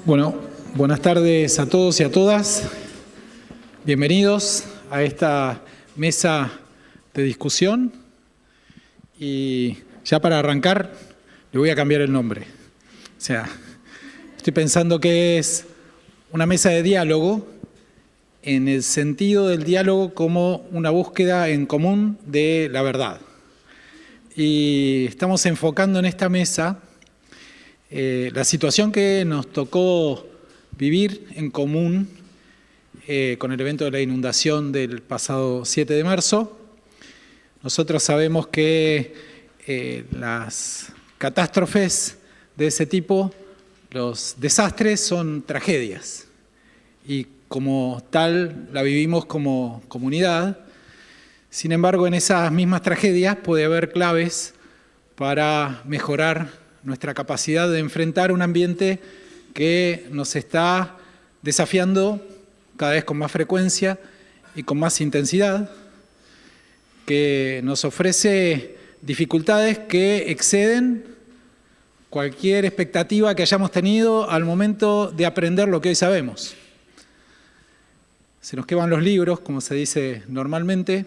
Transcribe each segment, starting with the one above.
Bueno, buenas tardes a todos y a todas. Bienvenidos a esta mesa de discusión. Y ya para arrancar, le voy a cambiar el nombre. O sea, estoy pensando que es una mesa de diálogo en el sentido del diálogo como una búsqueda en común de la verdad. Y estamos enfocando en esta mesa la situación que nos tocó vivir en común con el evento de la inundación del pasado 7 de marzo. Nosotros sabemos que las catástrofes de ese tipo, los desastres, son tragedias. Y como tal la vivimos como comunidad. Sin embargo, en esas mismas tragedias puede haber claves para mejorar nuestra capacidad de enfrentar un ambiente que nos está desafiando cada vez con más frecuencia y con más intensidad, que nos ofrece dificultades que exceden cualquier expectativa que hayamos tenido al momento de aprender lo que hoy sabemos. Se nos queman los libros, como se dice normalmente.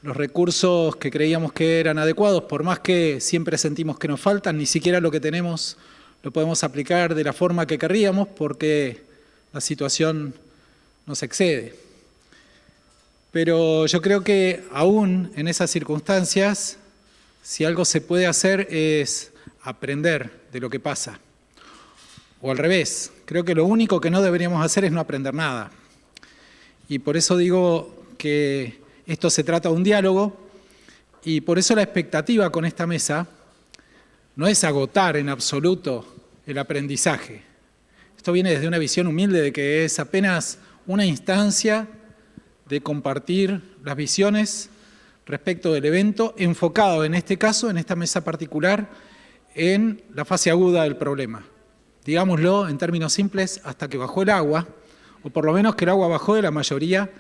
Los recursos que creíamos que eran adecuados, por más que siempre sentimos que nos faltan, ni siquiera lo que tenemos lo podemos aplicar de la forma que querríamos porque la situación nos excede. Pero yo creo que aún en esas circunstancias, si algo se puede hacer es aprender de lo que pasa. O al revés, creo que lo único que no deberíamos hacer es no aprender nada. Y por eso digo que esto se trata de un diálogo y por eso la expectativa con esta mesa no es agotar en absoluto el aprendizaje. Esto viene desde una visión humilde de que es apenas una instancia de compartir las visiones respecto del evento, enfocado en este caso, en esta mesa particular, en la fase aguda del problema. Digámoslo en términos simples, hasta que bajó el agua, o por lo menos que el agua bajó de la mayoría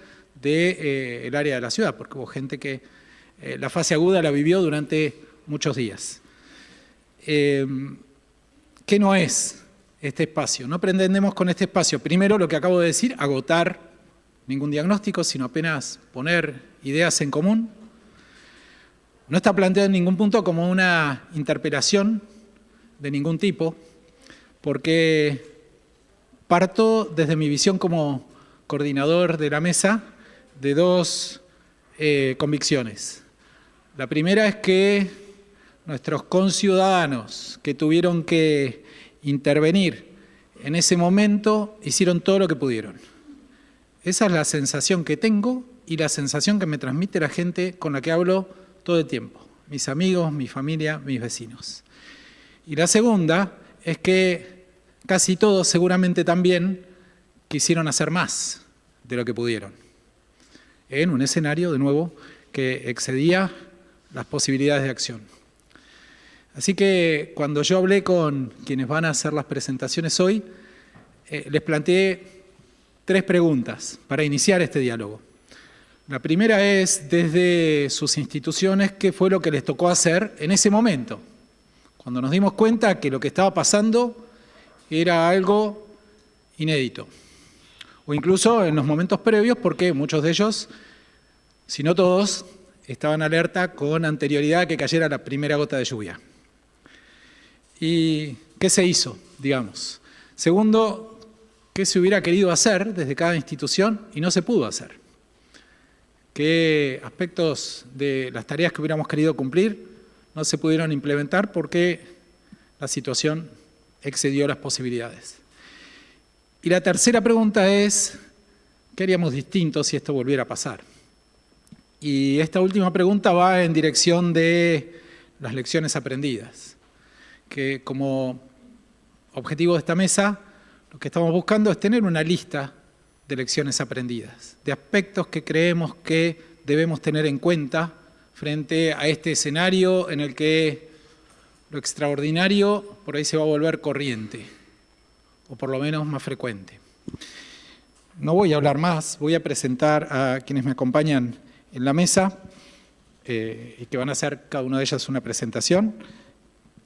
del área de la ciudad, porque hubo gente que la fase aguda la vivió durante muchos días. ¿Qué no es este espacio? No pretendemos con este espacio, primero lo que acabo de decir, agotar ningún diagnóstico, sino apenas poner ideas en común. No está planteado en ningún punto como una interpelación de ningún tipo, porque parto desde mi visión como coordinador de la mesa de dos convicciones. La primera es que nuestros conciudadanos que tuvieron que intervenir en ese momento hicieron todo lo que pudieron. Esa es la sensación que tengo y la sensación que me transmite la gente con la que hablo todo el tiempo. Mis amigos, mi familia, mis vecinos. Y la segunda es que casi todos seguramente también quisieron hacer más de lo que pudieron. En un escenario, de nuevo, que excedía las posibilidades de acción. Así que cuando yo hablé con quienes van a hacer las presentaciones hoy, les planteé 3 preguntas para iniciar este diálogo. La primera es, desde sus instituciones, ¿qué fue lo que les tocó hacer en ese momento? Cuando nos dimos cuenta que lo que estaba pasando era algo inédito. O incluso en los momentos previos, porque muchos de ellos, si no todos, estaban alerta con anterioridad a que cayera la primera gota de lluvia. ¿Y qué se hizo, digamos? Segundo, ¿qué se hubiera querido hacer desde cada institución y no se pudo hacer? ¿Qué aspectos de las tareas que hubiéramos querido cumplir no se pudieron implementar porque la situación excedió las posibilidades? Y la tercera pregunta es, ¿qué haríamos distinto si esto volviera a pasar? Y esta última pregunta va en dirección de las lecciones aprendidas, que como objetivo de esta mesa, lo que estamos buscando es tener una lista de lecciones aprendidas, de aspectos que creemos que debemos tener en cuenta frente a este escenario en el que lo extraordinario por ahí se va a volver corriente, o por lo menos más frecuente. No voy a hablar más, voy a presentar a quienes me acompañan en la mesa y que van a hacer cada una de ellas una presentación.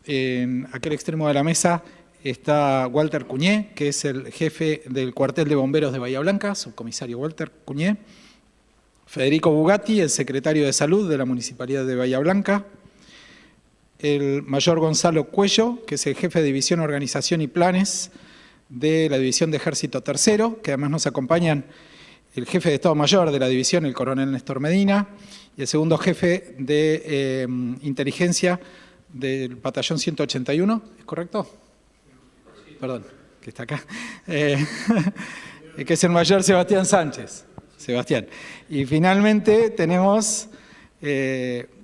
En aquel extremo de la mesa está Walter Cuñé, que es el jefe del cuartel de bomberos de Bahía Blanca, subcomisario Walter Cuñé. Federico Bugatti, el secretario de Salud de la Municipalidad de Bahía Blanca. El mayor Gonzalo Cuello, que es el jefe de División Organización y Planes de la División de Ejército Tercero, que además nos acompañan el jefe de Estado Mayor de la división, el coronel Néstor Medina, y el segundo jefe de inteligencia del batallón 181, ¿es correcto? Perdón, que está acá, que es el mayor Sebastián Sánchez. Sebastián. Y finalmente tenemos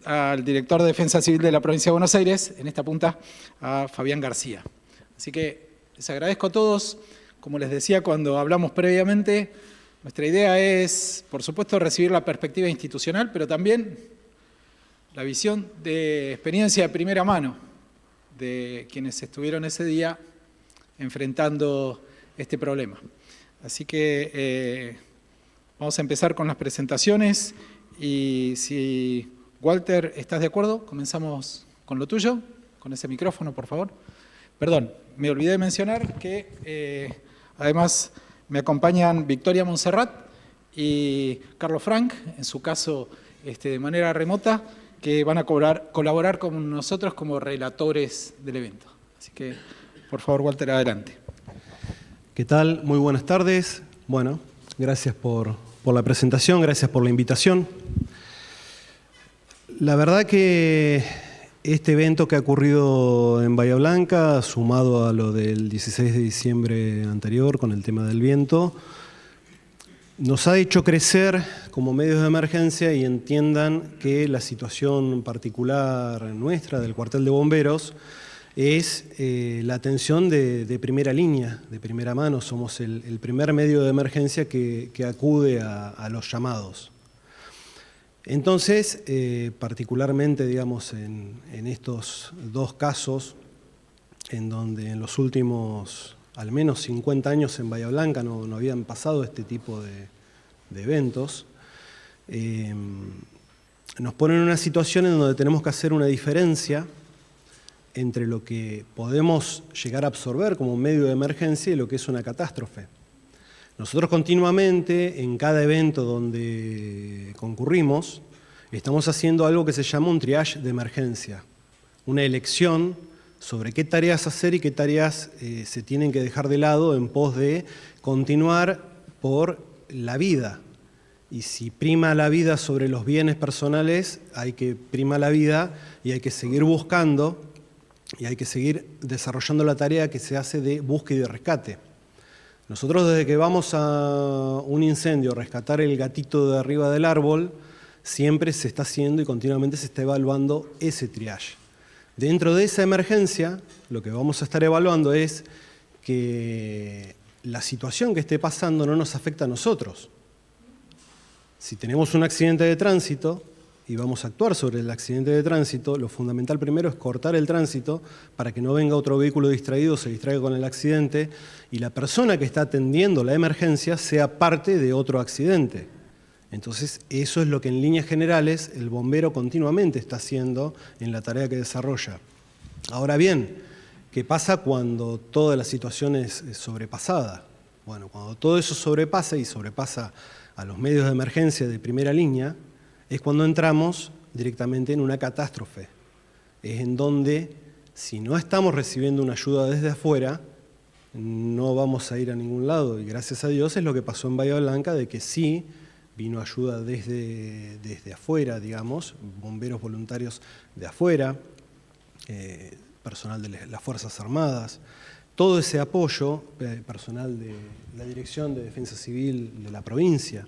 al director de Defensa Civil de la Provincia de Buenos Aires, en esta punta, a Fabián García. Así que les agradezco a todos. Como les decía cuando hablamos previamente, nuestra idea es, por supuesto, recibir la perspectiva institucional, pero también la visión de experiencia de primera mano de quienes estuvieron ese día enfrentando este problema. Así que vamos a empezar con las presentaciones y si, Walter, ¿estás de acuerdo? Comenzamos con lo tuyo, con ese micrófono, por favor. Perdón, me olvidé de mencionar que además me acompañan Victoria Montserrat y Carlos Frank, en su caso de manera remota, que van a colaborar con nosotros como relatores del evento. Así que, por favor, Walter, adelante. ¿Qué tal? Muy buenas tardes. Bueno, gracias por la presentación, gracias por la invitación. La verdad que este evento que ha ocurrido en Bahía Blanca, sumado a lo del 16 de diciembre anterior con el tema del viento, nos ha hecho crecer como medios de emergencia y entiendan que la situación particular nuestra del cuartel de bomberos es la atención de primera línea, de primera mano. Somos el primer medio de emergencia que acude a los llamados. Entonces, particularmente, digamos, en estos 2 casos, en donde en los últimos al menos 50 años en Bahía Blanca no habían pasado este tipo de eventos, nos ponen en una situación en donde tenemos que hacer una diferencia entre lo que podemos llegar a absorber como un medio de emergencia y lo que es una catástrofe. Nosotros continuamente, en cada evento donde concurrimos, estamos haciendo algo que se llama un triage de emergencia, una elección sobre qué tareas hacer y qué tareas se tienen que dejar de lado en pos de continuar por la vida. Y si prima la vida sobre los bienes personales, hay que prima la vida y hay que seguir buscando y hay que seguir desarrollando la tarea que se hace de búsqueda y rescate. Nosotros desde que vamos a un incendio a rescatar el gatito de arriba del árbol, siempre se está haciendo y continuamente se está evaluando ese triage. Dentro de esa emergencia, lo que vamos a estar evaluando es que la situación que esté pasando no nos afecta a nosotros. Si tenemos un accidente de tránsito y vamos a actuar sobre el accidente de tránsito, lo fundamental primero es cortar el tránsito para que no venga otro vehículo distraído, se distraiga con el accidente y la persona que está atendiendo la emergencia sea parte de otro accidente. Entonces, eso es lo que en líneas generales el bombero continuamente está haciendo en la tarea que desarrolla. Ahora bien, ¿qué pasa cuando toda la situación es sobrepasada? Bueno, cuando todo eso sobrepasa y sobrepasa a los medios de emergencia de primera línea, es cuando entramos directamente en una catástrofe. Es en donde, si no estamos recibiendo una ayuda desde afuera, no vamos a ir a ningún lado. Y gracias a Dios es lo que pasó en Bahía Blanca, de que sí vino ayuda desde afuera, digamos, bomberos voluntarios de afuera, personal de las Fuerzas Armadas, todo ese apoyo, personal de la Dirección de Defensa Civil de la provincia,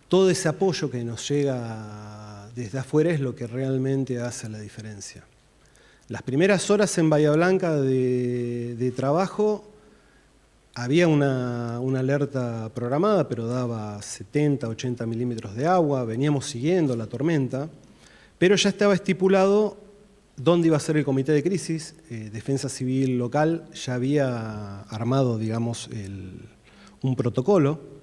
todo ese apoyo que nos llega desde afuera es lo que realmente hace la diferencia. Las primeras horas en Bahía Blanca de trabajo había una alerta programada, pero daba 70, 80 milímetros de agua, veníamos siguiendo la tormenta, pero ya estaba estipulado dónde iba a ser el comité de crisis. Defensa Civil local ya había armado, digamos, un protocolo.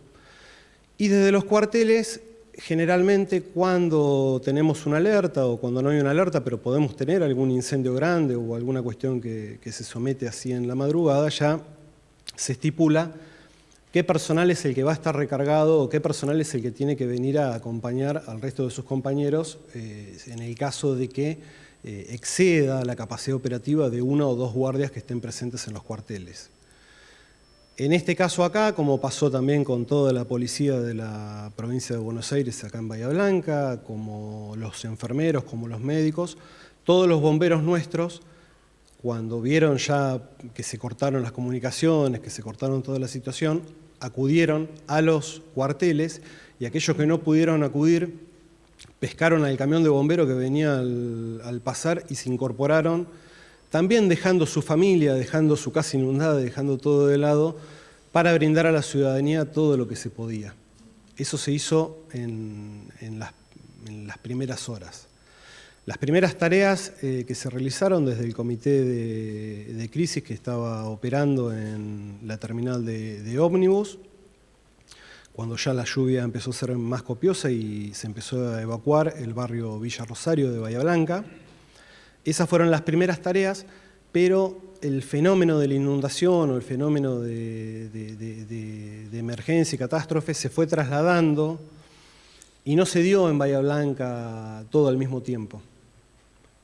Y desde los cuarteles, generalmente cuando tenemos una alerta o cuando no hay una alerta, pero podemos tener algún incendio grande o alguna cuestión que se somete así en la madrugada, ya se estipula qué personal es el que va a estar recargado o qué personal es el que tiene que venir a acompañar al resto de sus compañeros en el caso de que exceda la capacidad operativa de una o dos guardias que estén presentes en los cuarteles. En este caso acá, como pasó también con toda la policía de la provincia de Buenos Aires, acá en Bahía Blanca, como los enfermeros, como los médicos, todos los bomberos nuestros, cuando vieron ya que se cortaron las comunicaciones, que se cortaron toda la situación, acudieron a los cuarteles y aquellos que no pudieron acudir pescaron al camión de bomberos que venía al pasar y se incorporaron, también dejando su familia, dejando su casa inundada, dejando todo de lado, para brindar a la ciudadanía todo lo que se podía. Eso se hizo en las primeras horas. Las primeras tareas que se realizaron desde el comité de crisis que estaba operando en la terminal de ómnibus, cuando ya la lluvia empezó a ser más copiosa y se empezó a evacuar el barrio Villa Rosario de Bahía Blanca. Esas fueron las primeras tareas, pero el fenómeno de la inundación o el fenómeno de emergencia y catástrofe se fue trasladando y no se dio en Bahía Blanca todo al mismo tiempo.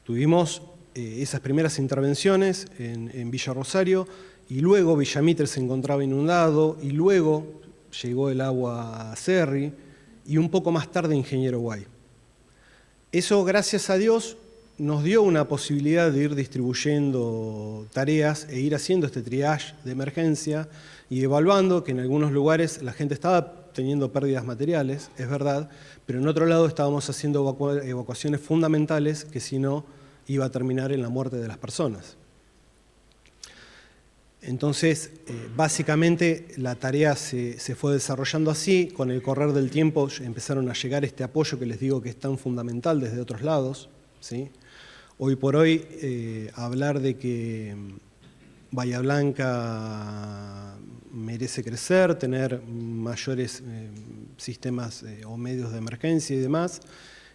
Tuvimos esas primeras intervenciones en Villa Rosario y luego Villa Mitre se encontraba inundado y luego llegó el agua a Cerri y un poco más tarde Ingeniero Guay. Eso, gracias a Dios, nos dio una posibilidad de ir distribuyendo tareas e ir haciendo este triage de emergencia y evaluando que en algunos lugares la gente estaba teniendo pérdidas materiales, es verdad, pero en otro lado estábamos haciendo evacuaciones fundamentales que si no iba a terminar en la muerte de las personas. Entonces, básicamente la tarea se fue desarrollando así, con el correr del tiempo empezaron a llegar este apoyo que les digo que es tan fundamental desde otros lados, ¿sí? Hoy por hoy, hablar de que Bahía Blanca merece crecer, tener mayores sistemas o medios de emergencia y demás,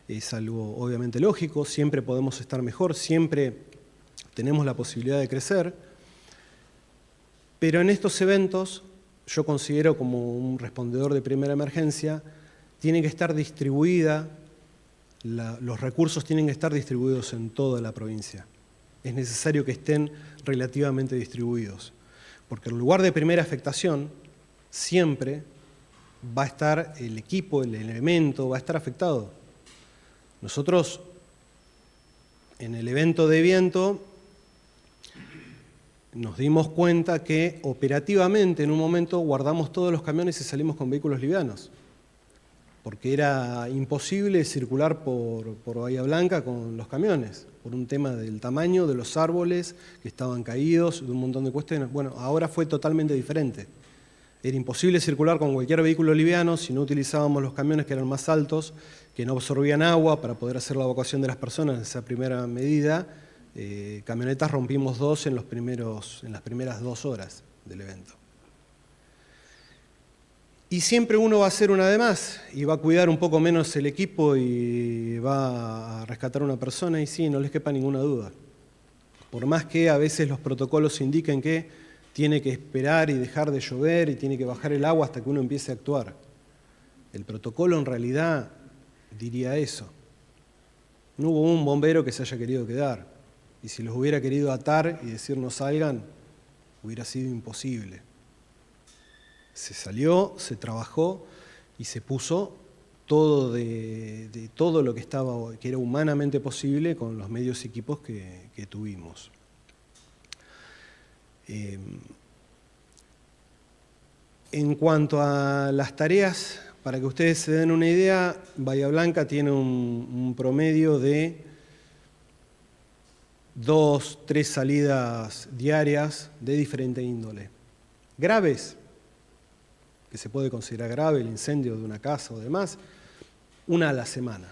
es algo obviamente lógico, siempre podemos estar mejor, siempre tenemos la posibilidad de crecer, pero en estos eventos, yo considero como un respondedor de primera emergencia, tiene que estar distribuida, los recursos tienen que estar distribuidos en toda la provincia. Es necesario que estén relativamente distribuidos, porque el lugar de primera afectación siempre va a estar el equipo, el elemento, va a estar afectado. Nosotros, en el evento de viento nos dimos cuenta que operativamente en un momento guardamos todos los camiones y salimos con vehículos livianos, porque era imposible circular por Bahía Blanca con los camiones, por un tema del tamaño de los árboles que estaban caídos, de un montón de cuestiones. Bueno, ahora fue totalmente diferente. Era imposible circular con cualquier vehículo liviano si no utilizábamos los camiones que eran más altos, que no absorbían agua para poder hacer la evacuación de las personas en esa primera medida. Camionetas rompimos 2 en las primeras 2 horas del evento. Y siempre uno va a hacer una de más y va a cuidar un poco menos el equipo y va a rescatar a una persona, y sí, no les quepa ninguna duda. Por más que a veces los protocolos indiquen que tiene que esperar y dejar de llover y tiene que bajar el agua hasta que uno empiece a actuar. El protocolo en realidad diría eso. No hubo un bombero que se haya querido quedar. Y si los hubiera querido atar y decir no salgan, hubiera sido imposible. Se salió, se trabajó y se puso todo de todo lo que era humanamente posible con los medios y equipos que tuvimos. En cuanto a las tareas, para que ustedes se den una idea, Bahía Blanca tiene un promedio de 2, 3 salidas diarias de diferente índole. Graves, que se puede considerar grave el incendio de una casa o demás, 1 a la semana,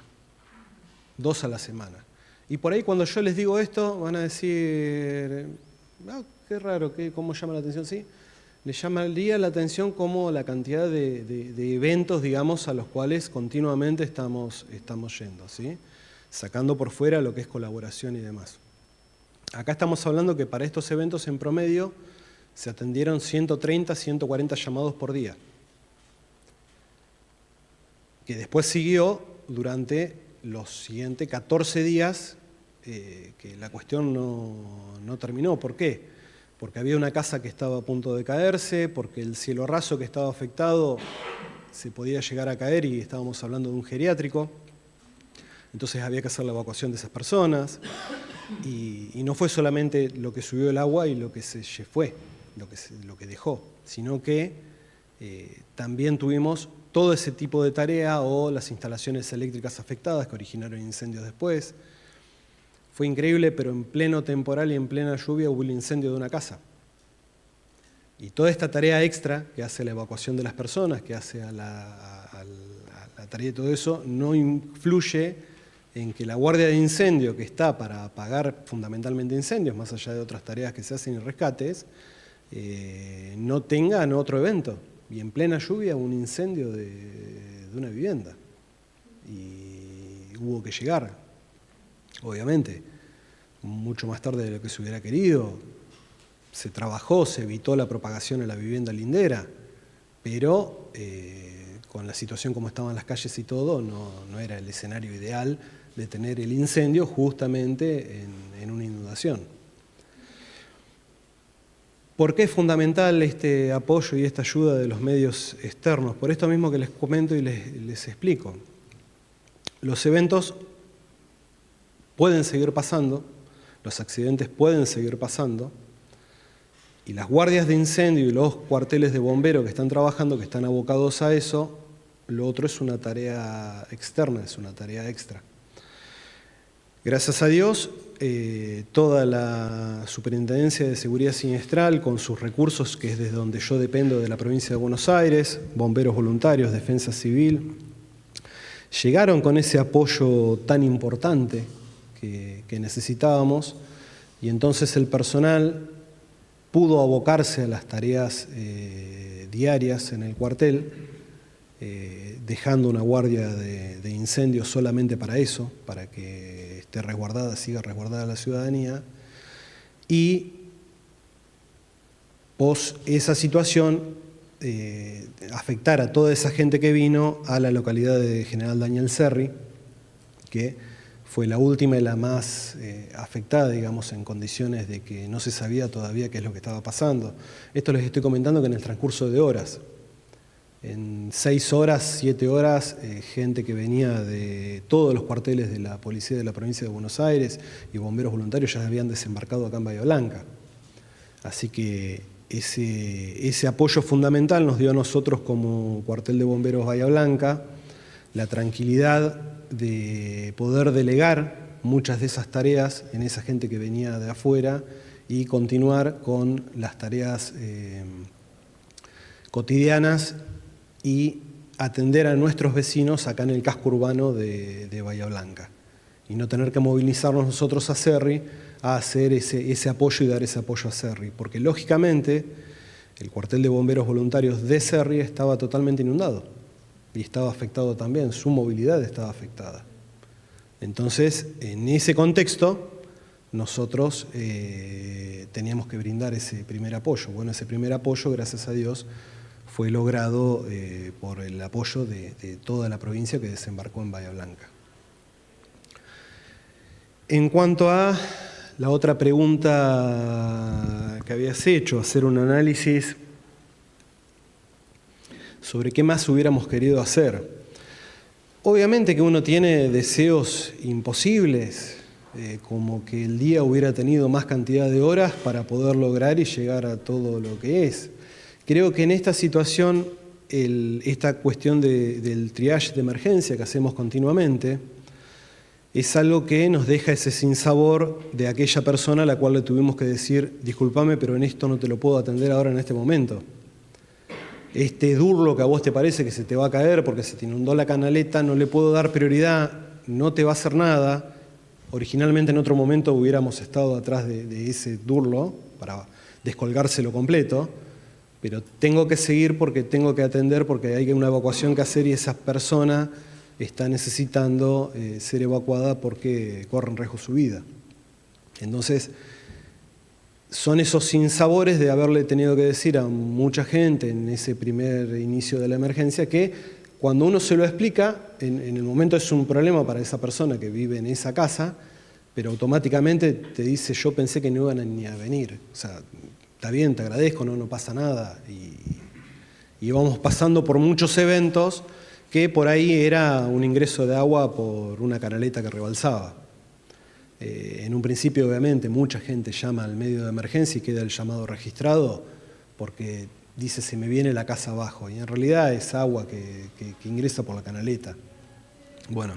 2 a la semana. Y por ahí cuando yo les digo esto, van a decir, qué raro, ¿cómo llama la atención? Sí, les llamaría la atención como la cantidad de eventos, digamos, a los cuales continuamente estamos yendo, ¿sí? Sacando por fuera lo que es colaboración y demás. Acá estamos hablando que para estos eventos en promedio se atendieron 130, 140 llamados por día, que después siguió durante los siguientes 14 días, que la cuestión no terminó. ¿Por qué? Porque había una casa que estaba a punto de caerse, porque el cielo raso que estaba afectado se podía llegar a caer y estábamos hablando de un geriátrico, entonces había que hacer la evacuación de esas personas. Y no fue solamente lo que subió el agua y lo que se fue, lo que dejó, sino que también tuvimos todo ese tipo de tarea o las instalaciones eléctricas afectadas que originaron incendios después. Fue increíble, pero en pleno temporal y en plena lluvia hubo el incendio de una casa. Y toda esta tarea extra que hace la evacuación de las personas, que hace a la tarea de todo eso, no influye en que la guardia de incendio, que está para apagar fundamentalmente incendios, más allá de otras tareas que se hacen y rescates, no tengan otro evento. Y en plena lluvia un incendio de una vivienda. Y hubo que llegar, obviamente, mucho más tarde de lo que se hubiera querido. Se trabajó, se evitó la propagación a la vivienda lindera, pero con la situación como estaban las calles y todo, no era el escenario ideal de tener el incendio justamente en una inundación. ¿Por qué es fundamental este apoyo y esta ayuda de los medios externos? Por esto mismo que les comento y les explico. Los eventos pueden seguir pasando, los accidentes pueden seguir pasando, y las guardias de incendio y los cuarteles de bomberos que están trabajando, que están abocados a eso, lo otro es una tarea externa, es una tarea extra. Gracias a Dios, toda la Superintendencia de Seguridad Siniestral, con sus recursos, que es desde donde yo dependo de la provincia de Buenos Aires, bomberos voluntarios, defensa civil, llegaron con ese apoyo tan importante que necesitábamos, y entonces el personal pudo abocarse a las tareas diarias en el cuartel, dejando una guardia de incendios solamente para eso, para que esté resguardada, siga resguardada la ciudadanía, y pos esa situación afectar a toda esa gente que vino a la localidad de General Daniel Serri, que fue la última y la más afectada, digamos, en condiciones de que no se sabía todavía qué es lo que estaba pasando. Esto les estoy comentando que en el transcurso de horas. En 6 horas, 7 horas, gente que venía de todos los cuarteles de la policía de la provincia de Buenos Aires y bomberos voluntarios ya habían desembarcado acá en Bahía Blanca. Así que ese apoyo fundamental nos dio a nosotros como cuartel de bomberos Bahía Blanca la tranquilidad de poder delegar muchas de esas tareas en esa gente que venía de afuera y continuar con las tareas cotidianas y atender a nuestros vecinos acá en el casco urbano de Bahía Blanca y no tener que movilizarnos nosotros a Cerri a hacer ese apoyo y dar ese apoyo a Cerri, porque lógicamente el cuartel de bomberos voluntarios de Cerri estaba totalmente inundado y estaba afectado también, su movilidad estaba afectada. Entonces, en ese contexto, nosotros teníamos que brindar ese primer apoyo. Bueno, ese primer apoyo, gracias a Dios, fue logrado por el apoyo de toda la provincia que desembarcó en Bahía Blanca. En cuanto a la otra pregunta que habías hecho, hacer un análisis sobre qué más hubiéramos querido hacer. Obviamente que uno tiene deseos imposibles, como que el día hubiera tenido más cantidad de horas para poder lograr y llegar a todo lo que es. Creo que en esta situación, esta cuestión del triage de emergencia que hacemos continuamente, es algo que nos deja ese sinsabor de aquella persona a la cual le tuvimos que decir, discúlpame, pero en esto no te lo puedo atender ahora en este momento. Este durlo que a vos te parece que se te va a caer porque se te inundó la canaleta, no le puedo dar prioridad, no te va a hacer nada. Originalmente en otro momento hubiéramos estado atrás de ese durlo para descolgárselo completo, pero tengo que seguir porque tengo que atender, porque hay una evacuación que hacer y esa persona está necesitando ser evacuada porque corre en riesgo su vida. Entonces, son esos sinsabores de haberle tenido que decir a mucha gente en ese primer inicio de la emergencia que cuando uno se lo explica, en el momento es un problema para esa persona que vive en esa casa, pero automáticamente te dice, yo pensé que no iban ni a venir. O sea, está bien, te agradezco, no pasa nada. Y vamos pasando por muchos eventos que por ahí era un ingreso de agua por una canaleta que rebalsaba. En un principio, obviamente, mucha gente llama al medio de emergencia y queda el llamado registrado porque dice, se me viene la casa abajo. Y en realidad es agua que ingresa por la canaleta. Bueno,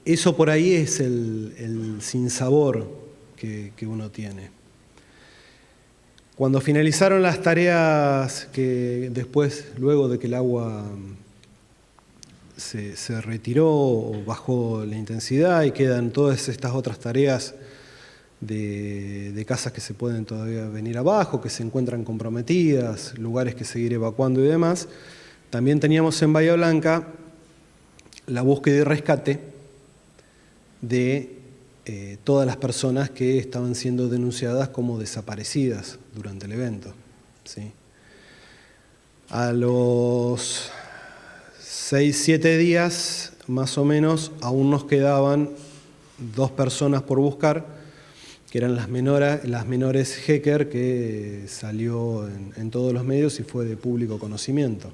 eso por ahí es el sinsabor que uno tiene. Cuando finalizaron las tareas que después, luego de que el agua se retiró o bajó la intensidad y quedan todas estas otras tareas de casas que se pueden todavía venir abajo, que se encuentran comprometidas, lugares que seguir evacuando y demás, también teníamos en Bahía Blanca la búsqueda y rescate de todas las personas que estaban siendo denunciadas como desaparecidas durante el evento, ¿sí? A los 6-7 días, más o menos, aún nos quedaban 2 personas por buscar, que eran las menores Hecker, que salió en todos los medios y fue de público conocimiento.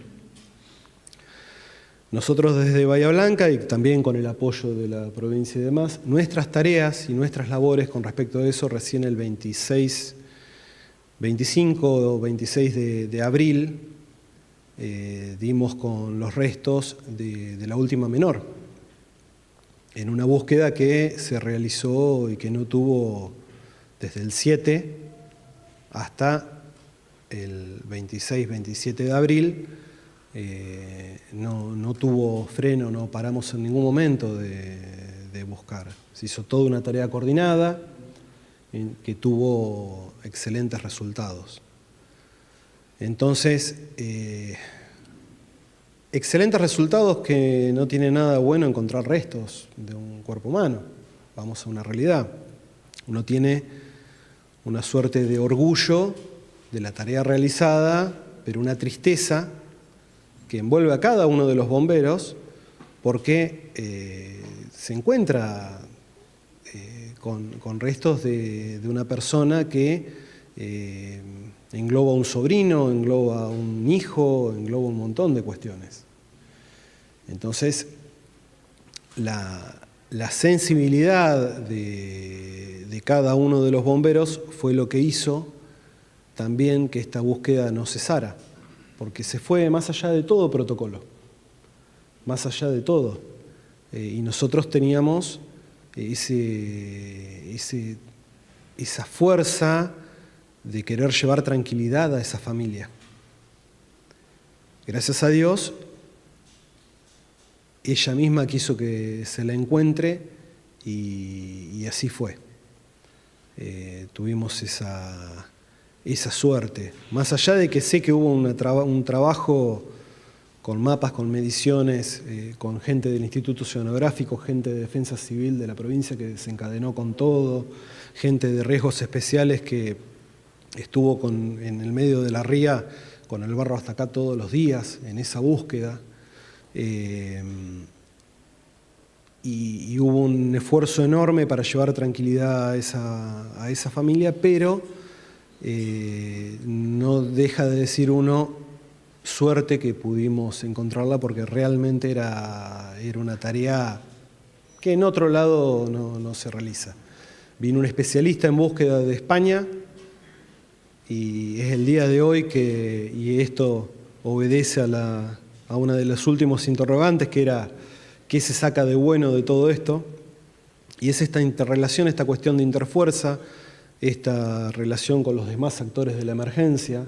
Nosotros desde Bahía Blanca y también con el apoyo de la provincia y demás, nuestras tareas y nuestras labores con respecto a eso, recién el 25 o 26 de abril, dimos con los restos de la última menor, en una búsqueda que se realizó y que no tuvo desde el 7 hasta el 26-27 de abril, no tuvo freno, no paramos en ningún momento de buscar. Se hizo toda una tarea coordinada que tuvo excelentes resultados. Entonces, excelentes resultados que no tiene nada bueno encontrar restos de un cuerpo humano. Vamos a una realidad. Uno tiene una suerte de orgullo de la tarea realizada, pero una tristeza que envuelve a cada uno de los bomberos porque se encuentra con restos de una persona que engloba un sobrino, engloba un hijo, engloba un montón de cuestiones. Entonces, la sensibilidad de cada uno de los bomberos fue lo que hizo también que esta búsqueda no cesara, porque se fue más allá de todo protocolo, más allá de todo. Y nosotros teníamos esa fuerza de querer llevar tranquilidad a esa familia. Gracias a Dios, ella misma quiso que se la encuentre y así fue. Tuvimos esa suerte. Más allá de que sé que hubo un trabajo con mapas, con mediciones, con gente del Instituto Oceanográfico, gente de Defensa Civil de la provincia que desencadenó con todo, gente de riesgos especiales que estuvo en el medio de la ría con el barro hasta acá todos los días en esa búsqueda. Y hubo un esfuerzo enorme para llevar tranquilidad a esa familia, pero no deja de decir uno, suerte que pudimos encontrarla, porque realmente era una tarea que en otro lado no se realiza. Vino un especialista en búsqueda de España y es el día de hoy y esto obedece a una de los últimos interrogantes, que era ¿qué se saca de bueno de todo esto? Y es esta interrelación, esta cuestión de interfuerza, esta relación con los demás actores de la emergencia,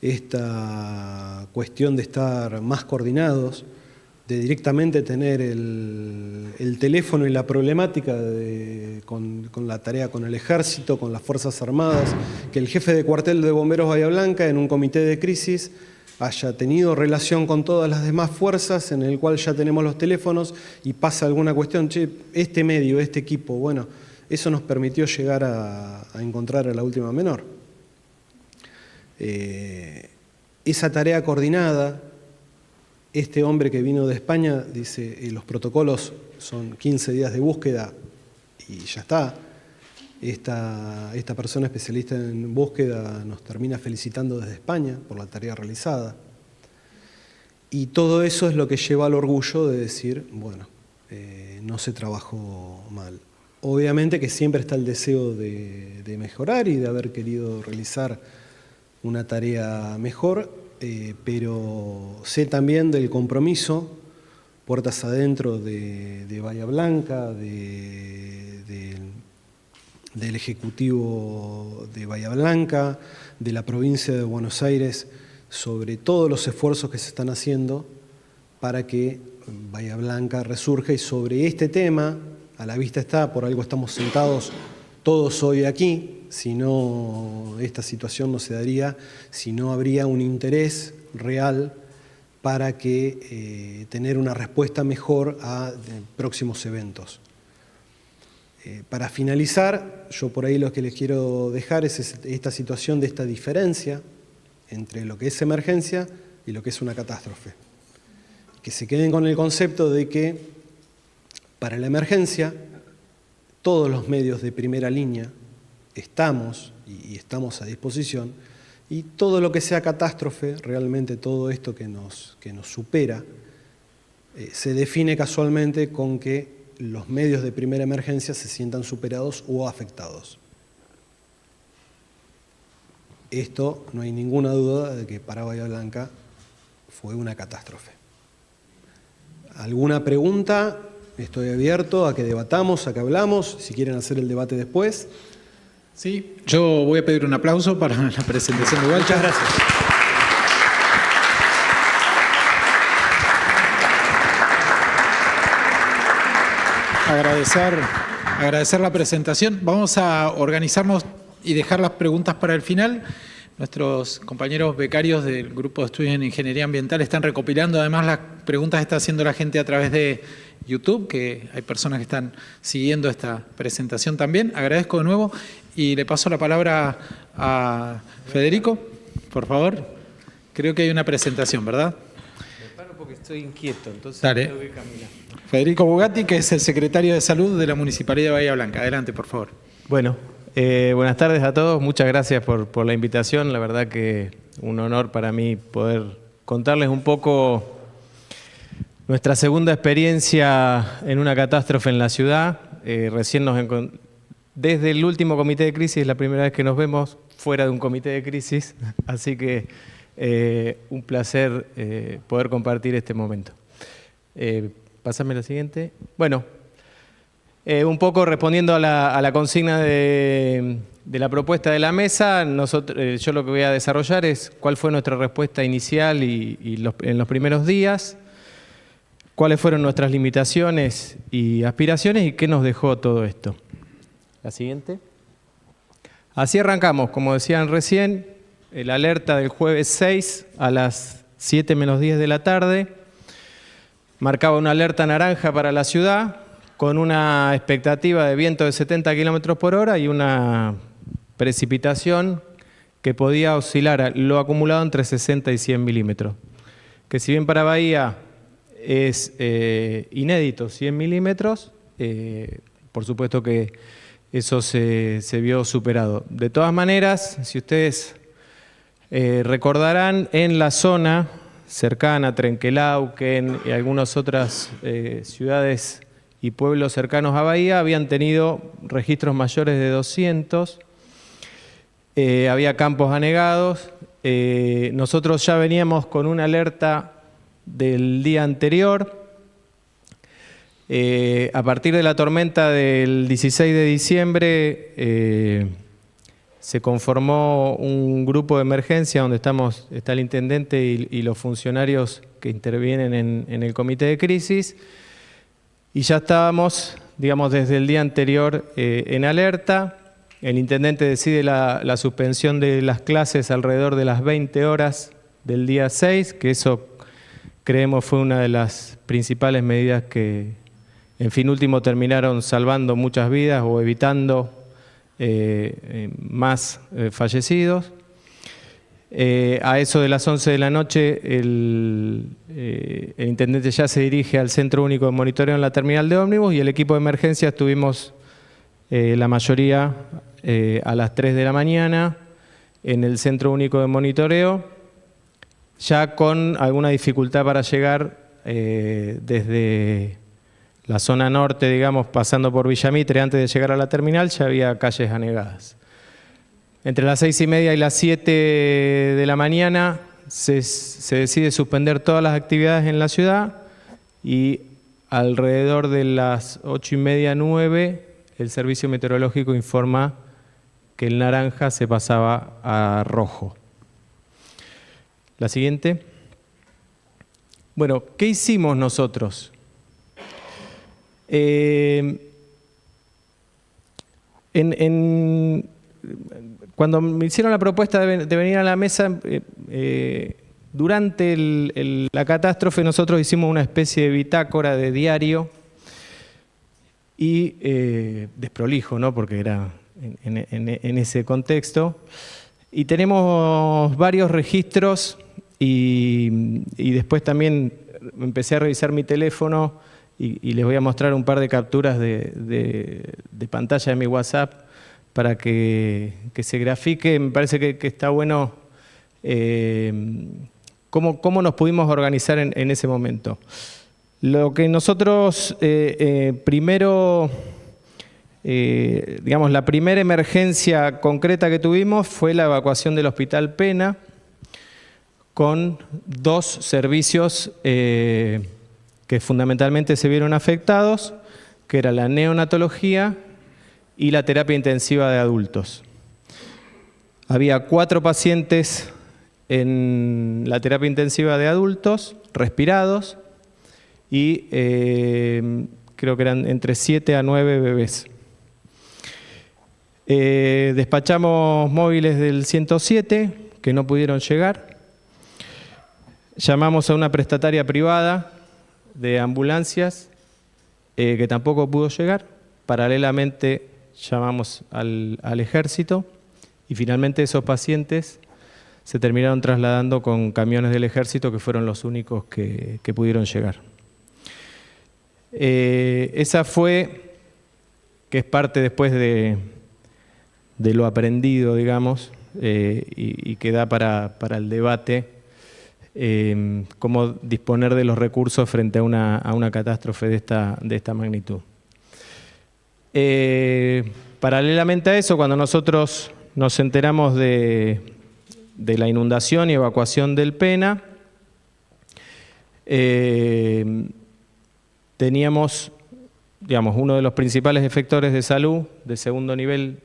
esta cuestión de estar más coordinados, de directamente tener el teléfono y la problemática con la tarea con el Ejército, con las Fuerzas Armadas, que el jefe de cuartel de Bomberos Bahía Blanca en un comité de crisis haya tenido relación con todas las demás fuerzas, en el cual ya tenemos los teléfonos y pasa alguna cuestión, che, este medio, este equipo, bueno, eso nos permitió llegar a encontrar a la última menor. Esa tarea coordinada, este hombre que vino de España dice, los protocolos son 15 días de búsqueda y ya está. Esta persona especialista en búsqueda nos termina felicitando desde España por la tarea realizada. Y todo eso es lo que lleva al orgullo de decir, bueno, no se trabajó mal. Obviamente que siempre está el deseo de mejorar y de haber querido realizar una tarea mejor, pero sé también del compromiso, puertas adentro de Bahía Blanca, del Ejecutivo de Bahía Blanca, de la provincia de Buenos Aires, sobre todos los esfuerzos que se están haciendo para que Bahía Blanca resurja, y sobre este tema, a la vista está, por algo estamos sentados todos hoy aquí, si no, esta situación no se daría, si no habría un interés real para que tener una respuesta mejor a próximos eventos. Para finalizar, yo por ahí lo que les quiero dejar es esta situación de esta diferencia entre lo que es emergencia y lo que es una catástrofe. Que se queden con el concepto de que para la emergencia todos los medios de primera línea estamos a disposición, y todo lo que sea catástrofe, realmente todo esto que nos supera, se define casualmente con que los medios de primera emergencia se sientan superados o afectados. Esto no hay ninguna duda de que para Bahía Blanca fue una catástrofe. ¿Alguna pregunta? Estoy abierto a que debatamos, a que hablamos, si quieren hacer el debate después. Sí, yo voy a pedir un aplauso para la presentación de Walter. Muchas gracias. Agradecer la presentación. Vamos a organizarnos y dejar las preguntas para el final. Nuestros compañeros becarios del Grupo de Estudios en Ingeniería Ambiental están recopilando además las preguntas que está haciendo la gente a través de YouTube, que hay personas que están siguiendo esta presentación también. Agradezco de nuevo y le paso la palabra a Federico, por favor. Creo que hay una presentación, ¿verdad? Me paro porque estoy inquieto, entonces Dale. tengo que caminar. Federico Bugatti, que es el secretario de Salud de la Municipalidad de Bahía Blanca. Adelante, por favor. Bueno, Buenas tardes a todos. Muchas gracias por la invitación. La verdad que un honor para mí poder contarles un poco nuestra segunda experiencia en una catástrofe en la ciudad. Desde el último comité de crisis, es la primera vez que nos vemos fuera de un comité de crisis, así que un placer poder compartir este momento. Pásame la siguiente. Bueno, un poco respondiendo a la consigna de la propuesta de la mesa, yo lo que voy a desarrollar es cuál fue nuestra respuesta inicial en los primeros días, cuáles fueron nuestras limitaciones y aspiraciones y qué nos dejó todo esto. La siguiente. Así arrancamos, como decían recién, el alerta del jueves 6 a las 7 menos 10 de la tarde. Marcaba una alerta naranja para la ciudad, con una expectativa de viento de 70 kilómetros por hora y una precipitación que podía oscilar lo acumulado entre 60 y 100 milímetros. Que si bien para Bahía es inédito 100 milímetros, por supuesto que eso se vio superado. De todas maneras, si ustedes recordarán, en la zona cercana, Trenquelauquen y algunas otras ciudades y pueblos cercanos a Bahía habían tenido registros mayores de 200, había campos anegados. Nosotros ya veníamos con una alerta del día anterior. A partir de la tormenta del 16 de diciembre se conformó un grupo de emergencia donde está el intendente y los funcionarios que intervienen en el comité de crisis, y ya estábamos, digamos, desde el día anterior en alerta. El intendente decide la suspensión de las clases alrededor de las 20 horas del día 6, que eso creemos fue una de las principales medidas que, en fin último, terminaron salvando muchas vidas o evitando más fallecidos. A eso de las 11 de la noche, el intendente ya se dirige al Centro Único de Monitoreo en la terminal de ómnibus y el equipo de emergencia estuvimos la mayoría a las 3 de la mañana en el Centro Único de Monitoreo, ya con alguna dificultad para llegar desde la zona norte, digamos, pasando por Villa Mitre. Antes de llegar a la terminal ya había calles anegadas. Entre las 6:30 y las 7 de la mañana se decide suspender todas las actividades en la ciudad y alrededor de las 8:30, 9, el servicio meteorológico informa que el naranja se pasaba a rojo. La siguiente. Bueno, ¿qué hicimos nosotros? Cuando me hicieron la propuesta de venir a la mesa, durante la catástrofe nosotros hicimos una especie de bitácora de diario y desprolijo, ¿no? Porque era en ese contexto. Y tenemos varios registros y después también empecé a revisar mi teléfono y les voy a mostrar un par de capturas de pantalla de mi WhatsApp para que se grafique. Me parece que está bueno cómo nos pudimos organizar en ese momento. Lo que nosotros primero, digamos, la primera emergencia concreta que tuvimos fue la evacuación del Hospital Pena con 2 servicios que fundamentalmente se vieron afectados, que era la neonatología y la terapia intensiva de adultos. Había 4 pacientes en la terapia intensiva de adultos, respirados, y creo que eran entre 7 a 9 bebés. Despachamos móviles del 107 que no pudieron llegar. Llamamos a una prestataria privada de ambulancias que tampoco pudo llegar. Paralelamente llamamos al ejército y finalmente esos pacientes se terminaron trasladando con camiones del ejército que fueron los únicos que pudieron llegar. Esa fue, que es parte después de de lo aprendido, digamos, y que da para el debate, cómo disponer de los recursos frente a una catástrofe de esta magnitud. Paralelamente a eso, cuando nosotros nos enteramos de la inundación y evacuación del Pena, teníamos, digamos, uno de los principales efectores de salud de segundo nivel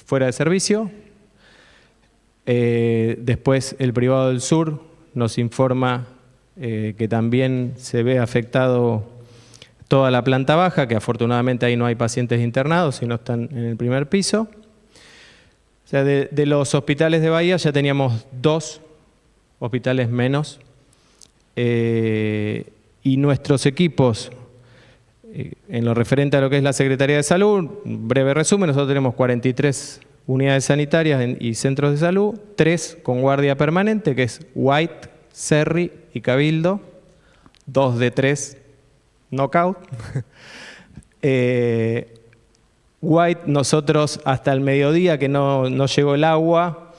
fuera de servicio. Después el privado del sur nos informa que también se ve afectado toda la planta baja, que afortunadamente ahí no hay pacientes internados, sino están en el primer piso. O sea, de los hospitales de Bahía ya teníamos 2 hospitales menos, y nuestros equipos, en lo referente a lo que es la Secretaría de Salud, breve resumen, nosotros tenemos 43 unidades sanitarias y centros de salud, 3 con guardia permanente, que es White, Cerri y Cabildo, 2 de 3 knockout. White, nosotros hasta el mediodía que no llegó el agua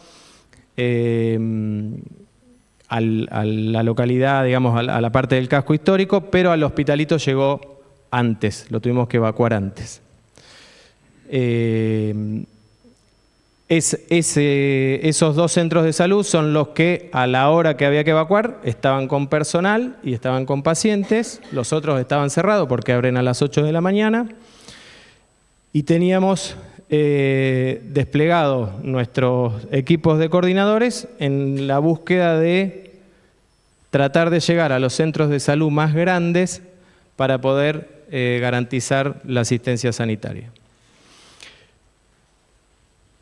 a la localidad, digamos, a la parte del casco histórico, pero al hospitalito llegó antes, lo tuvimos que evacuar antes. Esos 2 centros de salud son los que a la hora que había que evacuar estaban con personal y estaban con pacientes, los otros estaban cerrados porque abren a las 8 de la mañana, y teníamos desplegados nuestros equipos de coordinadores en la búsqueda de tratar de llegar a los centros de salud más grandes para poder garantizar la asistencia sanitaria.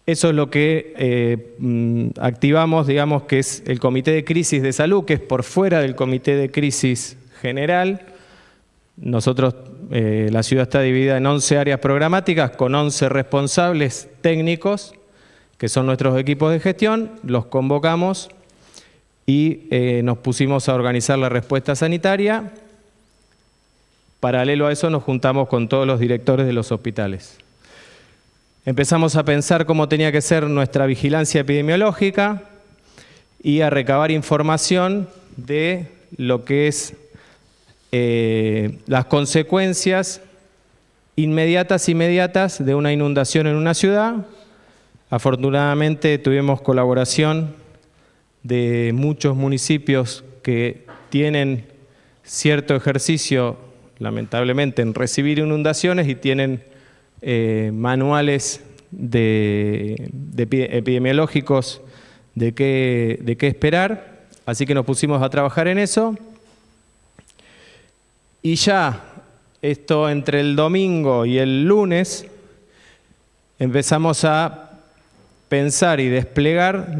Eso es lo que activamos, digamos, que es el Comité de Crisis de Salud, que es por fuera del Comité de Crisis General. Nosotros, la ciudad está dividida en 11 áreas programáticas con 11 responsables técnicos, que son nuestros equipos de gestión, los convocamos y nos pusimos a organizar la respuesta sanitaria. Paralelo a eso nos juntamos con todos los directores de los hospitales. Empezamos a pensar cómo tenía que ser nuestra vigilancia epidemiológica y a recabar información de lo que es las consecuencias inmediatas de una inundación en una ciudad. Afortunadamente tuvimos colaboración de muchos municipios que tienen cierto ejercicio, lamentablemente, en recibir inundaciones y tienen manuales epidemiológicos de qué esperar, así que nos pusimos a trabajar en eso. Y ya, esto entre el domingo y el lunes, empezamos a pensar y desplegar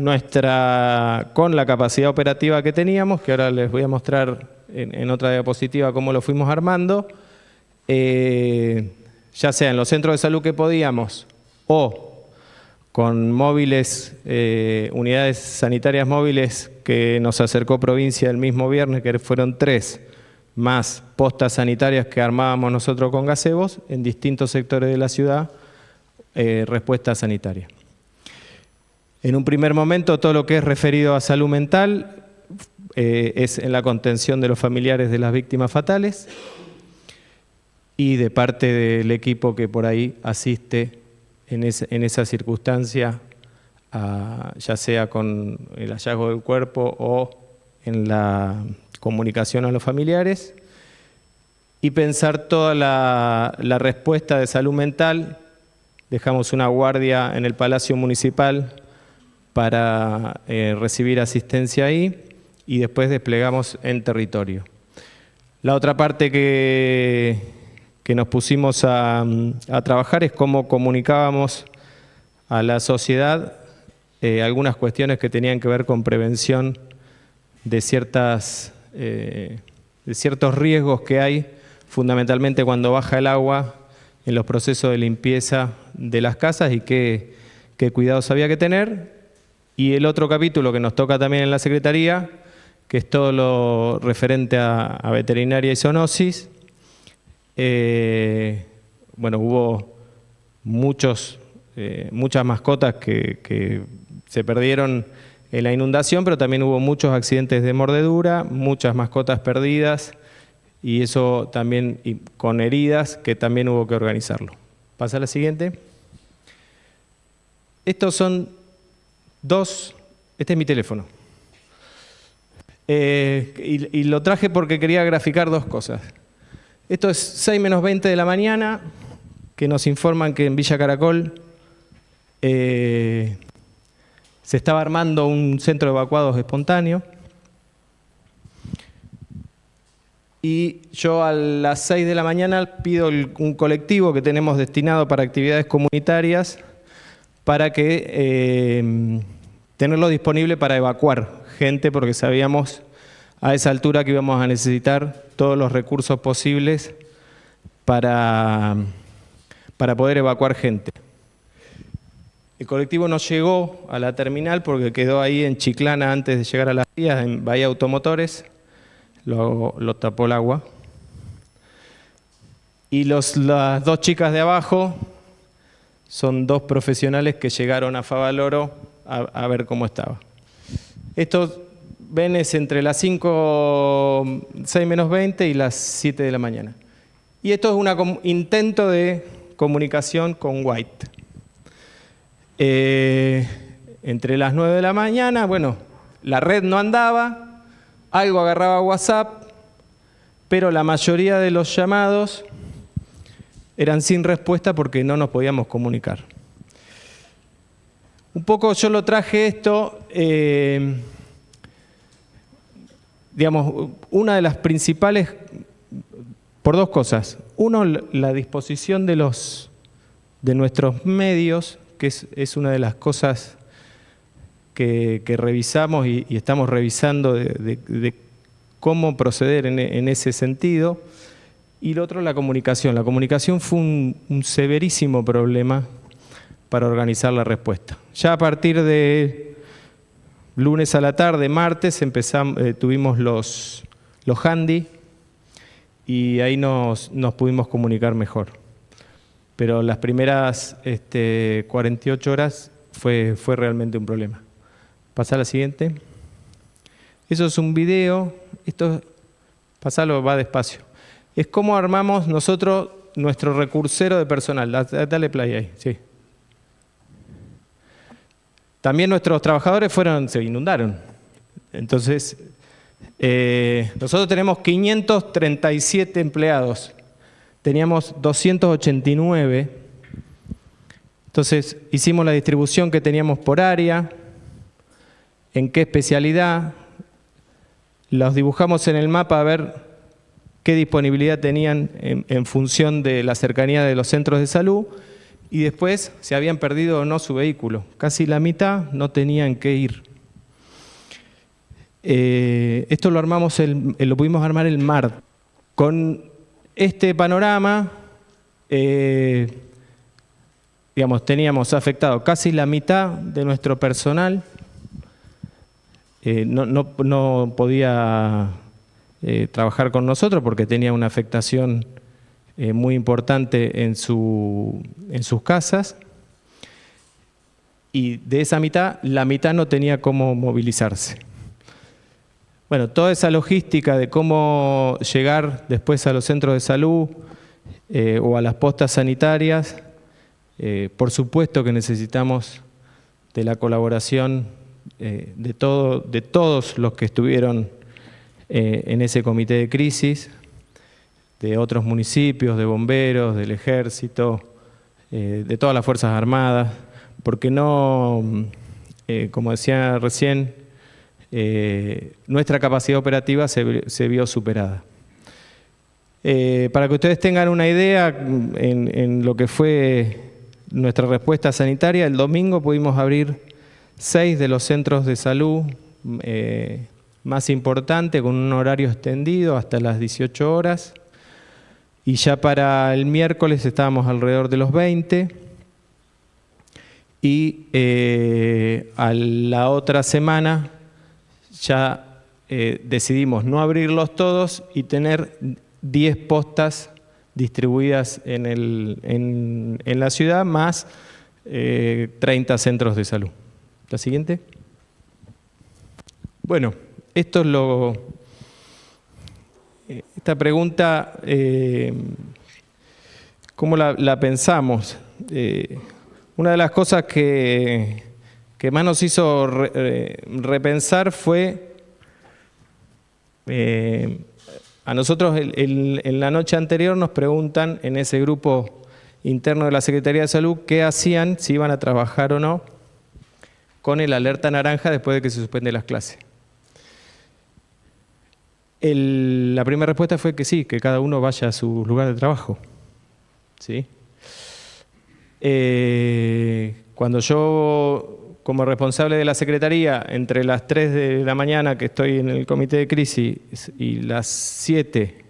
con la capacidad operativa que teníamos, que ahora les voy a mostrar en otra diapositiva cómo lo fuimos armando, ya sea en los centros de salud que podíamos o con móviles, unidades sanitarias móviles que nos acercó provincia el mismo viernes, que fueron 3, más postas sanitarias que armábamos nosotros con gazebos en distintos sectores de la ciudad, respuesta sanitaria. En un primer momento todo lo que es referido a salud mental es en la contención de los familiares de las víctimas fatales y de parte del equipo que por ahí asiste en esa circunstancia, ya sea con el hallazgo del cuerpo o en la comunicación a los familiares, y pensar toda la respuesta de salud mental. Dejamos una guardia en el Palacio Municipal para recibir asistencia ahí y después desplegamos en territorio. La otra parte que nos pusimos a trabajar es cómo comunicábamos a la sociedad algunas cuestiones que tenían que ver con prevención de ciertos riesgos que hay, fundamentalmente cuando baja el agua en los procesos de limpieza de las casas y qué cuidados había que tener. Y el otro capítulo que nos toca también en la Secretaría, que es todo lo referente a veterinaria y zoonosis. Bueno, hubo muchos muchas mascotas que se perdieron en la inundación, pero también hubo muchos accidentes de mordedura, muchas mascotas perdidas y eso también y con heridas que también hubo que organizarlo. Pasa a la siguiente. Estos son este es mi teléfono. Y lo traje porque quería graficar dos cosas. Esto es 6 menos 20 de la mañana, que nos informan que en Villa Caracol se estaba armando un centro de evacuados espontáneo. Y yo a las 6 de la mañana pido un colectivo que tenemos destinado para actividades comunitarias para que tenerlo disponible para evacuar gente, porque sabíamos a esa altura que íbamos a necesitar todos los recursos posibles para poder evacuar gente. El colectivo no llegó a la terminal porque quedó ahí en Chiclana antes de llegar a las vías, en Bahía Automotores, lo tapó el agua. Y las dos chicas de abajo son dos profesionales que llegaron a Favaloro a ver cómo estaba. Estos ven es entre las 6 menos 20 y las 7 de la mañana. Y esto es un intento de comunicación con White. Entre las 9 de la mañana, bueno, la red no andaba, algo agarraba WhatsApp, pero la mayoría de los llamados eran sin respuesta porque no nos podíamos comunicar. Un poco yo lo traje esto, digamos, una de las principales, por dos cosas. Uno, la disposición de nuestros medios, que es una de las cosas que revisamos y estamos revisando de cómo proceder en ese sentido. Y lo otro, la comunicación. La comunicación fue un severísimo problema para organizar la respuesta. Ya a partir de lunes a la tarde, martes, tuvimos los handy y ahí nos pudimos comunicar mejor. Pero las primeras 48 horas fue realmente un problema. Pasá a la siguiente. Eso es un video. Pasalo, va despacio. Es cómo armamos nosotros nuestro recursero de personal. Dale play ahí, sí. También nuestros trabajadores se inundaron. Entonces, nosotros tenemos 537 empleados. Teníamos 289. Entonces, hicimos la distribución que teníamos por área, en qué especialidad. Los dibujamos en el mapa a ver qué disponibilidad tenían en función de la cercanía de los centros de salud y después si habían perdido o no su vehículo. Casi la mitad no tenían que ir. Esto lo pudimos armar el martes. Con este panorama, digamos, teníamos afectado casi la mitad de nuestro personal. No podía trabajar con nosotros porque tenía una afectación muy importante en sus casas. Y de esa mitad, la mitad no tenía cómo movilizarse. Bueno, toda esa logística de cómo llegar después a los centros de salud o a las postas sanitarias, por supuesto que necesitamos de la colaboración de todos los que estuvieron en ese comité de crisis, de otros municipios, de bomberos, del ejército, de todas las Fuerzas Armadas, porque no, como decía recién, nuestra capacidad operativa se vio superada. Para que ustedes tengan una idea en lo que fue nuestra respuesta sanitaria, el domingo pudimos abrir 6 de los centros de salud más importantes con un horario extendido hasta las 18 horas y ya para el miércoles estábamos alrededor de los 20 y a la otra semana ya decidimos no abrirlos todos y tener 10 postas distribuidas en la ciudad, más 30 centros de salud. La siguiente. Bueno, esto es esta pregunta, ¿cómo la pensamos? Una de las cosas que más nos hizo repensar fue, a nosotros en la noche anterior nos preguntan en ese grupo interno de la Secretaría de Salud qué hacían, si iban a trabajar o no, con el alerta naranja después de que se suspenden las clases. La primera respuesta fue que sí, que cada uno vaya a su lugar de trabajo. ¿Sí? Cuando yo, como responsable de la Secretaría, entre las 3 de la mañana que estoy en el comité de crisis y las 7,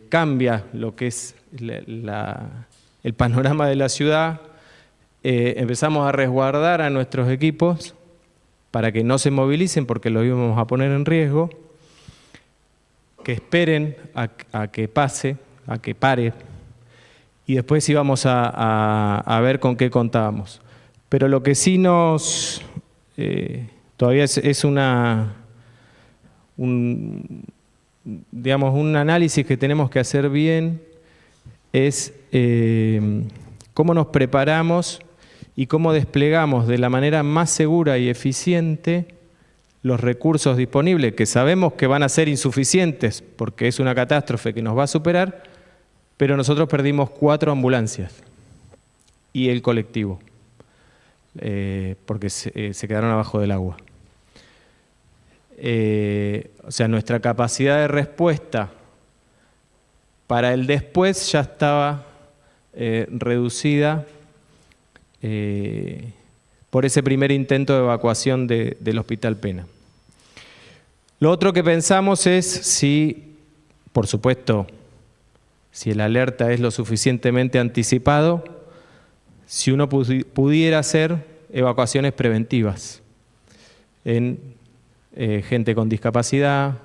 cambia lo que es el panorama de la ciudad, empezamos a resguardar a nuestros equipos para que no se movilicen porque los íbamos a poner en riesgo, que esperen a que pase, a que pare, y después íbamos a ver con qué contábamos. Pero lo que sí todavía es un análisis que tenemos que hacer bien, es cómo nos preparamos y cómo desplegamos de la manera más segura y eficiente los recursos disponibles, que sabemos que van a ser insuficientes porque es una catástrofe que nos va a superar, pero nosotros perdimos 4 ambulancias y el colectivo, porque se quedaron abajo del agua. O sea, nuestra capacidad de respuesta para el después ya estaba reducida por ese primer intento de evacuación del Hospital Pena. Lo otro que pensamos es si, por supuesto, si el alerta es lo suficientemente anticipado, si uno pudiera hacer evacuaciones preventivas en gente con discapacidad,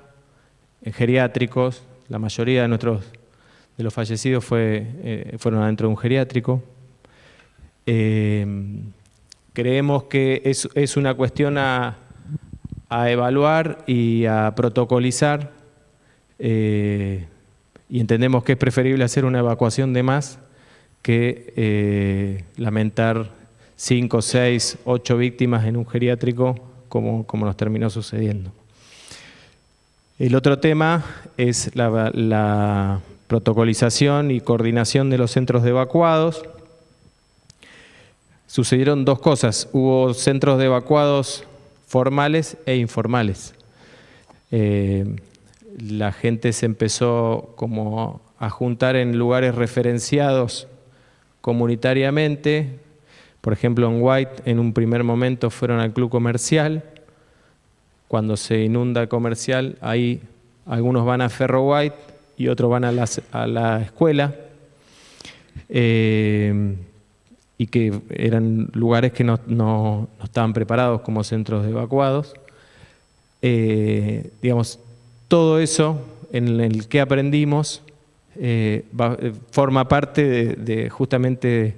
en geriátricos. La mayoría de los fallecidos fueron adentro de un geriátrico. Creemos que es una cuestión a evaluar y a protocolizar, y entendemos que es preferible hacer una evacuación de más que lamentar 5, 6, 8 víctimas en un geriátrico como nos terminó sucediendo. El otro tema es la protocolización y coordinación de los centros de evacuados. Sucedieron 2 cosas. Hubo centros de evacuados formales e informales. La gente se empezó como a juntar en lugares referenciados comunitariamente. Por ejemplo, en White, en un primer momento fueron al club comercial. Cuando se inunda comercial, ahí algunos van a Ferro White y otros van a la escuela. Y que eran lugares que no estaban preparados como centros de evacuados. Digamos, todo eso en el que aprendimos forma parte justamente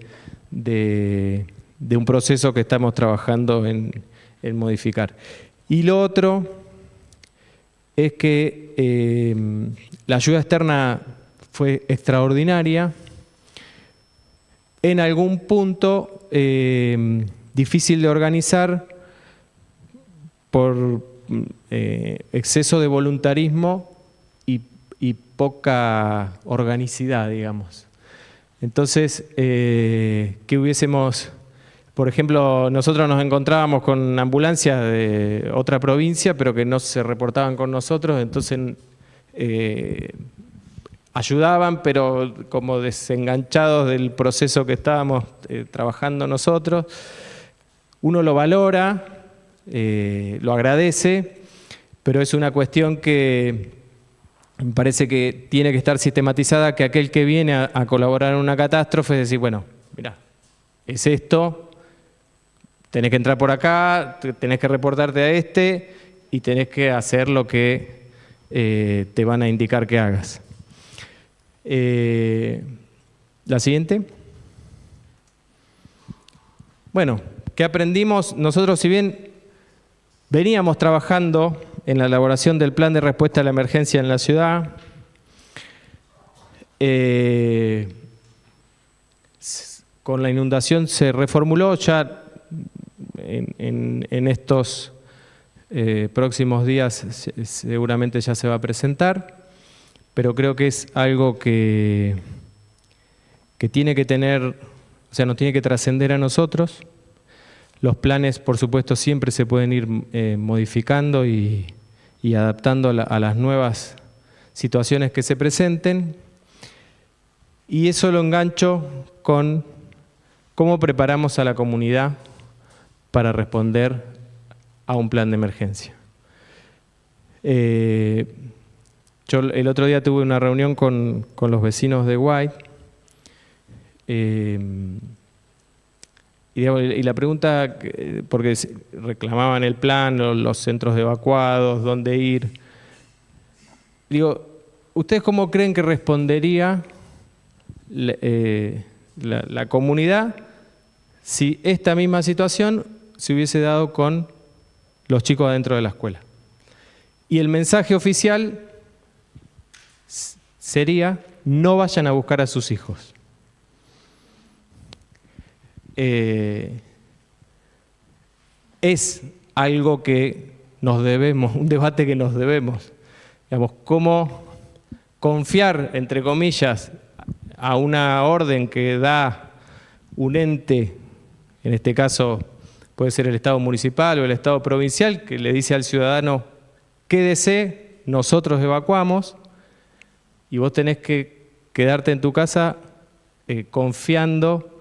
de un proceso que estamos trabajando en modificar. Y lo otro es que la ayuda externa fue extraordinaria, en algún punto difícil de organizar por exceso de voluntarismo y poca organicidad, digamos. Entonces, ¿qué hubiésemos? Por ejemplo, nosotros nos encontrábamos con ambulancias de otra provincia, pero que no se reportaban con nosotros, entonces ayudaban, pero como desenganchados del proceso que estábamos trabajando nosotros. Uno lo valora, lo agradece, pero es una cuestión que me parece que tiene que estar sistematizada, que aquel que viene a colaborar en una catástrofe es decir, bueno, mirá, es esto, tenés que entrar por acá, tenés que reportarte a y tenés que hacer lo que te van a indicar que hagas. La siguiente. Bueno, ¿qué aprendimos? Nosotros, si bien veníamos trabajando en la elaboración del plan de respuesta a la emergencia en la ciudad, con la inundación se reformuló ya en estos próximos días, seguramente ya se va a presentar, pero creo que es algo que tiene que tener, o sea, nos tiene que trascender a nosotros. Los planes, por supuesto, siempre se pueden ir modificando y adaptando a las nuevas situaciones que se presenten. Y eso lo engancho con cómo preparamos a la comunidad para responder a un plan de emergencia. Yo el otro día tuve una reunión con los vecinos de White y la pregunta, porque reclamaban el plan, los centros de evacuados, dónde ir. Digo, ¿ustedes cómo creen que respondería la comunidad si esta misma situación se hubiese dado con los chicos adentro de la escuela? Y el mensaje oficial sería: no vayan a buscar a sus hijos. Es algo que nos debemos, un debate que nos debemos. Digamos, cómo confiar, entre comillas, a una orden que da un ente, en este caso puede ser el Estado municipal o el Estado provincial, que le dice al ciudadano: quédese, nosotros evacuamos, y vos tenés que quedarte en tu casa confiando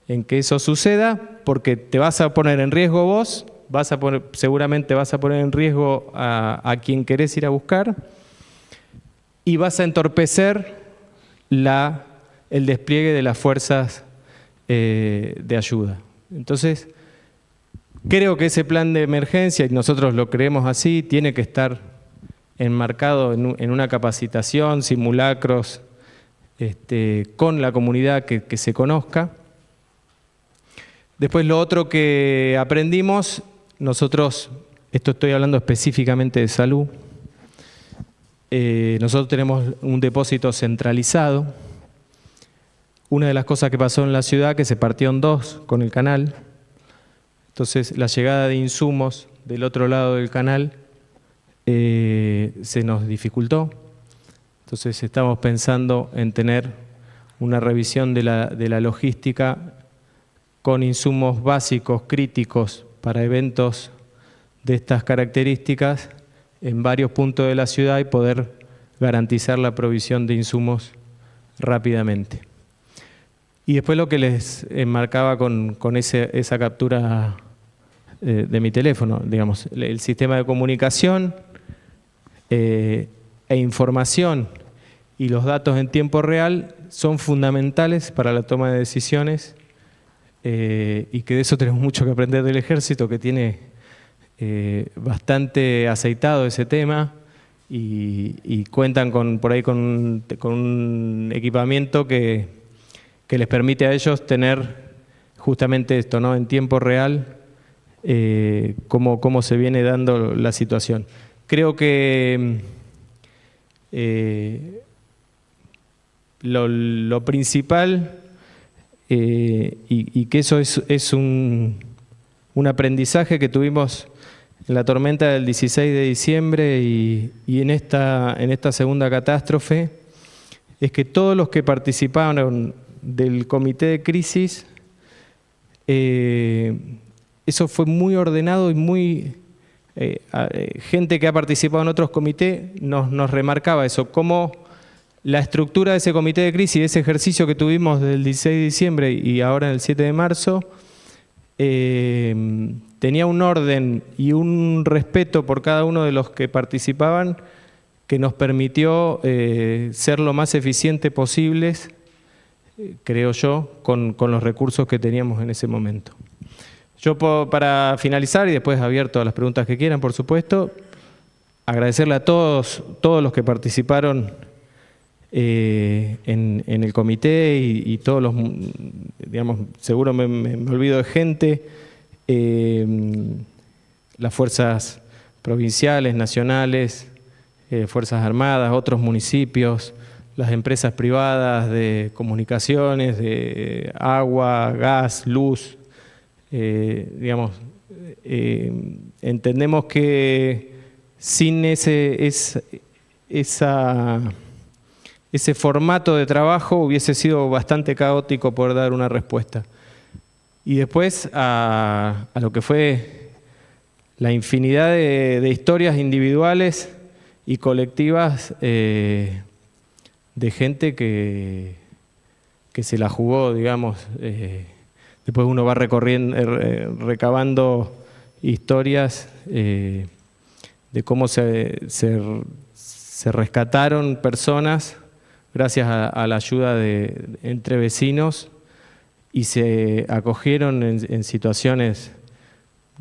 en que eso suceda, porque te vas a poner en riesgo vos, seguramente vas a poner en riesgo a quien querés ir a buscar, y vas a entorpecer el despliegue de las fuerzas de ayuda. Entonces, creo que ese plan de emergencia, y nosotros lo creemos así, tiene que estar enmarcado en una capacitación, simulacros, con la comunidad que se conozca. Después, lo otro que aprendimos, nosotros, esto estoy hablando específicamente de salud, nosotros tenemos un depósito centralizado. Una de las cosas que pasó en la ciudad, que se partió en dos con el canal, entonces la llegada de insumos del otro lado del canal se nos dificultó. Entonces estamos pensando en tener una revisión de la logística con insumos básicos, críticos para eventos de estas características en varios puntos de la ciudad y poder garantizar la provisión de insumos rápidamente. Y después lo que les enmarcaba con esa captura de mi teléfono, digamos, el sistema de comunicación e información y los datos en tiempo real son fundamentales para la toma de decisiones, y que de eso tenemos mucho que aprender del Ejército, que tiene bastante aceitado ese tema y cuentan por ahí con un equipamiento que les permite a ellos tener justamente esto, ¿no? En tiempo real, cómo se viene dando la situación. Creo que lo principal, y que eso es un aprendizaje que tuvimos en la tormenta del 16 de diciembre y en esta segunda catástrofe, es que todos los que participaron del comité de crisis, eso fue muy ordenado y muy... gente que ha participado en otros comités nos remarcaba eso, cómo la estructura de ese comité de crisis, ese ejercicio que tuvimos del 16 de diciembre y ahora en el 7 de marzo, tenía un orden y un respeto por cada uno de los que participaban que nos permitió ser lo más eficiente posibles, creo yo, con los recursos que teníamos en ese momento. Yo, para finalizar, y después abierto a las preguntas que quieran, por supuesto, agradecerle a todos los que participaron en el comité y todos los, digamos, seguro me olvido de gente, las fuerzas provinciales, nacionales, Fuerzas Armadas, otros municipios, las empresas privadas de comunicaciones, de agua, gas, luz, digamos, entendemos que sin ese formato de trabajo hubiese sido bastante caótico poder dar una respuesta. Y después a lo que fue la infinidad de historias individuales y colectivas de gente que se la jugó, digamos. Después uno va recorriendo, recabando historias de cómo se rescataron personas gracias a la ayuda entre vecinos y se acogieron en situaciones,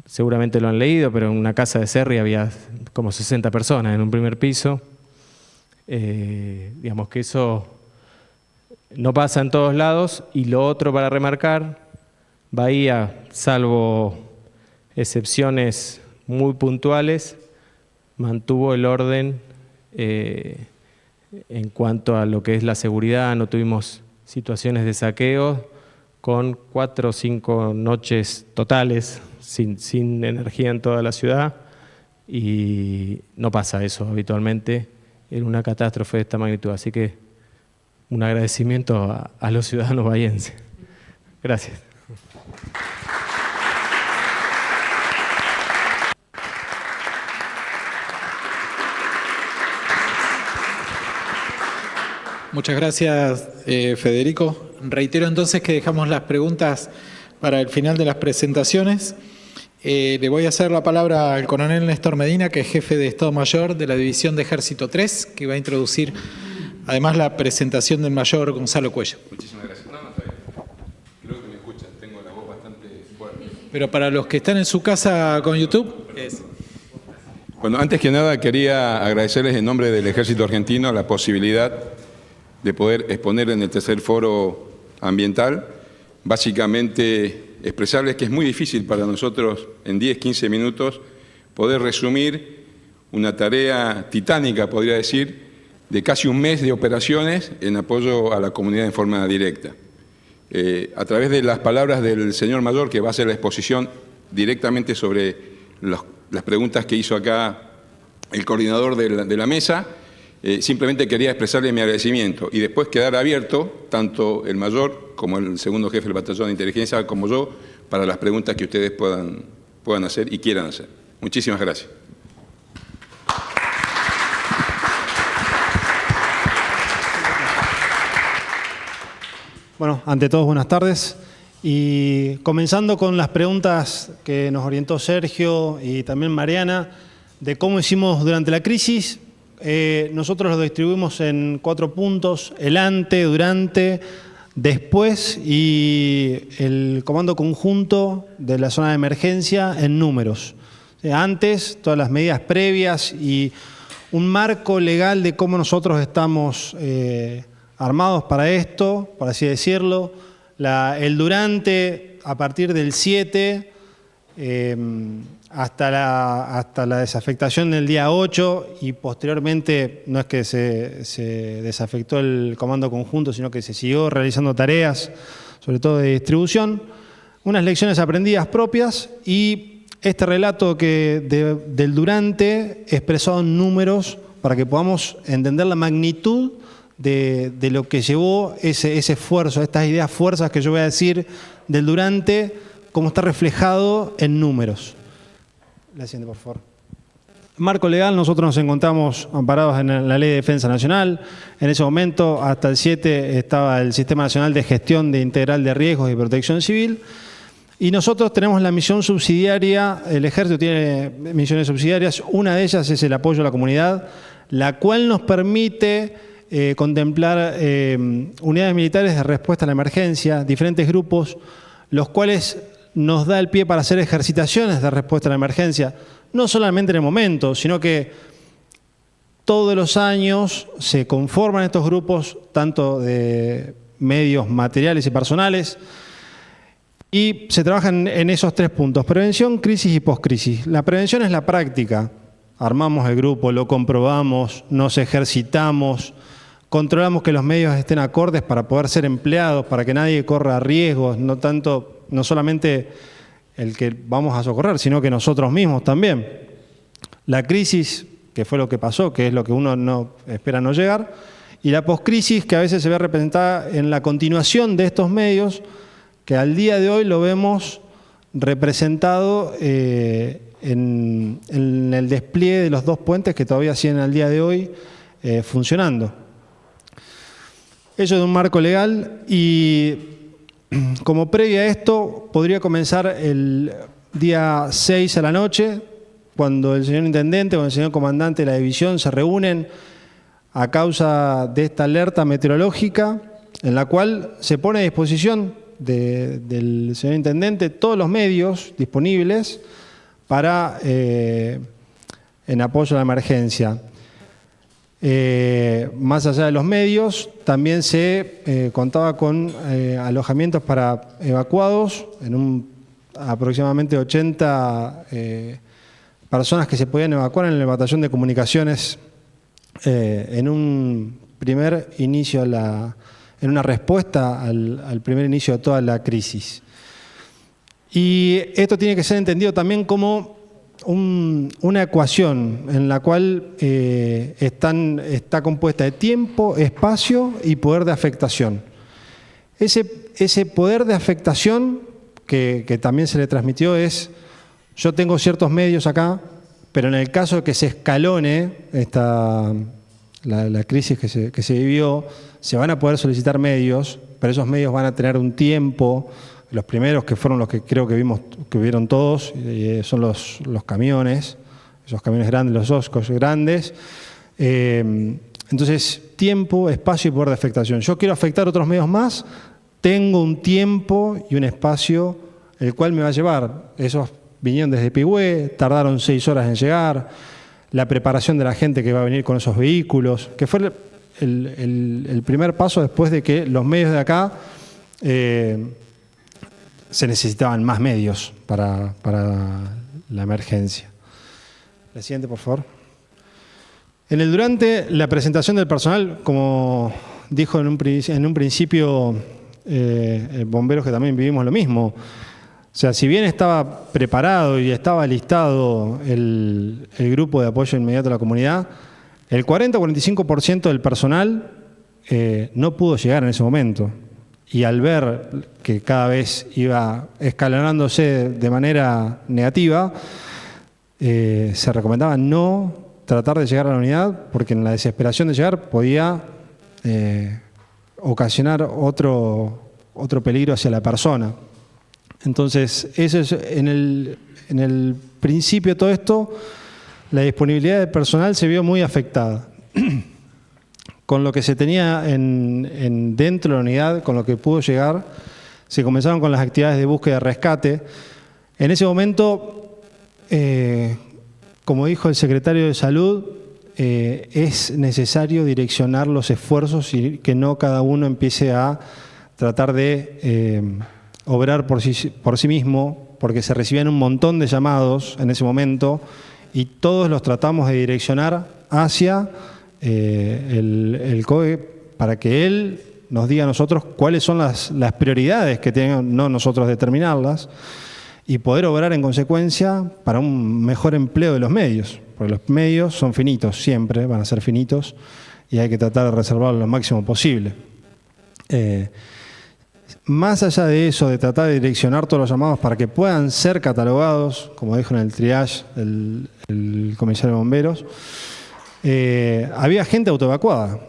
seguramente lo han leído, pero en una casa de Cerri había como 60 personas en un primer piso. Digamos que eso no pasa en todos lados. Y lo otro para remarcar, Bahía, salvo excepciones muy puntuales, mantuvo el orden en cuanto a lo que es la seguridad. No tuvimos situaciones de saqueo, con 4 o 5 noches totales sin energía en toda la ciudad, y no pasa eso habitualmente en una catástrofe de esta magnitud. Así que un agradecimiento a los ciudadanos bahienses. Gracias. Muchas gracias, Federico. Reitero entonces que dejamos las preguntas para el final de las presentaciones. Le voy a hacer la palabra al coronel Néstor Medina, que es jefe de Estado Mayor de la División de Ejército 3, que va a introducir además la presentación del mayor Gonzalo Cuello. Muchísimas gracias. No, está bien. Creo que me escuchan, tengo la voz bastante fuerte. Pero para los que están en su casa con YouTube, Bueno, antes que nada quería agradecerles en nombre del Ejército Argentino la posibilidad de poder exponer en el tercer foro ambiental. Básicamente expresarles que es muy difícil para nosotros en 10, 15 minutos poder resumir una tarea titánica, podría decir, de casi un mes de operaciones en apoyo a la comunidad en forma directa. A través de las palabras del señor mayor, que va a hacer la exposición directamente sobre las preguntas que hizo acá el coordinador de la mesa, simplemente quería expresarle mi agradecimiento y después quedar abierto, tanto el mayor como el segundo jefe del batallón de inteligencia como yo, para las preguntas que ustedes puedan hacer y quieran hacer. Muchísimas gracias. Bueno, ante todo, buenas tardes. Y comenzando con las preguntas que nos orientó Sergio y también Mariana, de cómo hicimos durante la crisis. Nosotros lo distribuimos en 4 puntos: el ante, durante, después y el comando conjunto de la zona de emergencia en números. Antes, todas las medidas previas y un marco legal de cómo nosotros estamos armados para esto, por así decirlo. El durante, a partir del 7, hasta la desafectación del día 8, y posteriormente no es que se desafectó el comando conjunto, sino que se siguió realizando tareas, sobre todo de distribución, unas lecciones aprendidas propias y este relato del durante expresado en números para que podamos entender la magnitud de lo que llevó ese esfuerzo, estas ideas fuerzas que yo voy a decir del durante, cómo está reflejado en números. La siguiente, por favor. Marco legal, nosotros nos encontramos amparados en la Ley de Defensa Nacional. En ese momento, hasta el 7, estaba el Sistema Nacional de Gestión Integral de Riesgos y Protección Civil. Y nosotros tenemos la misión subsidiaria, el Ejército tiene misiones subsidiarias, una de ellas es el apoyo a la comunidad, la cual nos permite contemplar unidades militares de respuesta a la emergencia, diferentes grupos, los cuales nos da el pie para hacer ejercitaciones de respuesta a la emergencia, no solamente en el momento, sino que todos los años se conforman estos grupos, tanto de medios materiales y personales, y se trabajan en esos 3 puntos: prevención, crisis y poscrisis. La prevención es la práctica. Armamos el grupo, lo comprobamos, nos ejercitamos, controlamos que los medios estén acordes para poder ser empleados, para que nadie corra riesgos, no solamente el que vamos a socorrer, sino que nosotros mismos también. La crisis, que fue lo que pasó, que es lo que uno no espera no llegar, y la poscrisis, que a veces se ve representada en la continuación de estos medios, que al día de hoy lo vemos representado en el despliegue de los 2 puentes que todavía siguen al día de hoy funcionando. Ello de un marco legal, y como previa a esto podría comenzar el día 6 a la noche, cuando el señor intendente con el señor comandante de la división se reúnen a causa de esta alerta meteorológica, en la cual se pone a disposición del señor intendente todos los medios disponibles para en apoyo a la emergencia. Más allá de los medios, también se contaba con alojamientos para evacuados, aproximadamente 80 personas que se podían evacuar en el batallón de comunicaciones en un primer inicio, en una respuesta al primer inicio de toda la crisis. Y esto tiene que ser entendido también como una ecuación en la cual está compuesta de tiempo, espacio y poder de afectación. Ese poder de afectación que también se le transmitió es: yo tengo ciertos medios acá, pero en el caso de que se escalone la crisis que se vivió, se van a poder solicitar medios, pero esos medios van a tener un tiempo. Los primeros, que fueron los que creo que vieron todos, son los camiones, esos camiones grandes, los oscos grandes. Entonces, tiempo, espacio y poder de afectación. Yo quiero afectar otros medios más, tengo un tiempo y un espacio el cual me va a llevar. Esos vinieron desde Pigüé, tardaron 6 horas en llegar, la preparación de la gente que va a venir con esos vehículos, que fue el primer paso después de que los medios de acá se necesitaban más medios para la emergencia. La siguiente, por favor. Durante la presentación del personal, como dijo en un principio bomberos, que también vivimos lo mismo. O sea, si bien estaba preparado y estaba listado el grupo de apoyo inmediato a la comunidad, el 40-45% del personal no pudo llegar en ese momento. Y al ver que cada vez iba escalonándose de manera negativa, se recomendaba no tratar de llegar a la unidad, porque en la desesperación de llegar podía ocasionar otro peligro hacia la persona. Entonces, eso es, en el principio de todo esto, la disponibilidad de personal se vio muy afectada. Con lo que se tenía dentro de la unidad, con lo que pudo llegar, se comenzaron con las actividades de búsqueda y rescate. En ese momento, como dijo el secretario de Salud, es necesario direccionar los esfuerzos y que no cada uno empiece a tratar de obrar por sí mismo, porque se recibían un montón de llamados en ese momento y todos los tratamos de direccionar hacia el COE para que él nos diga a nosotros cuáles son las prioridades que tienen, no nosotros determinarlas, y poder obrar en consecuencia para un mejor empleo de los medios, porque los medios son finitos, siempre van a ser finitos, y hay que tratar de reservarlos lo máximo posible. Más allá de eso, de tratar de direccionar todos los llamados para que puedan ser catalogados, como dijo en el triage el comisario de bomberos, había gente autoevacuada.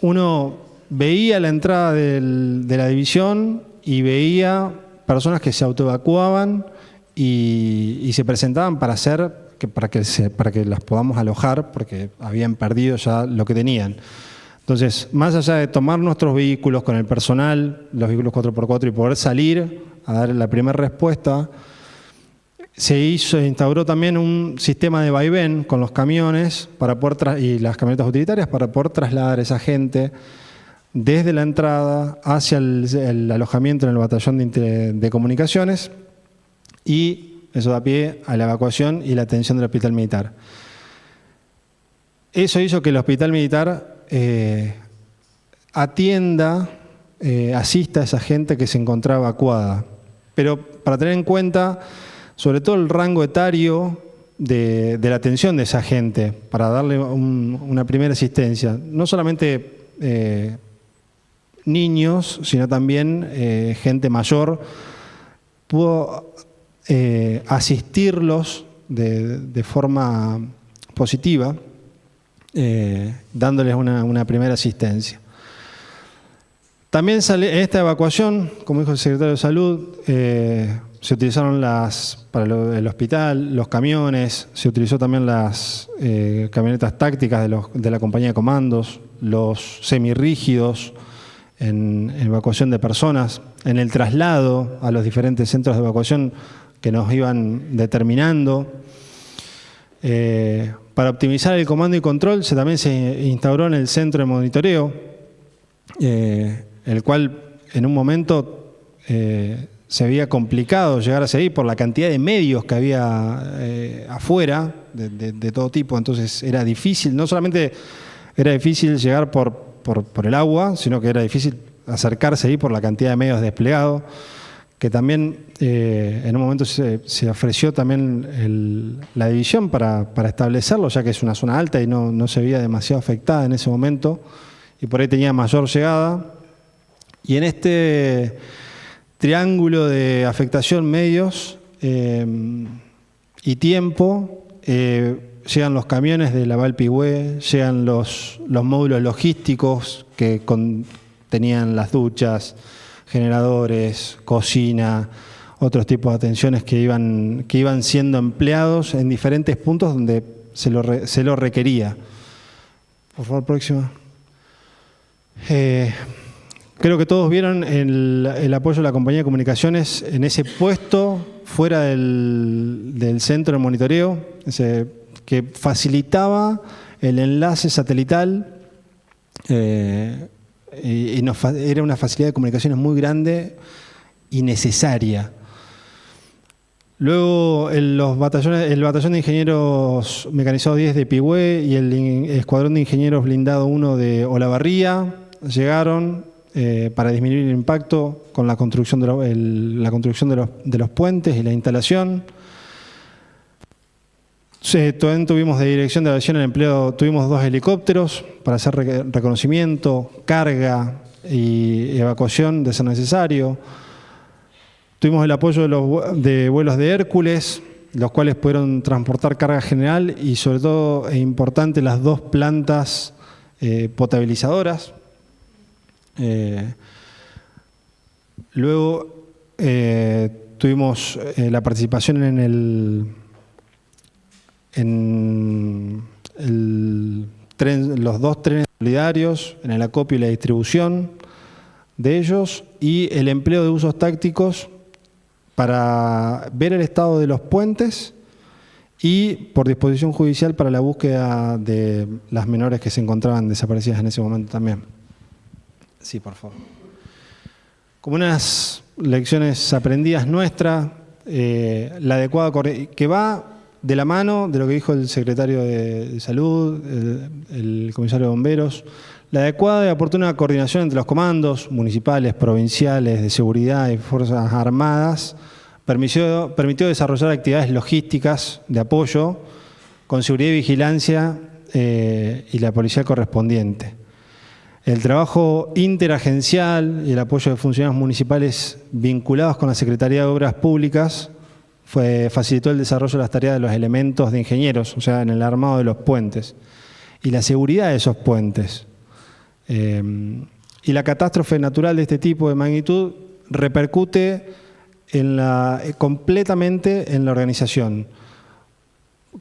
Uno veía la entrada de la división y veía personas que se autoevacuaban y se presentaban para que las podamos alojar, porque habían perdido ya lo que tenían. Entonces, más allá de tomar nuestros vehículos con el personal, los vehículos 4x4, y poder salir a dar la primera respuesta, se instauró también un sistema de vaivén con los camiones y las camionetas utilitarias para poder trasladar a esa gente desde la entrada hacia el alojamiento en el batallón de comunicaciones, y eso da pie a la evacuación y la atención del hospital militar. Eso hizo que el hospital militar atienda, asista a esa gente que se encontraba evacuada. Pero para tener en cuenta, sobre todo el rango etario de la atención de esa gente, para darle una primera asistencia. No solamente niños, sino también gente mayor, pudo asistirlos de forma positiva, dándoles una primera asistencia. También en esta evacuación, como dijo el secretario de Salud, se utilizaron para el hospital, los camiones, se utilizó también las camionetas tácticas de la compañía de comandos, los semirrígidos en evacuación de personas, en el traslado a los diferentes centros de evacuación que nos iban determinando. Para optimizar el comando y control, también se instauró en el centro de monitoreo, el cual en un momento se había complicado llegar a seguir por la cantidad de medios que había afuera, de todo tipo. Entonces era difícil, no solamente era difícil llegar por el agua, sino que era difícil acercarse ahí por la cantidad de medios desplegados, que también en un momento se ofreció también la división para establecerlo, ya que es una zona alta y no se veía demasiado afectada en ese momento, y por ahí tenía mayor llegada. Y en este triángulo de afectación, medios y tiempo, llegan los camiones de la Valpigüe, llegan los módulos logísticos que tenían las duchas, generadores, cocina, otros tipos de atenciones que iban siendo empleados en diferentes puntos donde se lo requería. Por favor, próxima. Creo que todos vieron el apoyo de la compañía de comunicaciones en ese puesto fuera del centro de monitoreo, que facilitaba el enlace satelital y era una facilidad de comunicaciones muy grande y necesaria. Luego el batallón de ingenieros mecanizados 10 de Pigüé y el escuadrón de ingenieros blindado 1 de Olavarría llegaron para disminuir el impacto con la construcción de los puentes y la instalación. También tuvimos de dirección de aviación en empleo, tuvimos 2 helicópteros para hacer reconocimiento, carga y evacuación de ser necesario. Tuvimos el apoyo de vuelos de Hércules, los cuales pudieron transportar carga general y sobre todo, e importante, las 2 plantas potabilizadoras. Luego tuvimos la participación en los 2 trenes solidarios, en el acopio y la distribución de ellos, y el empleo de usos tácticos para ver el estado de los puentes y por disposición judicial para la búsqueda de las menores que se encontraban desaparecidas en ese momento también. Sí, por favor. Como unas lecciones aprendidas nuestras, la adecuada que va de la mano de lo que dijo el secretario de Salud, el comisario de Bomberos, la adecuada y oportuna coordinación entre los comandos municipales, provinciales, de seguridad y fuerzas armadas permitió desarrollar actividades logísticas de apoyo con seguridad y vigilancia y la policía correspondiente. El trabajo interagencial y el apoyo de funcionarios municipales vinculados con la Secretaría de Obras Públicas facilitó el desarrollo de las tareas de los elementos de ingenieros, o sea, en el armado de los puentes, y la seguridad de esos puentes. Y la catástrofe natural de este tipo de magnitud repercute completamente en la organización.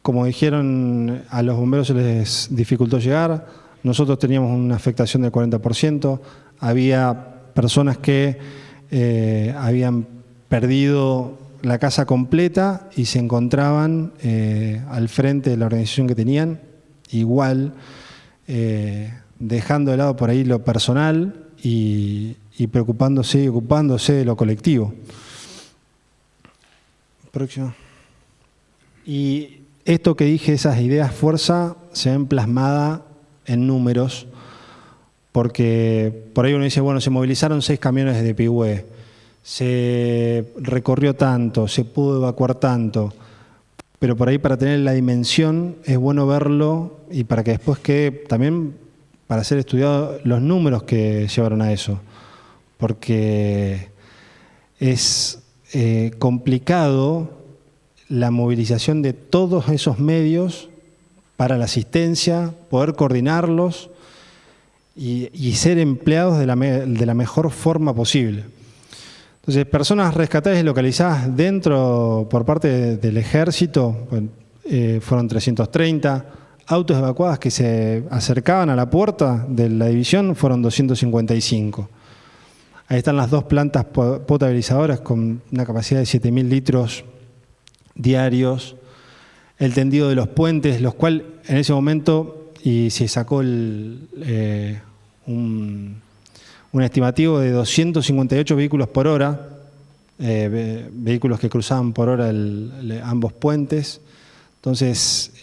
Como dijeron, a los bomberos se les dificultó llegar, nosotros teníamos una afectación del 40%, había personas que habían perdido la casa completa y se encontraban al frente de la organización que tenían, igual, dejando de lado por ahí lo personal y preocupándose y ocupándose de lo colectivo. Próximo. Y esto que dije, esas ideas fuerza, se ven plasmadas en números, porque por ahí uno dice, bueno, se movilizaron 6 camiones de Pigüé, se recorrió tanto, se pudo evacuar tanto, pero por ahí para tener la dimensión es bueno verlo y para que después quede también para ser estudiado los números que llevaron a eso, porque es complicado la movilización de todos esos medios para la asistencia, poder coordinarlos y ser empleados de la mejor forma posible. Entonces, personas rescatadas y localizadas dentro por parte del Ejército, fueron 330, autos evacuados que se acercaban a la puerta de la división fueron 255. Ahí están las 2 plantas potabilizadoras con una capacidad de 7.000 litros diarios, el tendido de los puentes, los cuales en ese momento, y se sacó un estimativo de 258 vehículos por hora, vehículos que cruzaban por hora ambos puentes. Entonces,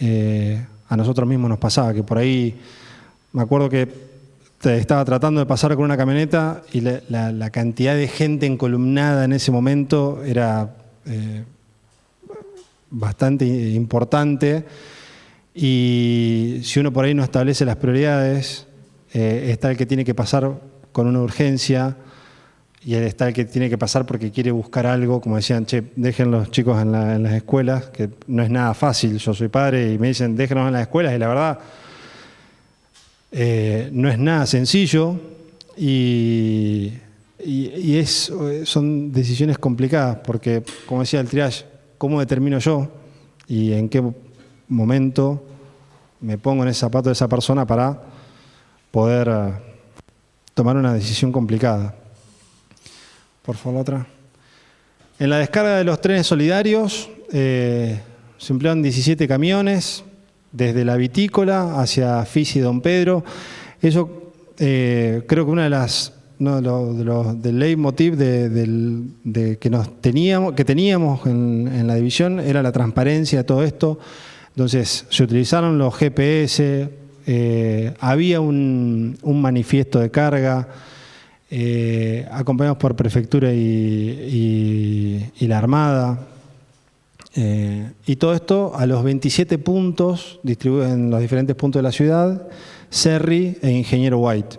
a nosotros mismos nos pasaba que por ahí, me acuerdo que estaba tratando de pasar con una camioneta y la cantidad de gente encolumnada en ese momento era bastante importante, y si uno por ahí no establece las prioridades, está el que tiene que pasar con una urgencia y está el que tiene que pasar porque quiere buscar algo, como decían, che, dejen los chicos en las escuelas, que no es nada fácil. Yo soy padre y me dicen, déjenos en las escuelas, y la verdad no es nada sencillo y son decisiones complicadas, porque, como decía el triage, ¿cómo determino yo y en qué momento me pongo en el zapato de esa persona para poder tomar una decisión complicada? Por favor, la otra. En la descarga de los trenes solidarios se emplearon 17 camiones desde la Vitícola hacia Fisi y Don Pedro. Eso creo que una de las del leitmotiv que teníamos en la división era la transparencia de todo esto. Entonces se utilizaron los GPS, había un manifiesto de carga, acompañados por Prefectura y la Armada, y todo esto a los 27 puntos distribuidos en los diferentes puntos de la ciudad, Cerri e Ingeniero White.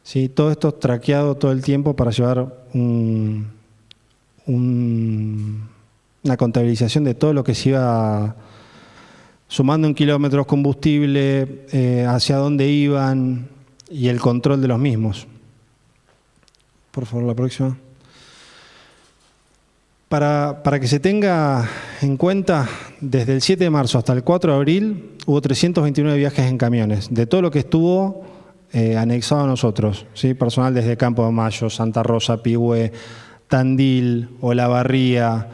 ¿Sí? Todo esto traqueado todo el tiempo para llevar una contabilización de todo lo que se iba sumando en kilómetros, combustible, hacia dónde iban y el control de los mismos. Por favor, la próxima. Para que se tenga en cuenta, desde el 7 de marzo hasta el 4 de abril hubo 329 viajes en camiones, de todo lo que estuvo anexado a nosotros, ¿sí? Personal desde Campo de Mayo, Santa Rosa, Pigüé, Tandil, Olavarría,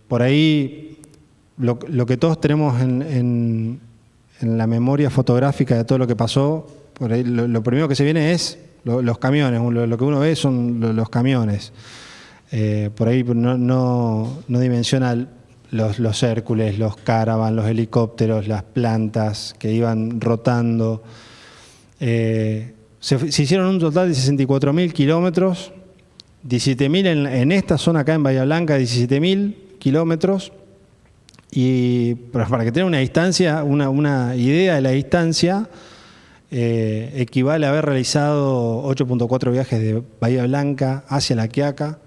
por ahí lo que todos tenemos en la memoria fotográfica de todo lo que pasó, por ahí lo primero que se viene es los camiones, lo que uno ve son los camiones. Por ahí no dimensiona los Hércules, los Caravan, los helicópteros, las plantas que iban rotando. Se hicieron un total de 64.000 kilómetros, 17.000 en esta zona acá en Bahía Blanca, 17.000 kilómetros. Y para que tengan una distancia, una idea de la distancia, equivale a haber realizado 8.4 viajes de Bahía Blanca hacia La Quiaca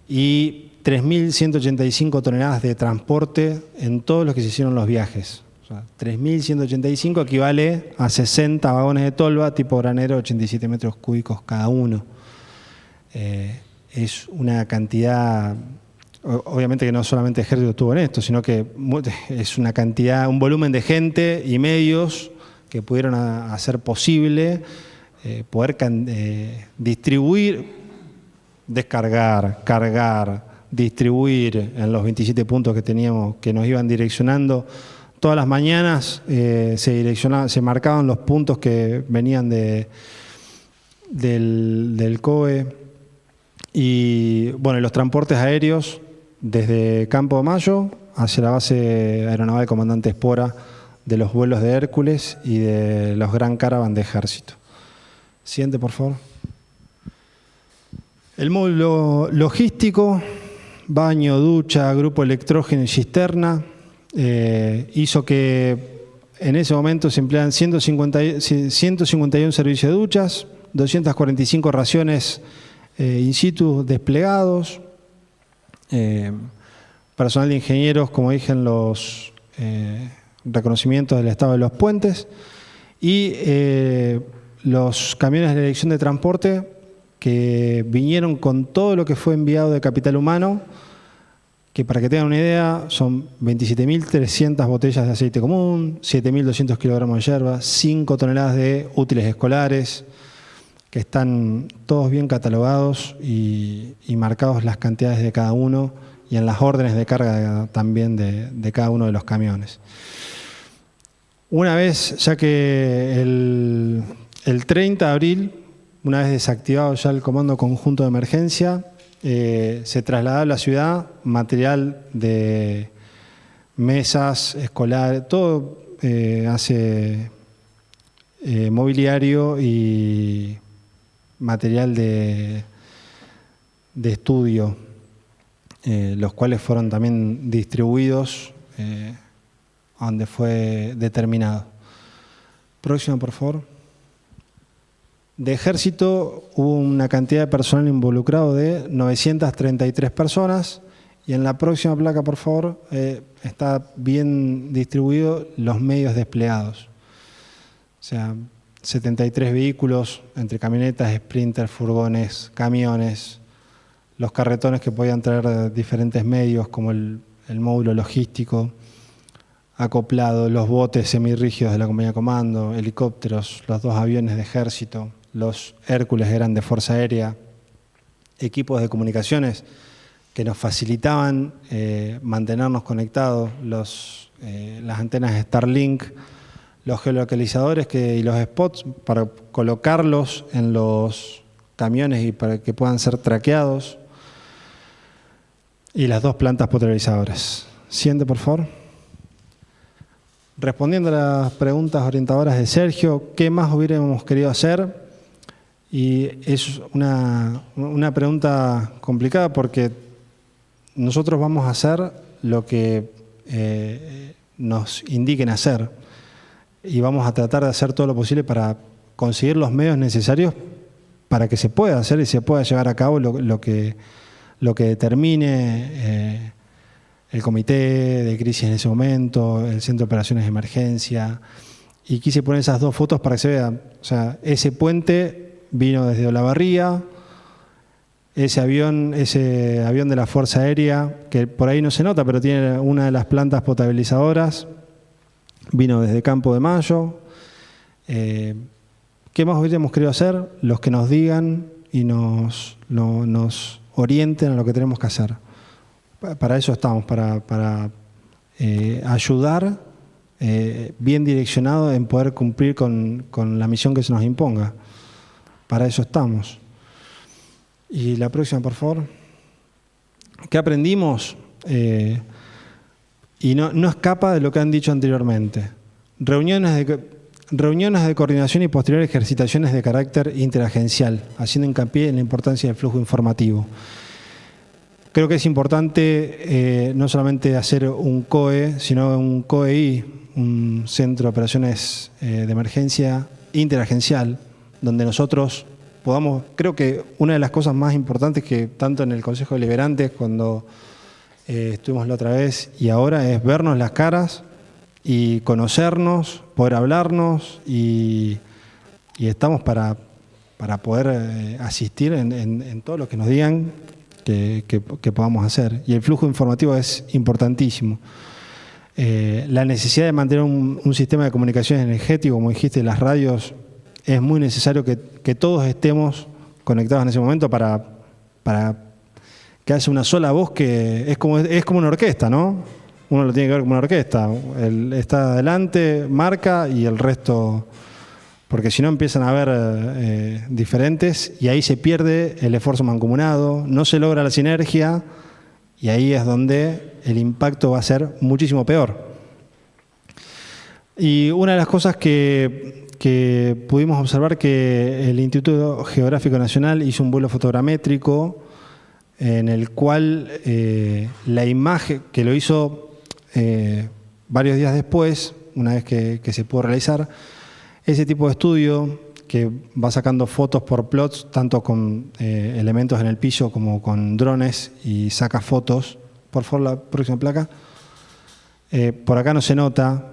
y 3.185 toneladas de transporte en todos los que se hicieron los viajes. O sea, 3.185 equivale a 60 vagones de tolva tipo granero, 87 metros cúbicos cada uno. Es una cantidad, obviamente que no solamente el Ejército estuvo en esto, sino que es una cantidad, un volumen de gente y medios que pudieron hacer posible poder distribuir, descargar, cargar, distribuir en los 27 puntos que teníamos, que nos iban direccionando. Todas las mañanas se marcaban los puntos que venían del COE. Y bueno, los transportes aéreos desde Campo de Mayo hacia la base aeronaval Comandante Espora, de los vuelos de Hércules y de los Gran Caravan de Ejército. Siguiente, por favor. El módulo logístico, baño, ducha, grupo electrógeno y cisterna, hizo que en ese momento se emplean 151 servicios de duchas, 245 raciones in situ desplegados, personal de ingenieros, como dije, en los reconocimientos del estado de los puentes, y los camiones de la Dirección de Transporte que vinieron con todo lo que fue enviado de capital humano, que para que tengan una idea son 27.300 botellas de aceite común, 7.200 kilogramos de yerba, 5 toneladas de útiles escolares, que están todos bien catalogados y marcados las cantidades de cada uno y en las órdenes de carga también de cada uno de los camiones. Una vez, ya que el 30 de abril, una vez desactivado ya el Comando Conjunto de Emergencia, se trasladó a la ciudad material de mesas, escolares, todo mobiliario y material de estudio, los cuales fueron también distribuidos a donde fue determinado. Próximo, por favor. De Ejército hubo una cantidad de personal involucrado de 933 personas, y en la próxima placa, por favor, está bien distribuido los medios desplegados. O sea, 73 vehículos entre camionetas, sprinters, furgones, camiones, los carretones que podían traer diferentes medios como el módulo logístico acoplado, los botes semirrígidos de la compañía de comando, helicópteros, los 2 aviones de Ejército, los Hércules eran de Fuerza Aérea, equipos de comunicaciones que nos facilitaban mantenernos conectados, las antenas Starlink, los geolocalizadores y los spots para colocarlos en los camiones y para que puedan ser traqueados, y las 2 plantas potabilizadoras. Siguiente, por favor. Respondiendo a las preguntas orientadoras de Sergio, ¿qué más hubiéramos querido hacer? Y es una pregunta complicada porque nosotros vamos a hacer lo que nos indiquen hacer y vamos a tratar de hacer todo lo posible para conseguir los medios necesarios para que se pueda hacer y se pueda llevar a cabo lo que determine el comité de crisis en ese momento, el centro de operaciones de emergencia. Y quise poner esas 2 fotos para que se vea. O sea, ese puente vino desde Olavarría, ese avión de la Fuerza Aérea, que por ahí no se nota, pero tiene una de las plantas potabilizadoras, vino desde Campo de Mayo. ¿Qué más hubiéramos querido hacer? Los que nos digan y nos orienten a lo que tenemos que hacer. Para eso estamos, para ayudar bien direccionado en poder cumplir con la misión que se nos imponga. Para eso estamos. Y la próxima, por favor. ¿Qué aprendimos? Y no escapa de lo que han dicho anteriormente. Reuniones de coordinación y posteriores ejercitaciones de carácter interagencial, haciendo hincapié en la importancia del flujo informativo. Creo que es importante no solamente hacer un COE, sino un COEI, un Centro de Operaciones de Emergencia interagencial, donde nosotros podamos, creo que una de las cosas más importantes que tanto en el Consejo Deliberante, cuando estuvimos la otra vez y ahora, es vernos las caras y conocernos, poder hablarnos y estamos para poder asistir en todo lo que nos digan que podamos hacer. Y el flujo informativo es importantísimo. La necesidad de mantener un sistema de comunicación energético, como dijiste, las radios, es muy necesario que todos estemos conectados en ese momento para que hace una sola voz que es como una orquesta, ¿no? Uno lo tiene que ver como una orquesta. Él está adelante, marca y el resto, porque si no empiezan a haber diferentes y ahí se pierde el esfuerzo mancomunado, no se logra la sinergia y ahí es donde el impacto va a ser muchísimo peor. Y una de las cosas que pudimos observar que el Instituto Geográfico Nacional hizo un vuelo fotogramétrico en el cual la imagen, que lo hizo varios días después, una vez que se pudo realizar, ese tipo de estudio que va sacando fotos por plots, tanto con elementos en el piso como con drones y saca fotos. Por favor, la próxima placa. Por acá no se nota,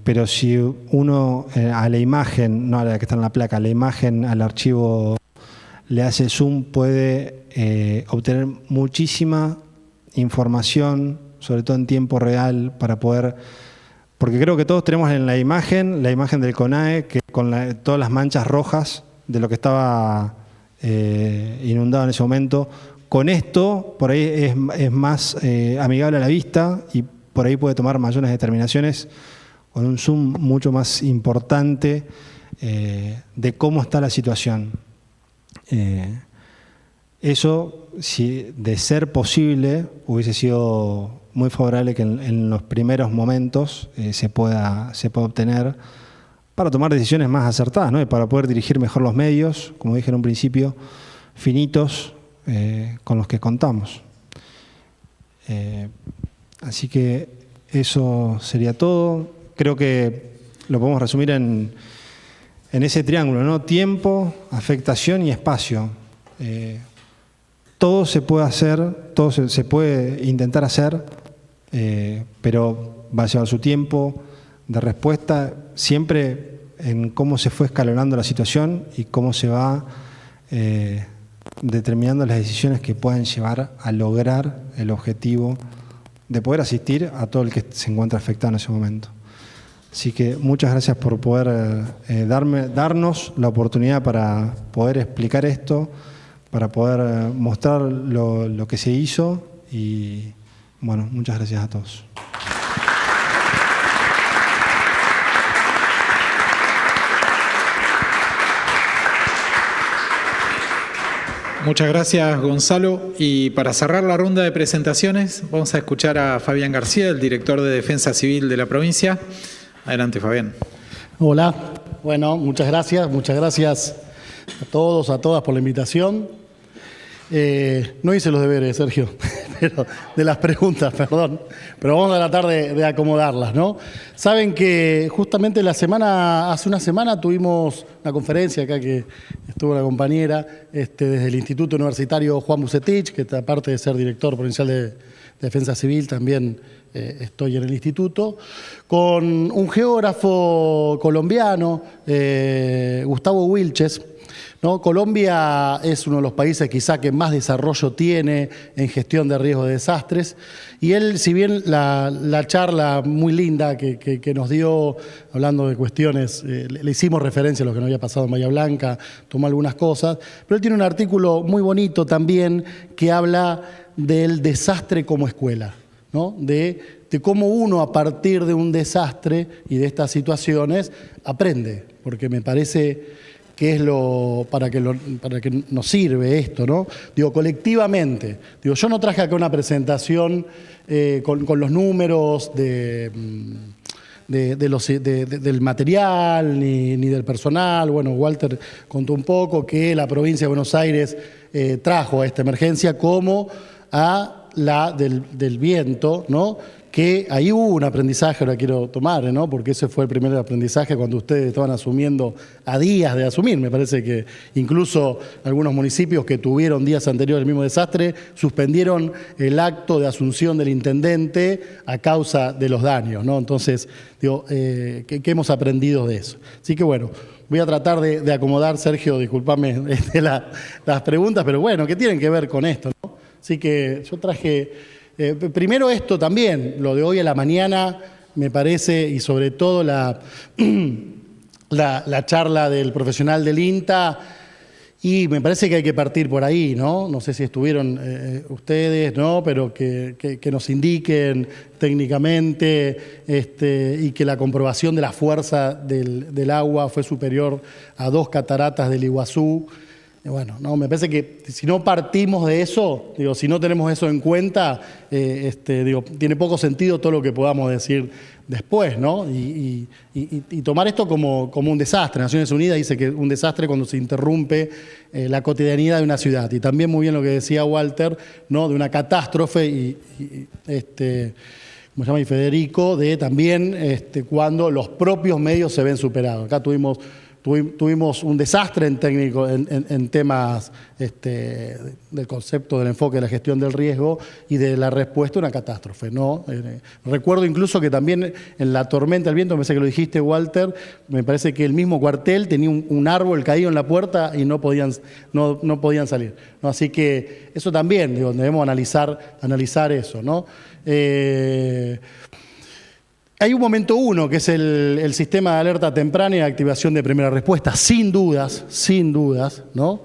pero si uno a la imagen, no a la que está en la placa, a la imagen, al archivo le hace zoom, puede obtener muchísima información, sobre todo en tiempo real, para poder, porque creo que todos tenemos en la imagen del CONAE, que con todas las manchas rojas de lo que estaba inundado en ese momento. Con esto, por ahí es más amigable a la vista y por ahí puede tomar mayores determinaciones con un zoom mucho más importante de cómo está la situación. Eso, si de ser posible, hubiese sido muy favorable que en los primeros momentos se pueda obtener para tomar decisiones más acertadas, ¿no? Y para poder dirigir mejor los medios, como dije en un principio, finitos con los que contamos. Así que eso sería todo. Creo que lo podemos resumir en ese triángulo, ¿no? Tiempo, afectación y espacio. Todo se puede hacer, todo se puede intentar hacer, pero va a llevar su tiempo de respuesta, siempre en cómo se fue escalonando la situación y cómo se va determinando las decisiones que puedan llevar a lograr el objetivo de poder asistir a todo el que se encuentra afectado en ese momento. Así que muchas gracias por poder darnos la oportunidad para poder explicar esto, para poder mostrar lo que se hizo y, bueno, muchas gracias a todos. Muchas gracias, Gonzalo. Y para cerrar la ronda de presentaciones, vamos a escuchar a Fabián García, el director de Defensa Civil de la provincia. Adelante, Fabián. Hola. Bueno, muchas gracias a todos, a todas por la invitación. No hice los deberes, Sergio, pero de las preguntas, perdón, pero vamos a tratar de acomodarlas, ¿no? Saben que justamente hace una semana tuvimos una conferencia acá que estuvo la compañera desde el Instituto Universitario Juan Bucetich, que aparte de ser director provincial de Defensa Civil, también estoy en el instituto, con un geógrafo colombiano, Gustavo Wilches, ¿no? Colombia es uno de los países quizá que más desarrollo tiene en gestión de riesgos de desastres y él, si bien la charla muy linda que nos dio, hablando de cuestiones, le hicimos referencia a lo que nos había pasado en Bahía Blanca, tomó algunas cosas, pero él tiene un artículo muy bonito también que habla del desastre como escuela, ¿no? De cómo uno a partir de un desastre y de estas situaciones aprende, porque me parece que es para que nos sirve esto, ¿no? Digo, colectivamente. Digo, yo no traje acá una presentación con los números del material ni del personal. Bueno, Walter contó un poco que la provincia de Buenos Aires trajo a esta emergencia como a la del viento, ¿no? Que ahí hubo un aprendizaje, ahora quiero tomar, ¿no? Porque ese fue el primer aprendizaje cuando ustedes estaban asumiendo a días de asumir. Me parece que incluso algunos municipios que tuvieron días anteriores al mismo desastre suspendieron el acto de asunción del intendente a causa de los daños, ¿no? Entonces, digo, ¿qué hemos aprendido de eso? Así que bueno, voy a tratar de acomodar, Sergio, discúlpame las preguntas, pero bueno, ¿qué tienen que ver con esto, ¿no? Así que yo traje... primero esto también, lo de hoy a la mañana, me parece, y sobre todo la charla del profesional del INTA, Y me parece que hay que partir por ahí, ¿no? No sé si estuvieron ustedes, ¿no? Pero que nos indiquen técnicamente y que la comprobación de la fuerza del agua fue superior a 2 cataratas del Iguazú. Bueno, no, me parece que si no partimos de eso, digo, si no tenemos eso en cuenta, tiene poco sentido todo lo que podamos decir después, ¿no? Y tomar esto como un desastre. Naciones Unidas dice que un desastre cuando se interrumpe la cotidianidad de una ciudad. Y también muy bien lo que decía Walter, ¿no? De una catástrofe como se llama, y Federico, de también cuando los propios medios se ven superados. Acá tuvimos un desastre en temas del concepto del enfoque de la gestión del riesgo y de la respuesta a una catástrofe, ¿no? Recuerdo incluso que también en la tormenta del viento, me parece que lo dijiste, Walter, me parece que el mismo cuartel tenía un árbol caído en la puerta y no podían salir, ¿no? Así que eso también, debemos analizar eso, ¿no? Hay un momento 1, que es el sistema de alerta temprana y activación de primera respuesta, sin dudas, ¿no?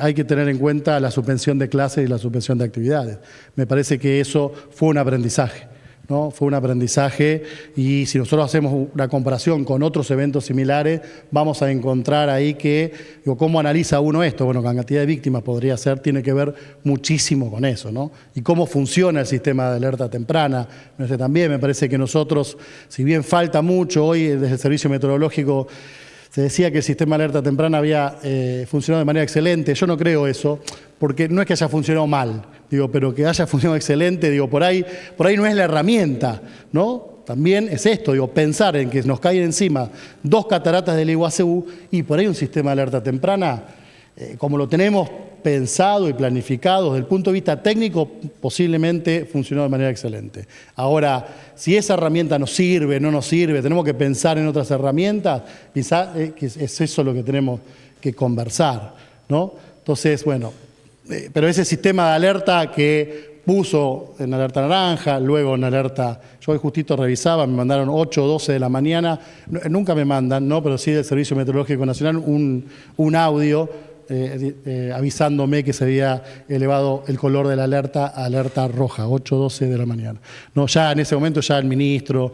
Hay que tener en cuenta la suspensión de clases y la suspensión de actividades. Me parece que eso fue un aprendizaje, ¿no? Fue un aprendizaje, y si nosotros hacemos una comparación con otros eventos similares, vamos a encontrar ahí ¿cómo analiza uno esto? Bueno, con cantidad de víctimas podría ser, tiene que ver muchísimo con eso, ¿no? Y cómo funciona el sistema de alerta temprana. También me parece que nosotros, si bien falta mucho hoy desde el servicio meteorológico, se decía que el sistema de alerta temprana había funcionado de manera excelente. Yo no creo eso, porque no es que haya funcionado mal, pero que haya funcionado excelente, por ahí no es la herramienta, ¿no? También es esto, pensar en que nos caen encima 2 cataratas del Iguazú y por ahí un sistema de alerta temprana, como lo tenemos pensado y planificado desde el punto de vista técnico, posiblemente funcionó de manera excelente. Ahora, si esa herramienta nos sirve, no nos sirve, tenemos que pensar en otras herramientas, quizás es eso lo que tenemos que conversar, ¿no? Entonces, bueno, pero ese sistema de alerta que puso en alerta naranja, luego en alerta, yo hoy justito revisaba, me mandaron 8 o 12 de la mañana, nunca me mandan, ¿no? Pero sí del Servicio Meteorológico Nacional, un audio avisándome que se había elevado el color de la alerta a alerta roja, 8 o 12 de la mañana. No, ya en ese momento ya el ministro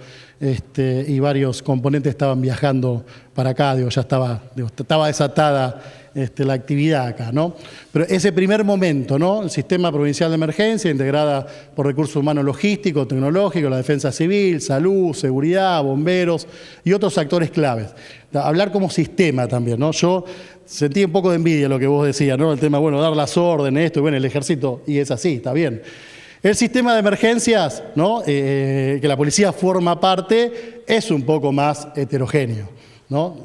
y varios componentes estaban viajando para acá, ya estaba desatada la actividad acá, ¿no? Pero ese primer momento, ¿no? El Sistema Provincial de Emergencia, integrada por recursos humanos logísticos, tecnológicos, la defensa civil, salud, seguridad, bomberos y otros actores claves. Hablar como sistema también, ¿no? Yo sentí un poco de envidia lo que vos decías, ¿no? El tema, dar las órdenes, esto, y bueno, el ejército, y es así, está bien. El sistema de emergencias, ¿no? Que la policía forma parte, es un poco más heterogéneo, ¿no?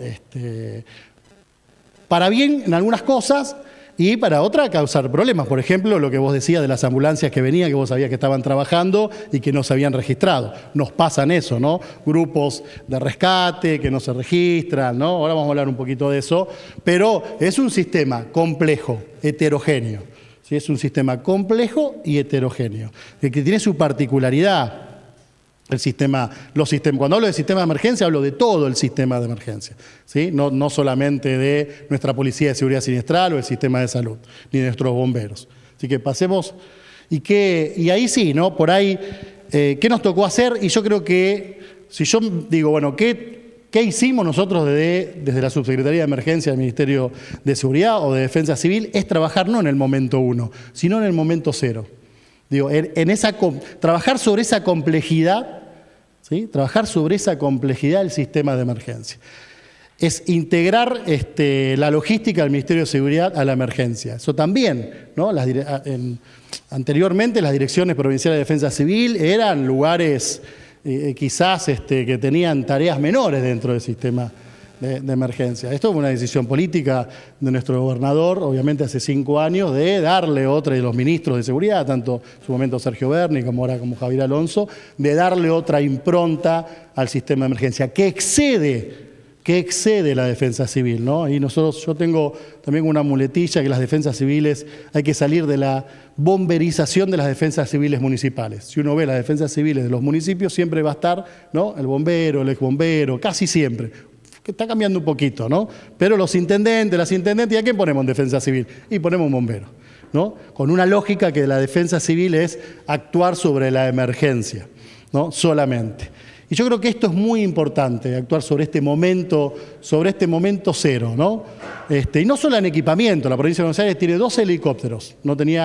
Para bien en algunas cosas y para otras causar problemas. Por ejemplo, lo que vos decías de las ambulancias que venían, que vos sabías que estaban trabajando y que no se habían registrado. Nos pasan eso, ¿no? Grupos de rescate que no se registran, ¿no? Ahora vamos a hablar un poquito de eso. Pero es un sistema complejo, heterogéneo. ¿Sí? Es un sistema complejo y heterogéneo, que tiene su particularidad. Cuando hablo de sistema de emergencia, hablo de todo el sistema de emergencia, ¿sí? No solamente de nuestra Policía de Seguridad Sinestral o el sistema de salud, ni de nuestros bomberos. Así que pasemos, y ahí sí, ¿no? Por ahí, ¿qué nos tocó hacer? Y yo creo que, si yo digo, bueno, ¿qué hicimos nosotros desde la Subsecretaría de Emergencia del Ministerio de Seguridad o de Defensa Civil? Es trabajar no en el momento 1, sino en el momento 0. Trabajar sobre esa complejidad, ¿sí? Trabajar sobre esa complejidad del sistema de emergencia. Es integrar la logística del Ministerio de Seguridad a la emergencia. Eso también, ¿no? Anteriormente las direcciones provinciales de defensa civil eran lugares quizás que tenían tareas menores dentro del sistema de emergencia. Esto fue una decisión política de nuestro gobernador, obviamente hace 5 años, de darle otra, y de los ministros de seguridad, tanto en su momento Sergio Berni como ahora como Javier Alonso, de darle otra impronta al sistema de emergencia que excede la defensa civil, ¿no? Y yo tengo también una muletilla que las defensas civiles, hay que salir de la bomberización de las defensas civiles municipales. Si uno ve las defensas civiles de los municipios, siempre va a estar, ¿no? El bombero, el exbombero, casi siempre. que está cambiando un poquito, ¿no? Pero los intendentes, las intendentes, ¿y a quién ponemos en defensa civil? Y ponemos un bombero, ¿no? Con una lógica que la defensa civil es actuar sobre la emergencia, ¿no? Solamente. Y yo creo que esto es muy importante, actuar sobre este momento cero, ¿no? Y no solo en equipamiento, la provincia de Buenos Aires tiene 2 helicópteros,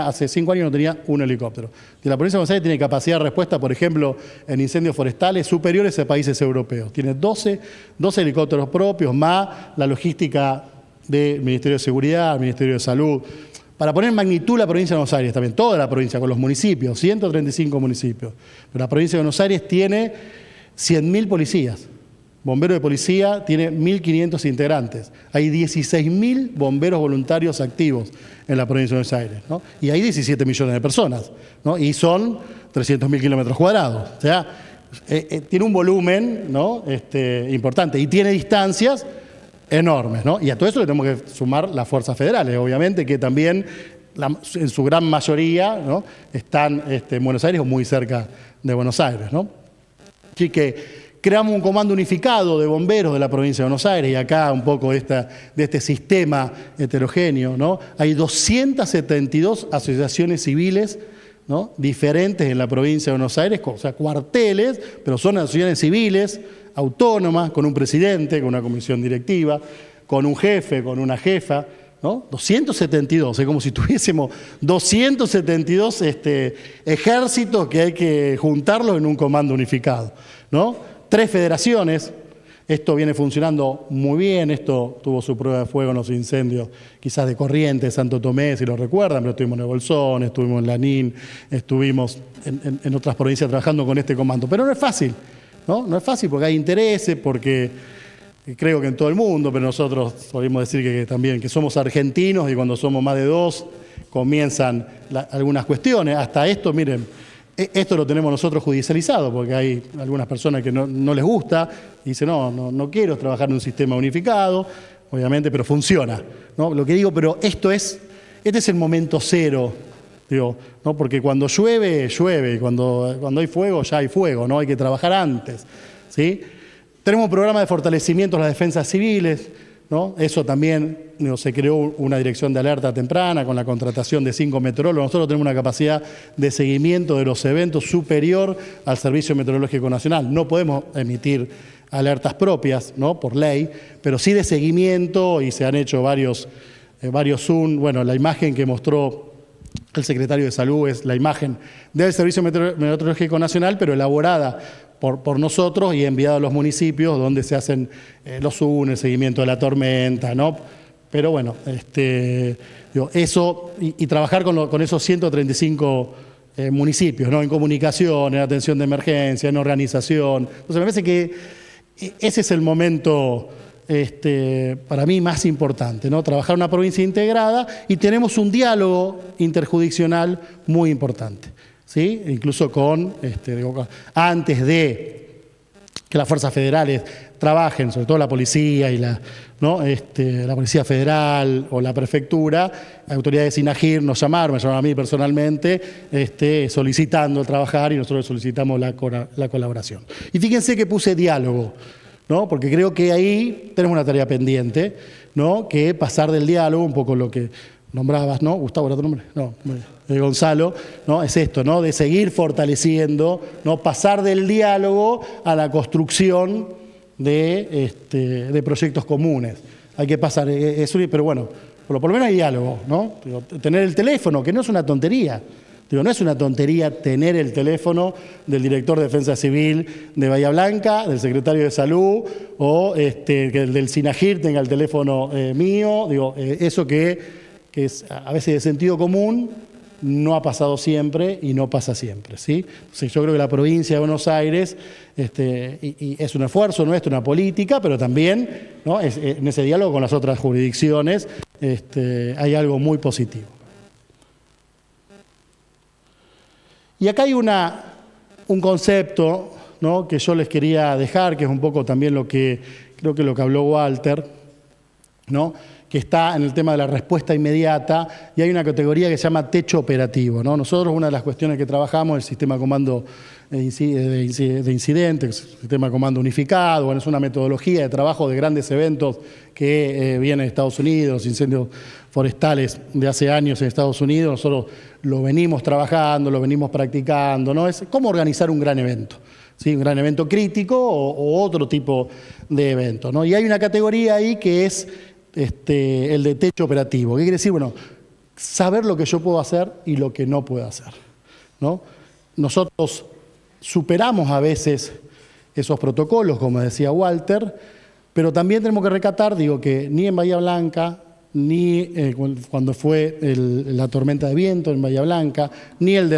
hace 5 años no tenía un helicóptero. Y la provincia de Buenos Aires tiene capacidad de respuesta, por ejemplo, en incendios forestales superiores a países europeos. Tiene 12 helicópteros propios, más la logística del Ministerio de Seguridad, Ministerio de Salud. Para poner en magnitud la provincia de Buenos Aires, también toda la provincia, con los municipios, 135 municipios. Pero la provincia de Buenos Aires tiene 100.000 policías. Bombero de policía tiene 1.500 integrantes. Hay 16.000 bomberos voluntarios activos en la provincia de Buenos Aires, ¿no? Y hay 17 millones de personas, ¿no? Y son 300.000 kilómetros cuadrados. O sea, tiene un volumen, ¿no? Importante y tiene distancias enormes, ¿no? Y a todo eso le tenemos que sumar las fuerzas federales, obviamente, que también en su gran mayoría, ¿no? Están en Buenos Aires o muy cerca de Buenos Aires, ¿no? Así que creamos un comando unificado de bomberos de la provincia de Buenos Aires y acá un poco de este sistema heterogéneo, ¿no? Hay 272 asociaciones civiles, ¿no? Diferentes en la provincia de Buenos Aires, o sea, cuarteles, pero son asociaciones civiles, autónomas, con un presidente, con una comisión directiva, con un jefe, con una jefa, ¿no? 272, es como si tuviésemos 272 ejércitos que hay que juntarlos en un comando unificado, ¿no? 3 federaciones, esto viene funcionando muy bien, esto tuvo su prueba de fuego en los incendios, quizás de Corrientes, Santo Tomé, si lo recuerdan, pero estuvimos en el Bolsón, estuvimos en Lanín, estuvimos en otras provincias trabajando con este comando, pero no es fácil, ¿no? No es fácil porque hay intereses, porque creo que en todo el mundo, pero nosotros solemos decir que también que somos argentinos y cuando somos más de 2 comienzan algunas cuestiones. Hasta esto, miren, esto lo tenemos nosotros judicializado porque hay algunas personas que no les gusta y dicen no quiero trabajar en un sistema unificado, obviamente, pero funciona, ¿no? Lo que digo, pero este es el momento cero, digo, ¿no? Porque cuando llueve, llueve, y cuando hay fuego, ya hay fuego, ¿no? Hay que trabajar antes, ¿sí? Tenemos un programa de fortalecimiento de las defensas civiles, ¿no? Eso también, ¿no? Se creó una dirección de alerta temprana con la contratación de 5 meteorólogos. Nosotros tenemos una capacidad de seguimiento de los eventos superior al Servicio Meteorológico Nacional. No podemos emitir alertas propias, ¿no? Por ley, pero sí de seguimiento y se han hecho varios Zoom. Bueno, la imagen que mostró el secretario de Salud es la imagen del Servicio Meteorológico Nacional, pero elaborada por nosotros y enviado a los municipios donde se hacen los Zoom, el seguimiento de la tormenta, ¿no? Pero bueno, eso y trabajar con esos 135 municipios, ¿no? En comunicación, en atención de emergencia, en organización. Entonces me parece que ese es el momento para mí más importante, ¿no? Trabajar una provincia integrada y tenemos un diálogo interjurisdiccional muy importante, ¿sí? Incluso antes de que las fuerzas federales trabajen, sobre todo la policía y la Policía Federal o la Prefectura, autoridades de SINAGIR me llamaron a mí personalmente, solicitando trabajar y nosotros solicitamos la colaboración. Y fíjense que puse diálogo, ¿no? Porque creo que ahí tenemos una tarea pendiente, ¿no? Que pasar del diálogo, un poco lo que nombrabas, ¿no? Gustavo, ¿era tu nombre? No, Gonzalo, ¿no? Es esto, ¿no? De seguir fortaleciendo, ¿no? Pasar del diálogo a la construcción de proyectos comunes. Hay que pasar, pero bueno, por lo menos hay diálogo, ¿no? Tener el teléfono, que no es una tontería. No es una tontería tener el teléfono del director de Defensa Civil de Bahía Blanca, del secretario de Salud, o que el del SINAGIR tenga el teléfono mío. Eso que es a veces de sentido común, no ha pasado siempre y no pasa siempre, ¿sí? Entonces, yo creo que la provincia de Buenos Aires, y es un esfuerzo nuestro, una política, pero también, ¿no? En ese diálogo con las otras jurisdicciones hay algo muy positivo. Y acá hay un concepto, ¿no? Que yo les quería dejar, que es un poco también creo que lo que habló Walter, ¿no? que está en el tema de la respuesta inmediata, y hay una categoría que se llama techo operativo, ¿no? Nosotros, una de las cuestiones que trabajamos es el sistema de comando de incidentes, el sistema de comando unificado. Bueno, es una metodología de trabajo de grandes eventos que viene de Estados Unidos, los incendios forestales de hace años en Estados Unidos. Nosotros lo venimos trabajando, lo venimos practicando, ¿no? Es cómo organizar un gran evento, ¿sí? Un gran evento crítico o otro tipo de evento, ¿no? Y hay una categoría ahí que es el de techo operativo. ¿Qué quiere decir? Bueno, saber lo que yo puedo hacer y lo que no puedo hacer, ¿no? Nosotros superamos a veces esos protocolos, como decía Walter, pero también tenemos que recatar, digo, que ni en Bahía Blanca, ni cuando fue la tormenta de viento en Bahía Blanca, ni en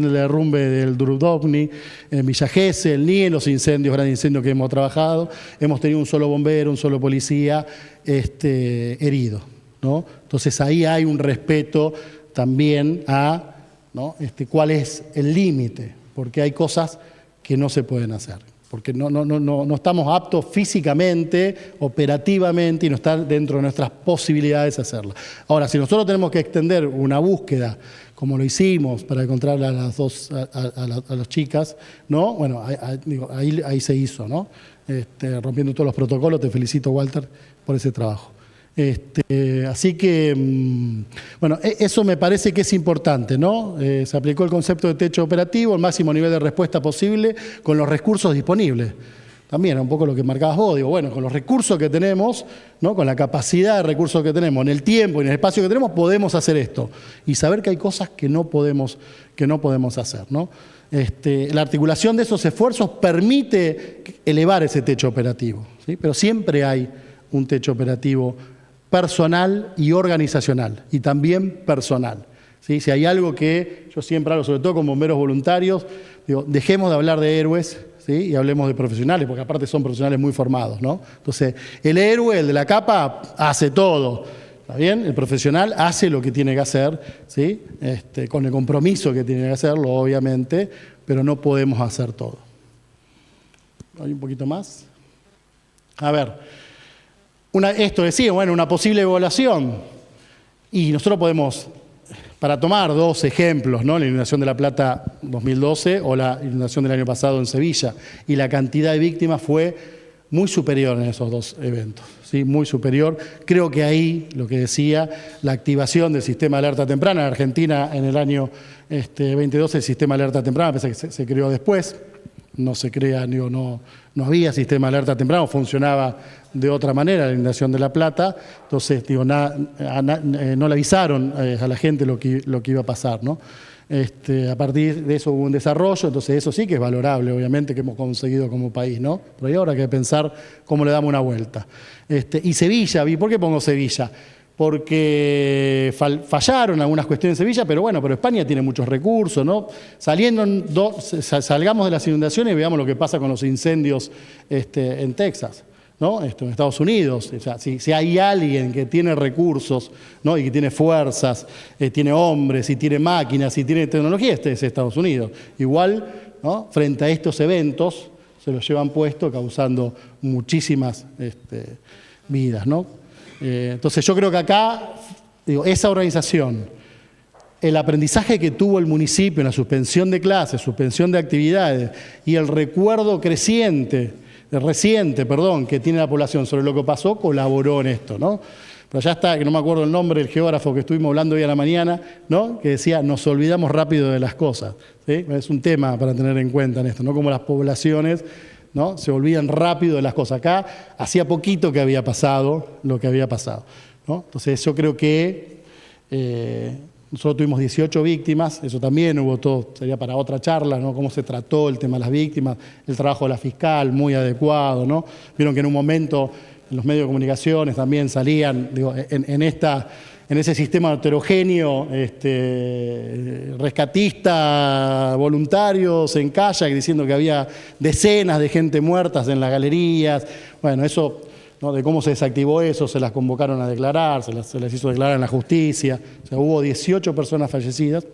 el derrumbe del Dubrovnik, en Villa Gesell, ni en los grandes incendios que hemos trabajado, hemos tenido un solo bombero, un solo policía herido, ¿no? Entonces ahí hay un respeto también a, ¿no? Cuál es el límite, porque hay cosas que no se pueden hacer, porque no estamos aptos físicamente, operativamente, y no está dentro de nuestras posibilidades hacerlo. Ahora, si nosotros tenemos que extender una búsqueda, como lo hicimos para encontrar a las chicas, ¿no? Bueno, ahí se hizo, ¿no? Rompiendo todos los protocolos. Te felicito, Walter, por ese trabajo. Así que, bueno, eso me parece que es importante, ¿no? Se aplicó el concepto de techo operativo, el máximo nivel de respuesta posible con los recursos disponibles. También, un poco lo que marcabas vos, digo, bueno, con los recursos que tenemos, ¿no? Con la capacidad de recursos que tenemos, en el tiempo y en el espacio que tenemos, podemos hacer esto. Y saber que hay cosas que no podemos hacer, ¿no? La articulación de esos esfuerzos permite elevar ese techo operativo, ¿sí? Pero siempre hay un techo operativo personal y organizacional, y también personal, ¿sí? Si hay algo que yo siempre hablo, sobre todo con bomberos voluntarios, digo, dejemos de hablar de héroes, ¿sí? Y hablemos de profesionales, porque aparte son profesionales muy formados, ¿no? Entonces, el héroe, el de la capa, hace todo, ¿está bien? El profesional hace lo que tiene que hacer, ¿sí? Con el compromiso que tiene que hacerlo, obviamente, pero no podemos hacer todo. ¿Hay un poquito más? A ver. Esto decía, bueno, una posible evaluación. Y nosotros podemos, para tomar dos ejemplos, ¿no? La inundación de La Plata 2012 o la inundación del año pasado en Sevilla. Y la cantidad de víctimas fue muy superior en esos dos eventos, ¿sí? Muy superior. Creo que ahí, lo que decía, la activación del sistema de alerta temprana. En Argentina, en el año 2012, el sistema de alerta temprana, pese a que se creó después, no se crea, no había sistema de alerta temprana, funcionaba de otra manera la inundación de La Plata. Entonces, digo, no le avisaron a la gente lo que iba a pasar, ¿no? A partir de eso hubo un desarrollo, entonces eso sí que es valorable, obviamente, que hemos conseguido como país, ¿no? Pero ahí ahora hay que pensar cómo le damos una vuelta. Y Sevilla, ¿por qué pongo Sevilla? Porque fallaron algunas cuestiones en Sevilla, pero bueno, pero España tiene muchos recursos, ¿no? Salgamos de las inundaciones y veamos lo que pasa con los incendios en Texas, ¿no? En Estados Unidos. O sea, si hay alguien que tiene recursos, ¿no? Y que tiene fuerzas, tiene hombres, y tiene máquinas, y tiene tecnología, es Estados Unidos. Igual, ¿no? Frente a estos eventos, se los llevan puesto, causando muchísimas vidas, ¿no? Entonces yo creo que acá, digo, esa organización, el aprendizaje que tuvo el municipio en la suspensión de clases, suspensión de actividades y el recuerdo reciente, que tiene la población sobre lo que pasó, colaboró en esto, ¿no? Pero ya está, que no me acuerdo el nombre, el geógrafo que estuvimos hablando hoy a la mañana, ¿no? Que decía, nos olvidamos rápido de las cosas, ¿sí? Es un tema para tener en cuenta en esto, ¿no? Como las poblaciones, ¿no? Se olvidan rápido de las cosas. Acá hacía poquito que había pasado lo que había pasado, ¿no? Entonces yo creo que nosotros tuvimos 18 víctimas, eso también hubo todo, sería para otra charla, ¿no? Cómo se trató el tema de las víctimas, el trabajo de la fiscal muy adecuado, ¿no? Vieron que en un momento en los medios de comunicaciones también salían, digo, en ese sistema heterogéneo, rescatista, voluntarios en kayak, diciendo que había decenas de gente muertas en las galerías. Bueno, eso, ¿no? De cómo se desactivó eso, se las convocaron a declarar, se las hizo declarar en la justicia. O sea, hubo 18 personas fallecidas.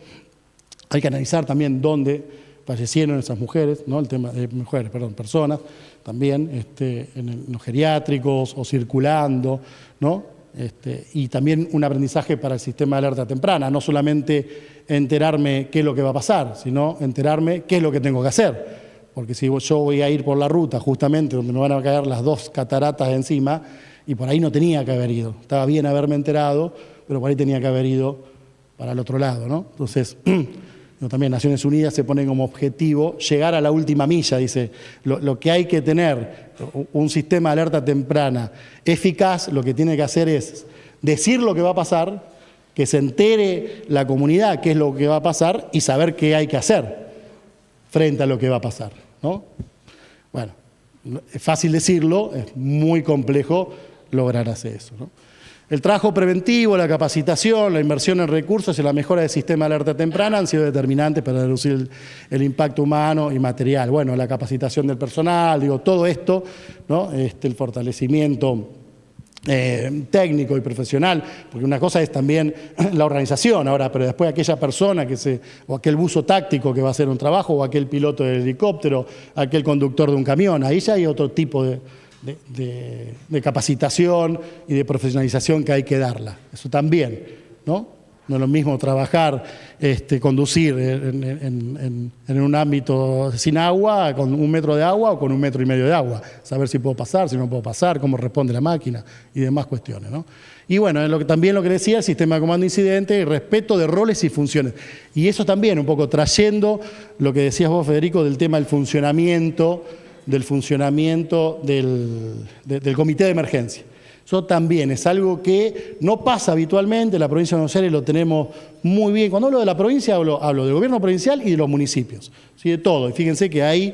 Hay que analizar también dónde fallecieron esas mujeres, ¿no? El tema de personas también, en los geriátricos o circulando, ¿no? Y también un aprendizaje para el sistema de alerta temprana, no solamente enterarme qué es lo que va a pasar, sino enterarme qué es lo que tengo que hacer. Porque si yo voy a ir por la ruta justamente donde me van a caer las 2 cataratas encima, y por ahí no tenía que haber ido. Estaba bien haberme enterado, pero por ahí tenía que haber ido para el otro lado, ¿no? Entonces, también Naciones Unidas se pone como objetivo llegar a la última milla, dice, lo que hay que tener, un sistema de alerta temprana eficaz, lo que tiene que hacer es decir lo que va a pasar, que se entere la comunidad qué es lo que va a pasar y saber qué hay que hacer frente a lo que va a pasar, ¿no? Bueno, es fácil decirlo, es muy complejo lograr hacer eso, ¿no? El trabajo preventivo, la capacitación, la inversión en recursos y la mejora del sistema de alerta temprana han sido determinantes para reducir el impacto humano y material. Bueno, la capacitación del personal, todo esto, ¿no? El fortalecimiento técnico y profesional, porque una cosa es también la organización ahora, pero después aquella persona o aquel buzo táctico que va a hacer un trabajo, o aquel piloto de helicóptero, aquel conductor de un camión, ahí ya hay otro tipo de capacitación y de profesionalización que hay que darla. Eso también, ¿no? No es lo mismo trabajar, conducir en un ámbito sin agua, con 1 metro de agua o con 1,5 metros de agua. Saber si puedo pasar, si no puedo pasar, cómo responde la máquina y demás cuestiones, ¿no? Y bueno, también lo que decía, el sistema de comando incidente y respeto de roles y funciones. Y eso también, un poco trayendo lo que decías vos, Federico, del tema del funcionamiento del comité de emergencia. Eso también es algo que no pasa habitualmente, en la provincia de Buenos Aires lo tenemos muy bien. Cuando hablo de la provincia, hablo del gobierno provincial y de los municipios, ¿sí? De todo. Y fíjense que hay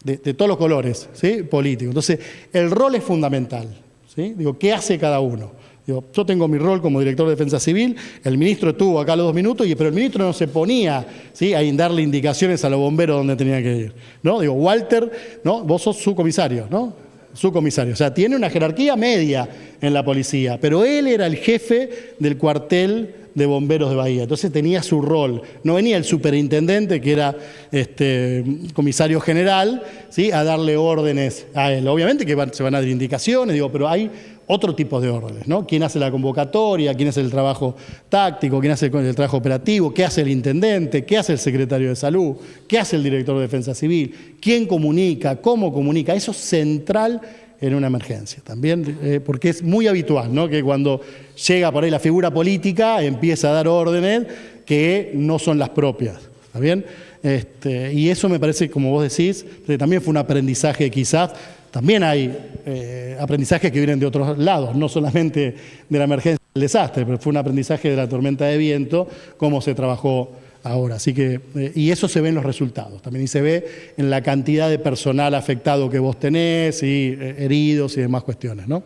de todos los colores, ¿sí? Políticos. Entonces, el rol es fundamental, ¿sí? ¿Qué hace cada uno? Yo tengo mi rol como director de Defensa Civil, el ministro estuvo acá a los 2 minutos, pero el ministro no se ponía, ¿sí? A darle indicaciones a los bomberos donde tenía que ir, ¿no? Walter, ¿no? Vos sos su comisario, ¿no? Su comisario, o sea, tiene una jerarquía media en la policía, pero él era el jefe del cuartel de bomberos de Bahía, entonces tenía su rol, no venía el superintendente que era comisario general, ¿sí? A darle órdenes a él. Obviamente que se van a dar indicaciones, pero hay otro tipo de órdenes, ¿no? ¿Quién hace la convocatoria? ¿Quién hace el trabajo táctico? ¿Quién hace el trabajo operativo? ¿Qué hace el intendente? ¿Qué hace el secretario de salud? ¿Qué hace el director de Defensa Civil? ¿Quién comunica? ¿Cómo comunica? Eso es central en una emergencia también, porque es muy habitual, ¿no? Que cuando llega por ahí la figura política empieza a dar órdenes que no son las propias, ¿está bien? Y eso me parece, como vos decís, que también fue un aprendizaje quizás. También hay aprendizajes que vienen de otros lados, no solamente de la emergencia del desastre, pero fue un aprendizaje de la tormenta de viento, cómo se trabajó ahora. Así que, y eso se ve en los resultados también, y se ve en la cantidad de personal afectado que vos tenés, y heridos y demás cuestiones, ¿no?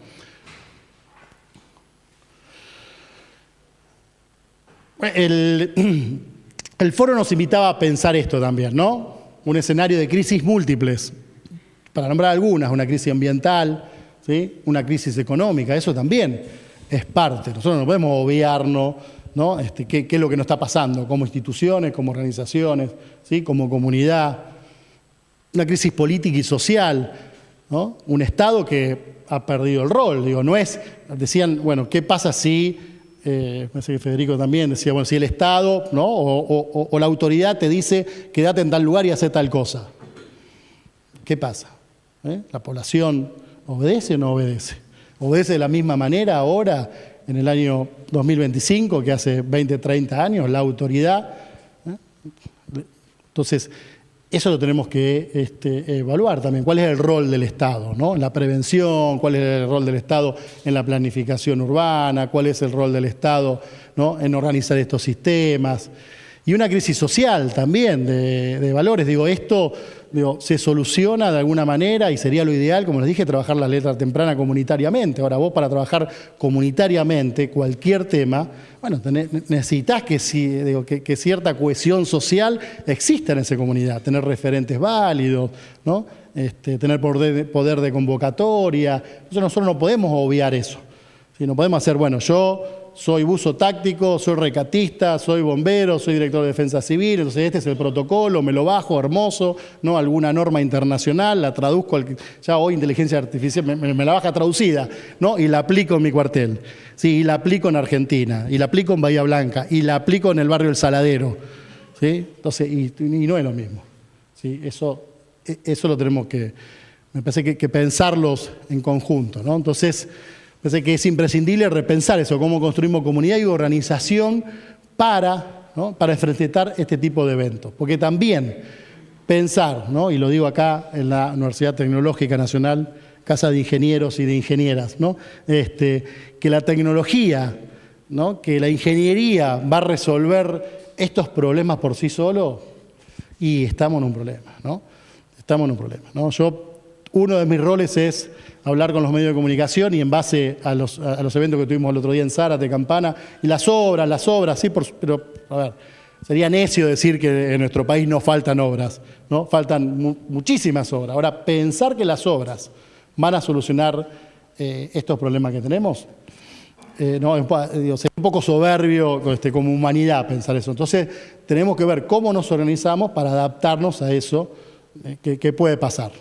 El foro nos invitaba a pensar esto también, ¿no? Un escenario de crisis múltiples. Para nombrar algunas, una crisis ambiental, ¿sí? Una crisis económica, eso también es parte. Nosotros no podemos obviarnos, ¿no? ¿Qué es lo que nos está pasando como instituciones, como organizaciones, ¿sí? Como comunidad? Una crisis política y social, ¿no? Un Estado que ha perdido el rol. No es, decían, bueno, ¿qué pasa si, me parece que Federico también decía, bueno, si el Estado, ¿no? o la autoridad te dice quédate en tal lugar y hace tal cosa? ¿Qué pasa? ¿La población obedece o no obedece? ¿Obedece de la misma manera ahora, en el año 2025, que hace 20, 30 años, la autoridad? Entonces, eso lo tenemos que evaluar también. ¿Cuál es el rol del Estado, ¿no? En la prevención, cuál es el rol del Estado en la planificación urbana, cuál es el rol del Estado, ¿no? En organizar estos sistemas. Y una crisis social también de valores. Esto se soluciona de alguna manera y sería lo ideal, como les dije, trabajar la letra temprana comunitariamente. Ahora, vos para trabajar comunitariamente cualquier tema, bueno, necesitas que cierta cohesión social exista en esa comunidad, tener referentes válidos, ¿no? Tener poder de convocatoria. Entonces nosotros no podemos obviar eso. ¿Sí? No podemos hacer, bueno, yo soy buzo táctico, soy recatista, soy bombero, soy director de defensa civil, entonces este es el protocolo, me lo bajo, hermoso, ¿no? Alguna norma internacional, la traduzco, ya hoy inteligencia artificial me la baja traducida, ¿no? Y la aplico en mi cuartel, ¿sí? Y la aplico en Argentina, y la aplico en Bahía Blanca, y la aplico en el barrio El Saladero, ¿sí? Entonces, y no es lo mismo, ¿sí? Eso lo tenemos que, me parece que pensarlos en conjunto, ¿no? Entonces, me parece que es imprescindible repensar eso, cómo construimos comunidad y organización para enfrentar este tipo de eventos. Porque también pensar, ¿no? Y lo digo acá en la Universidad Tecnológica Nacional, Casa de Ingenieros y de Ingenieras, ¿no? Que la tecnología, ¿no? Que la ingeniería va a resolver estos problemas por sí solo, y estamos en un problema, ¿no? Estamos en un problema, ¿no? Uno de mis roles es hablar con los medios de comunicación y en base a los eventos que tuvimos el otro día en Zárate, Campana, y las obras, sí, pero a ver, sería necio decir que en nuestro país no faltan obras, ¿no? Faltan muchísimas obras. Ahora, pensar que las obras van a solucionar estos problemas que tenemos, no, es un poco soberbio como humanidad pensar eso. Entonces, tenemos que ver cómo nos organizamos para adaptarnos a eso que puede pasar.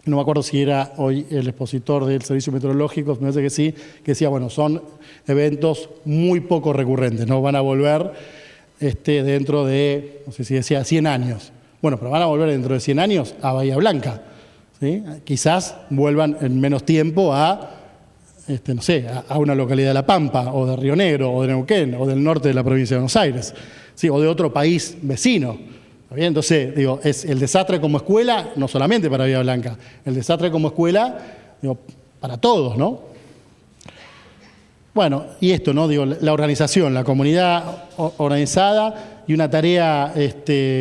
No me acuerdo si era hoy el expositor del Servicio Meteorológico, me parece que sí, que decía, bueno, son eventos muy poco recurrentes, ¿no? Van a volver dentro de, no sé si decía 100 años. Bueno, pero van a volver dentro de 100 años a Bahía Blanca, ¿sí? Quizás vuelvan en menos tiempo a una localidad de La Pampa, o de Río Negro, o de Neuquén, o del norte de la provincia de Buenos Aires, ¿sí? O de otro país vecino. Bien, entonces, digo, es el desastre como escuela, no solamente para Bahía Blanca, el desastre como escuela, digo, para todos, ¿no? Bueno, y esto, ¿no? Digo, la organización, la comunidad organizada y una tarea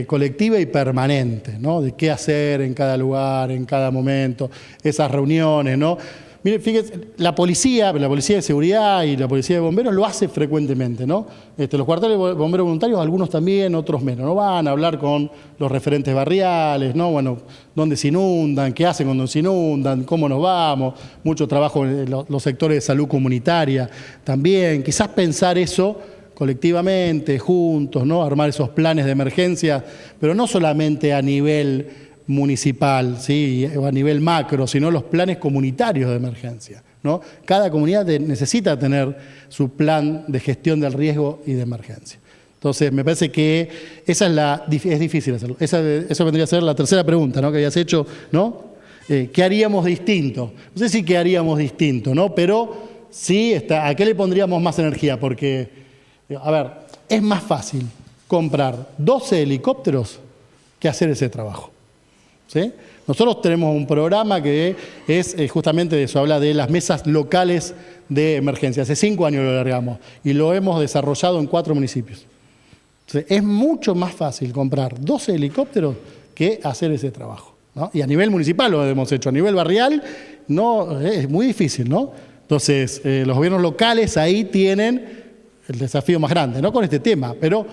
colectiva y permanente, ¿no? De qué hacer en cada lugar, en cada momento, esas reuniones, ¿no? Mire, fíjense, la policía de seguridad y la policía de bomberos lo hace frecuentemente, ¿no? Los cuarteles de bomberos voluntarios, algunos también, otros menos, ¿no? Van a hablar con los referentes barriales, ¿no? Bueno, dónde se inundan, qué hacen cuando se inundan, cómo nos vamos, mucho trabajo en los sectores de salud comunitaria también. Quizás pensar eso colectivamente, juntos, ¿no? Armar esos planes de emergencia, pero no solamente a nivel municipal, ¿sí? O a nivel macro, sino los planes comunitarios de emergencia, ¿no? Cada comunidad necesita tener su plan de gestión del riesgo y de emergencia. Entonces, me parece que es difícil hacerlo. Eso vendría a ser la tercera pregunta, ¿no? Que habías hecho, ¿no? ¿Qué haríamos distinto? No sé si qué haríamos distinto, ¿no? Pero sí, ¿a qué le pondríamos más energía? Porque, a ver, es más fácil comprar 12 helicópteros que hacer ese trabajo. ¿Sí? Nosotros tenemos un programa que es justamente de eso, habla de las mesas locales de emergencia. Hace 5 años lo largamos y lo hemos desarrollado en 4 municipios. Entonces, es mucho más fácil comprar 12 helicópteros que hacer ese trabajo, ¿no? Y a nivel municipal lo hemos hecho, a nivel barrial no, es muy difícil, ¿no? Entonces, los gobiernos locales ahí tienen el desafío más grande, no con este tema, pero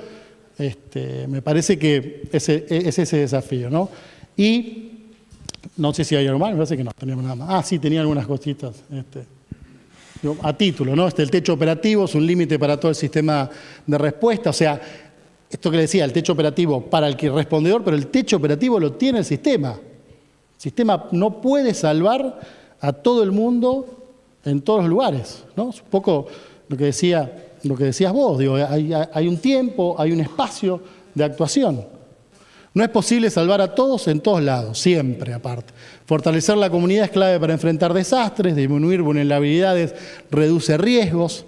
me parece que es ese desafío, ¿no? Y no sé si hay algo más, me parece que no, teníamos nada más. Ah, sí, tenía algunas cositas. A título, ¿no? El techo operativo es un límite para todo el sistema de respuesta. O sea, esto que le decía, el techo operativo para el respondedor, pero el techo operativo lo tiene el sistema. El sistema no puede salvar a todo el mundo en todos los lugares, ¿no? Es un poco lo que decías vos. Digo, hay un tiempo, hay un espacio de actuación. No es posible salvar a todos en todos lados, siempre aparte. Fortalecer la comunidad es clave para enfrentar desastres, disminuir vulnerabilidades, reduce riesgos.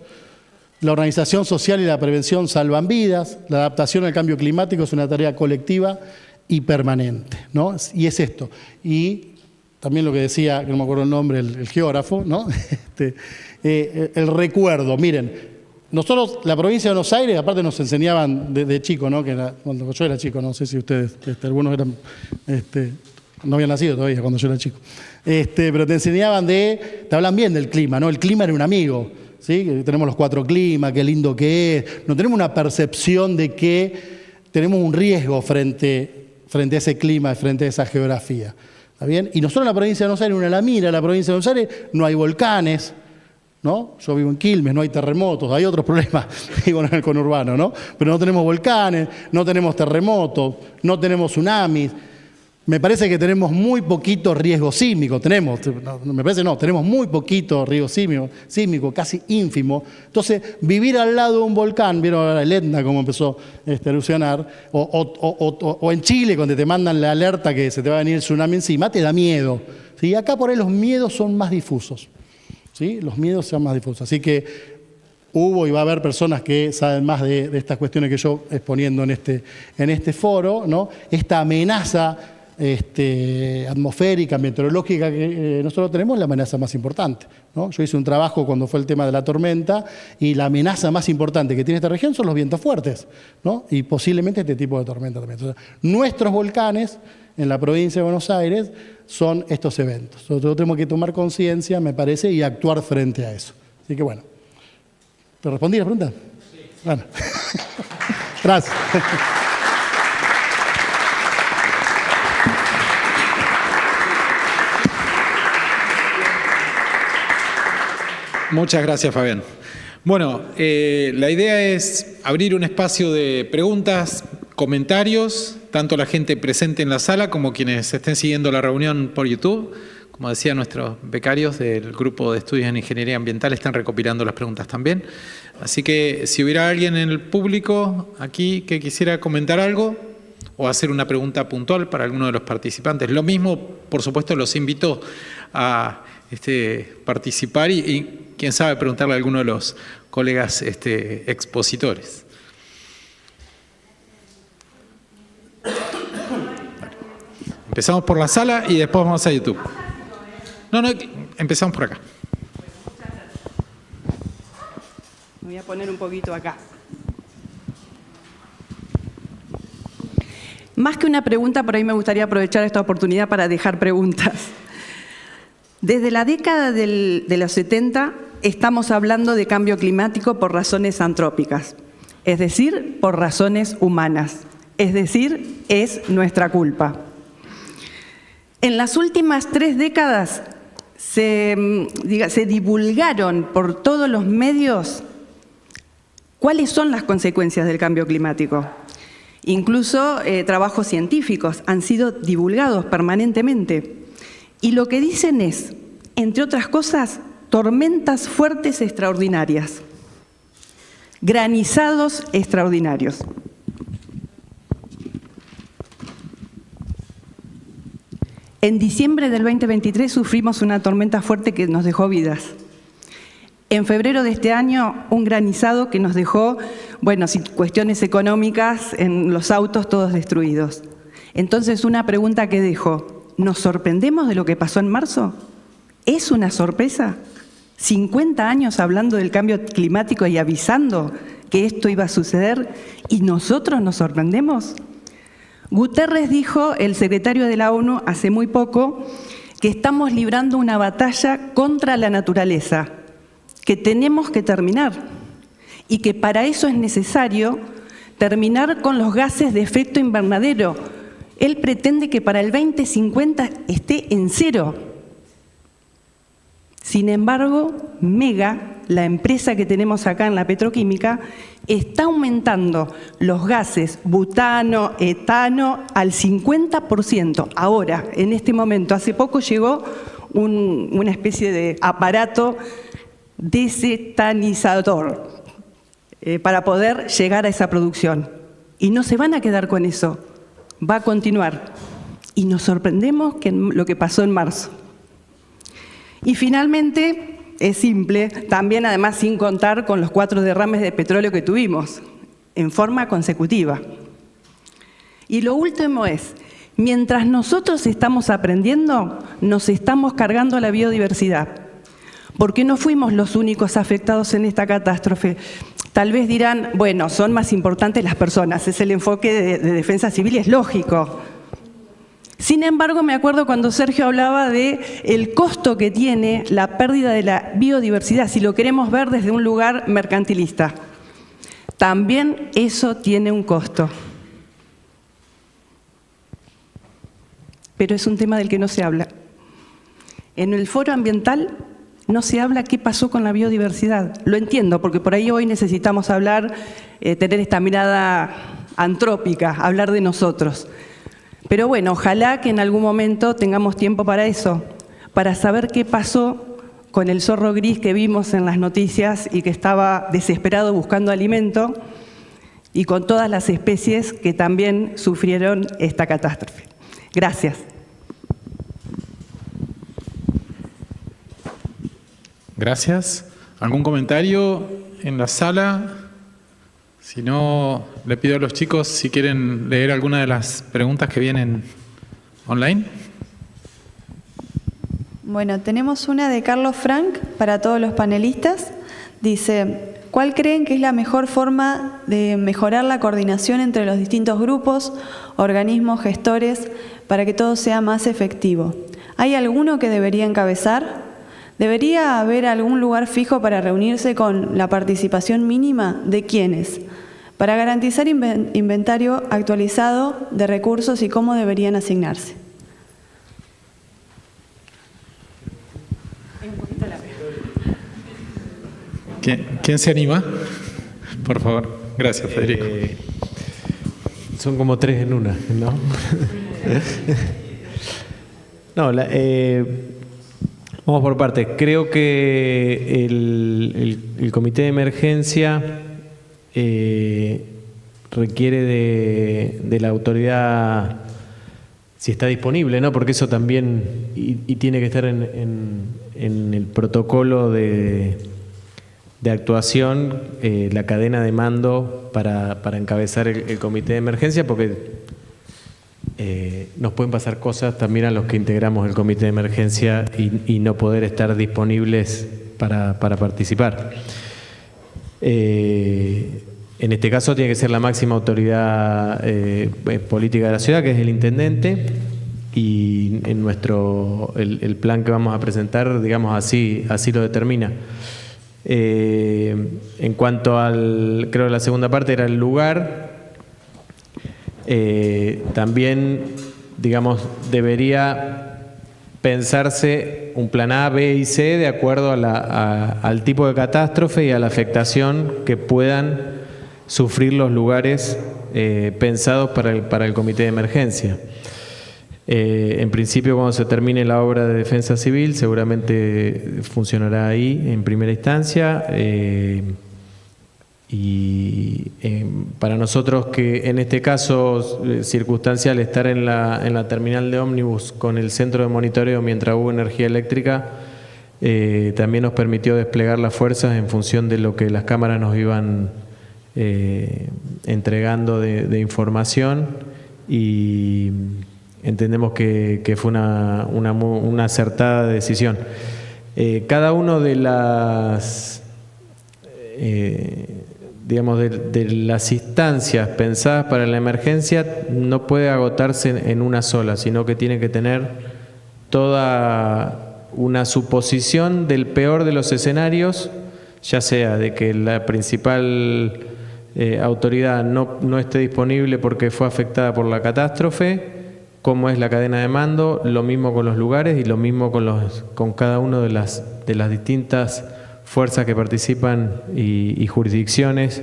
La organización social y la prevención salvan vidas. La adaptación al cambio climático es una tarea colectiva y permanente, ¿no? Y es esto. Y también lo que decía, que no me acuerdo el nombre, el geógrafo, ¿no? El recuerdo. Miren, nosotros, la provincia de Buenos Aires, aparte nos enseñaban de chico, ¿no? Cuando yo era chico, no sé si ustedes, algunos eran, no habían nacido todavía cuando yo era chico, pero te enseñaban te hablan bien del clima, ¿no? El clima era un amigo, ¿sí? Tenemos los 4 climas, qué lindo que es, no tenemos una percepción de que tenemos un riesgo frente a ese clima, frente a esa geografía, ¿está bien? Y nosotros en la provincia de Buenos Aires, una la mira, la provincia de Buenos Aires, no hay volcanes, ¿no? Yo vivo en Quilmes, no hay terremotos, hay otros problemas, digo, en el conurbano, ¿no? Pero no tenemos volcanes, no tenemos terremotos, no tenemos tsunamis. Me parece que tenemos muy poquito riesgo sísmico, tenemos muy poquito riesgo sísmico, casi ínfimo. Entonces, vivir al lado de un volcán, vieron ahora el Etna como empezó a erupcionar, o en Chile, cuando te mandan la alerta que se te va a venir el tsunami encima, te da miedo. ¿Sí? Acá por ahí los miedos son más difusos. ¿Sí? Los miedos son más difusos. Así que hubo y va a haber personas que saben más de estas cuestiones que yo exponiendo en este foro, ¿no? Esta amenaza atmosférica, meteorológica que nosotros tenemos es la amenaza más importante, ¿no? Yo hice un trabajo cuando fue el tema de la tormenta y la amenaza más importante que tiene esta región son los vientos fuertes, ¿no? Y posiblemente este tipo de tormenta también. Entonces, nuestros volcanes en la provincia de Buenos Aires son estos eventos. Nosotros tenemos que tomar conciencia, me parece, y actuar frente a eso. Así que bueno. ¿Te respondí la pregunta? Sí. Bueno. Gracias. Muchas gracias, Fabián. Bueno, la idea es abrir un espacio de preguntas, comentarios, tanto la gente presente en la sala como quienes estén siguiendo la reunión por YouTube. Como decía, nuestros becarios del Grupo de Estudios en Ingeniería Ambiental están recopilando las preguntas también. Así que si hubiera alguien en el público aquí que quisiera comentar algo o hacer una pregunta puntual para alguno de los participantes. Lo mismo, por supuesto, los invito a participar y quién sabe, preguntarle a alguno de los colegas expositores. Empezamos por la sala y después vamos a YouTube. No, empezamos por acá. Me voy a poner un poquito acá. Más que una pregunta, por ahí me gustaría aprovechar esta oportunidad para dejar preguntas. Desde la década de los 70 estamos hablando de cambio climático por razones antrópicas, es decir, por razones humanas, es decir, es nuestra culpa. En las últimas 3 décadas se divulgaron por todos los medios cuáles son las consecuencias del cambio climático. Incluso trabajos científicos han sido divulgados permanentemente. Y lo que dicen es, entre otras cosas, tormentas fuertes extraordinarias, granizados extraordinarios. En diciembre del 2023 sufrimos una tormenta fuerte que nos dejó vidas. En febrero de este año, un granizado que nos dejó, sin cuestiones económicas, en los autos todos destruidos. Entonces, una pregunta que dejo. ¿Nos sorprendemos de lo que pasó en marzo? ¿Es una sorpresa? 50 años hablando del cambio climático y avisando que esto iba a suceder, ¿y nosotros nos sorprendemos? Guterres dijo, el secretario de la ONU, hace muy poco, que estamos librando una batalla contra la naturaleza, que tenemos que terminar, y que para eso es necesario terminar con los gases de efecto invernadero. Él pretende que para el 2050 esté en 0. Sin embargo, Mega, la empresa que tenemos acá en la petroquímica, está aumentando los gases butano, etano al 50%. Ahora, en este momento, hace poco llegó una especie de aparato desetanizador para poder llegar a esa producción. Y no se van a quedar con eso. Va a continuar. Y nos sorprendemos lo que pasó en marzo. Y finalmente, es simple, también además sin contar con los 4 derrames de petróleo que tuvimos, en forma consecutiva. Y lo último es, mientras nosotros estamos aprendiendo, nos estamos cargando la biodiversidad. Porque no fuimos los únicos afectados en esta catástrofe. Tal vez dirán, son más importantes las personas, es el enfoque de defensa civil y es lógico. Sin embargo, me acuerdo cuando Sergio hablaba del costo que tiene la pérdida de la biodiversidad, si lo queremos ver desde un lugar mercantilista. También eso tiene un costo. Pero es un tema del que no se habla. En el foro ambiental no se habla qué pasó con la biodiversidad. Lo entiendo, porque por ahí hoy necesitamos hablar, tener esta mirada antrópica, hablar de nosotros. Pero bueno, ojalá que en algún momento tengamos tiempo para eso, para saber qué pasó con el zorro gris que vimos en las noticias y que estaba desesperado buscando alimento, y con todas las especies que también sufrieron esta catástrofe. Gracias. Gracias. ¿Algún comentario en la sala? Si no, le pido a los chicos si quieren leer alguna de las preguntas que vienen online. Bueno, tenemos una de Carlos Frank para todos los panelistas. Dice, ¿cuál creen que es la mejor forma de mejorar la coordinación entre los distintos grupos, organismos, gestores, para que todo sea más efectivo? ¿Hay alguno que debería encabezar? ¿Debería haber algún lugar fijo para reunirse con la participación mínima de quiénes? Para garantizar inventario actualizado de recursos y cómo deberían asignarse. ¿Quién se anima? Por favor. Gracias, Federico. Son como 3 en una, ¿no? No, vamos por partes. Creo que el comité de emergencia requiere de la autoridad, si está disponible, ¿no? Porque eso también y tiene que estar en el protocolo de actuación, la cadena de mando para encabezar el comité de emergencia, porque nos pueden pasar cosas también a los que integramos el comité de emergencia y no poder estar disponibles para participar. En este caso tiene que ser la máxima autoridad política de la ciudad, que es el intendente, y en el plan que vamos a presentar, digamos, así lo determina. En cuanto al, creo que la segunda parte era el lugar, también, digamos, debería pensarse un plan A, B y C de acuerdo al tipo de catástrofe y a la afectación que puedan sufrir los lugares pensados para el comité de emergencia. En principio, cuando se termine la obra de defensa civil, seguramente funcionará ahí en primera instancia. Para nosotros, que en este caso circunstancial, estar en la terminal de ómnibus con el centro de monitoreo mientras hubo energía eléctrica, también nos permitió desplegar las fuerzas en función de lo que las cámaras nos iban entregando de información, y entendemos que fue una acertada decisión. Cada uno de las digamos de las instancias pensadas para la emergencia no puede agotarse en una sola, sino que tiene que tener toda una suposición del peor de los escenarios, ya sea de que la principal autoridad no esté disponible porque fue afectada por la catástrofe, cómo es la cadena de mando, lo mismo con los lugares y lo mismo con cada una de las distintas fuerzas que participan y jurisdicciones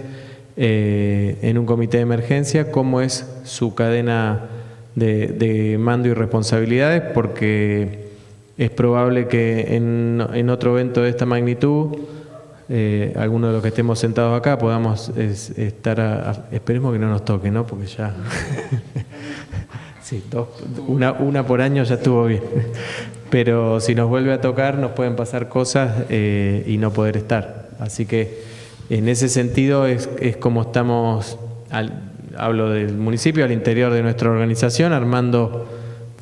en un comité de emergencia, cómo es su cadena de mando y responsabilidades, porque es probable que en otro evento de esta magnitud, algunos de los que estemos sentados acá podamos estar, esperemos que no nos toque, ¿no? Porque ya... Sí, una por año ya estuvo bien. Pero si nos vuelve a tocar, nos pueden pasar cosas y no poder estar. Así que en ese sentido es como estamos, hablo del municipio, al interior de nuestra organización, armando,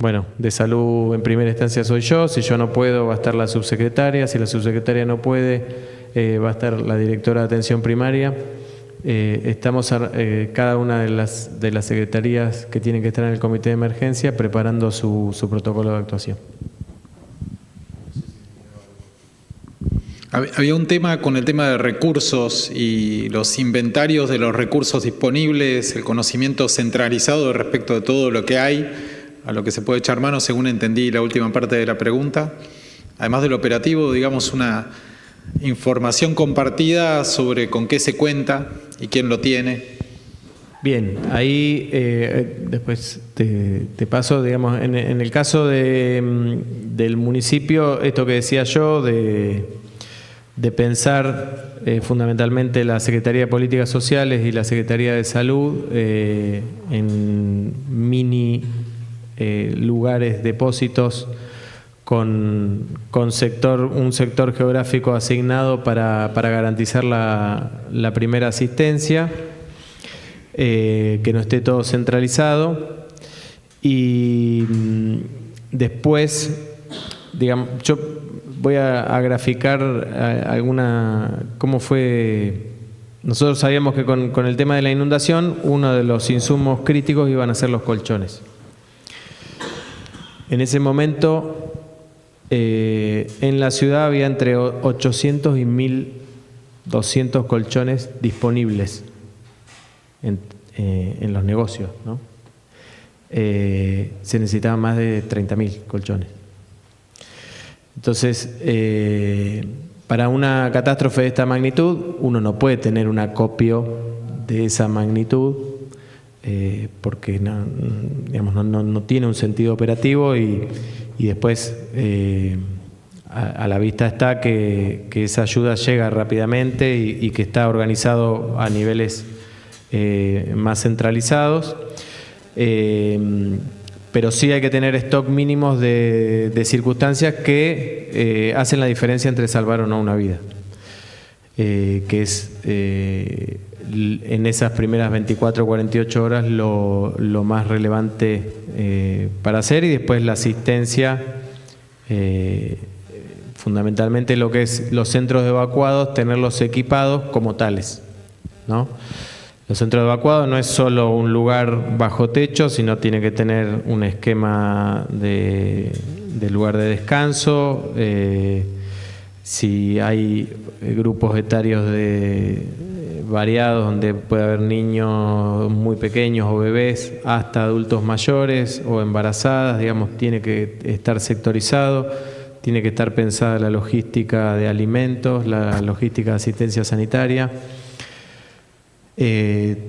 bueno, de salud en primera instancia soy yo, si yo no puedo va a estar la subsecretaria, si la subsecretaria no puede va a estar la directora de atención primaria. Estamos cada una de las secretarías que tienen que estar en el comité de emergencia preparando su protocolo de actuación. Había un tema con el tema de recursos y los inventarios de los recursos disponibles, el conocimiento centralizado respecto de todo lo que hay, a lo que se puede echar mano, según entendí la última parte de la pregunta. además del operativo, digamos, una información compartida sobre con qué se cuenta y quién lo tiene. Bien, ahí después te paso, digamos, en el caso del municipio, esto que decía yo, de pensar fundamentalmente la Secretaría de Políticas Sociales y la Secretaría de Salud en mini lugares, depósitos con un sector geográfico asignado para garantizar la primera asistencia, que no esté todo centralizado. Y después, digamos, yo voy a graficar cómo fue. Nosotros sabíamos que con el tema de la inundación, uno de los insumos críticos iban a ser los colchones. En ese momento, en la ciudad había entre 800 y 1.200 colchones disponibles en los negocios, ¿no? Se necesitaban más de 30.000 colchones. Entonces, para una catástrofe de esta magnitud, uno no puede tener un acopio de esa magnitud, porque no tiene un sentido operativo y después a la vista está que esa ayuda llega rápidamente y que está organizado a niveles más centralizados. Pero sí hay que tener stock mínimos de circunstancias que hacen la diferencia entre salvar o no una vida, que es en esas primeras 24 o 48 horas lo más relevante para hacer, y después la asistencia, fundamentalmente lo que es los centros de evacuados, tenerlos equipados como tales, ¿no? Los centros de evacuados no es solo un lugar bajo techo, sino tiene que tener un esquema de lugar de descanso. Si hay grupos etarios variados, donde puede haber niños muy pequeños o bebés, hasta adultos mayores o embarazadas, digamos, tiene que estar sectorizado, tiene que estar pensada la logística de alimentos, la logística de asistencia sanitaria.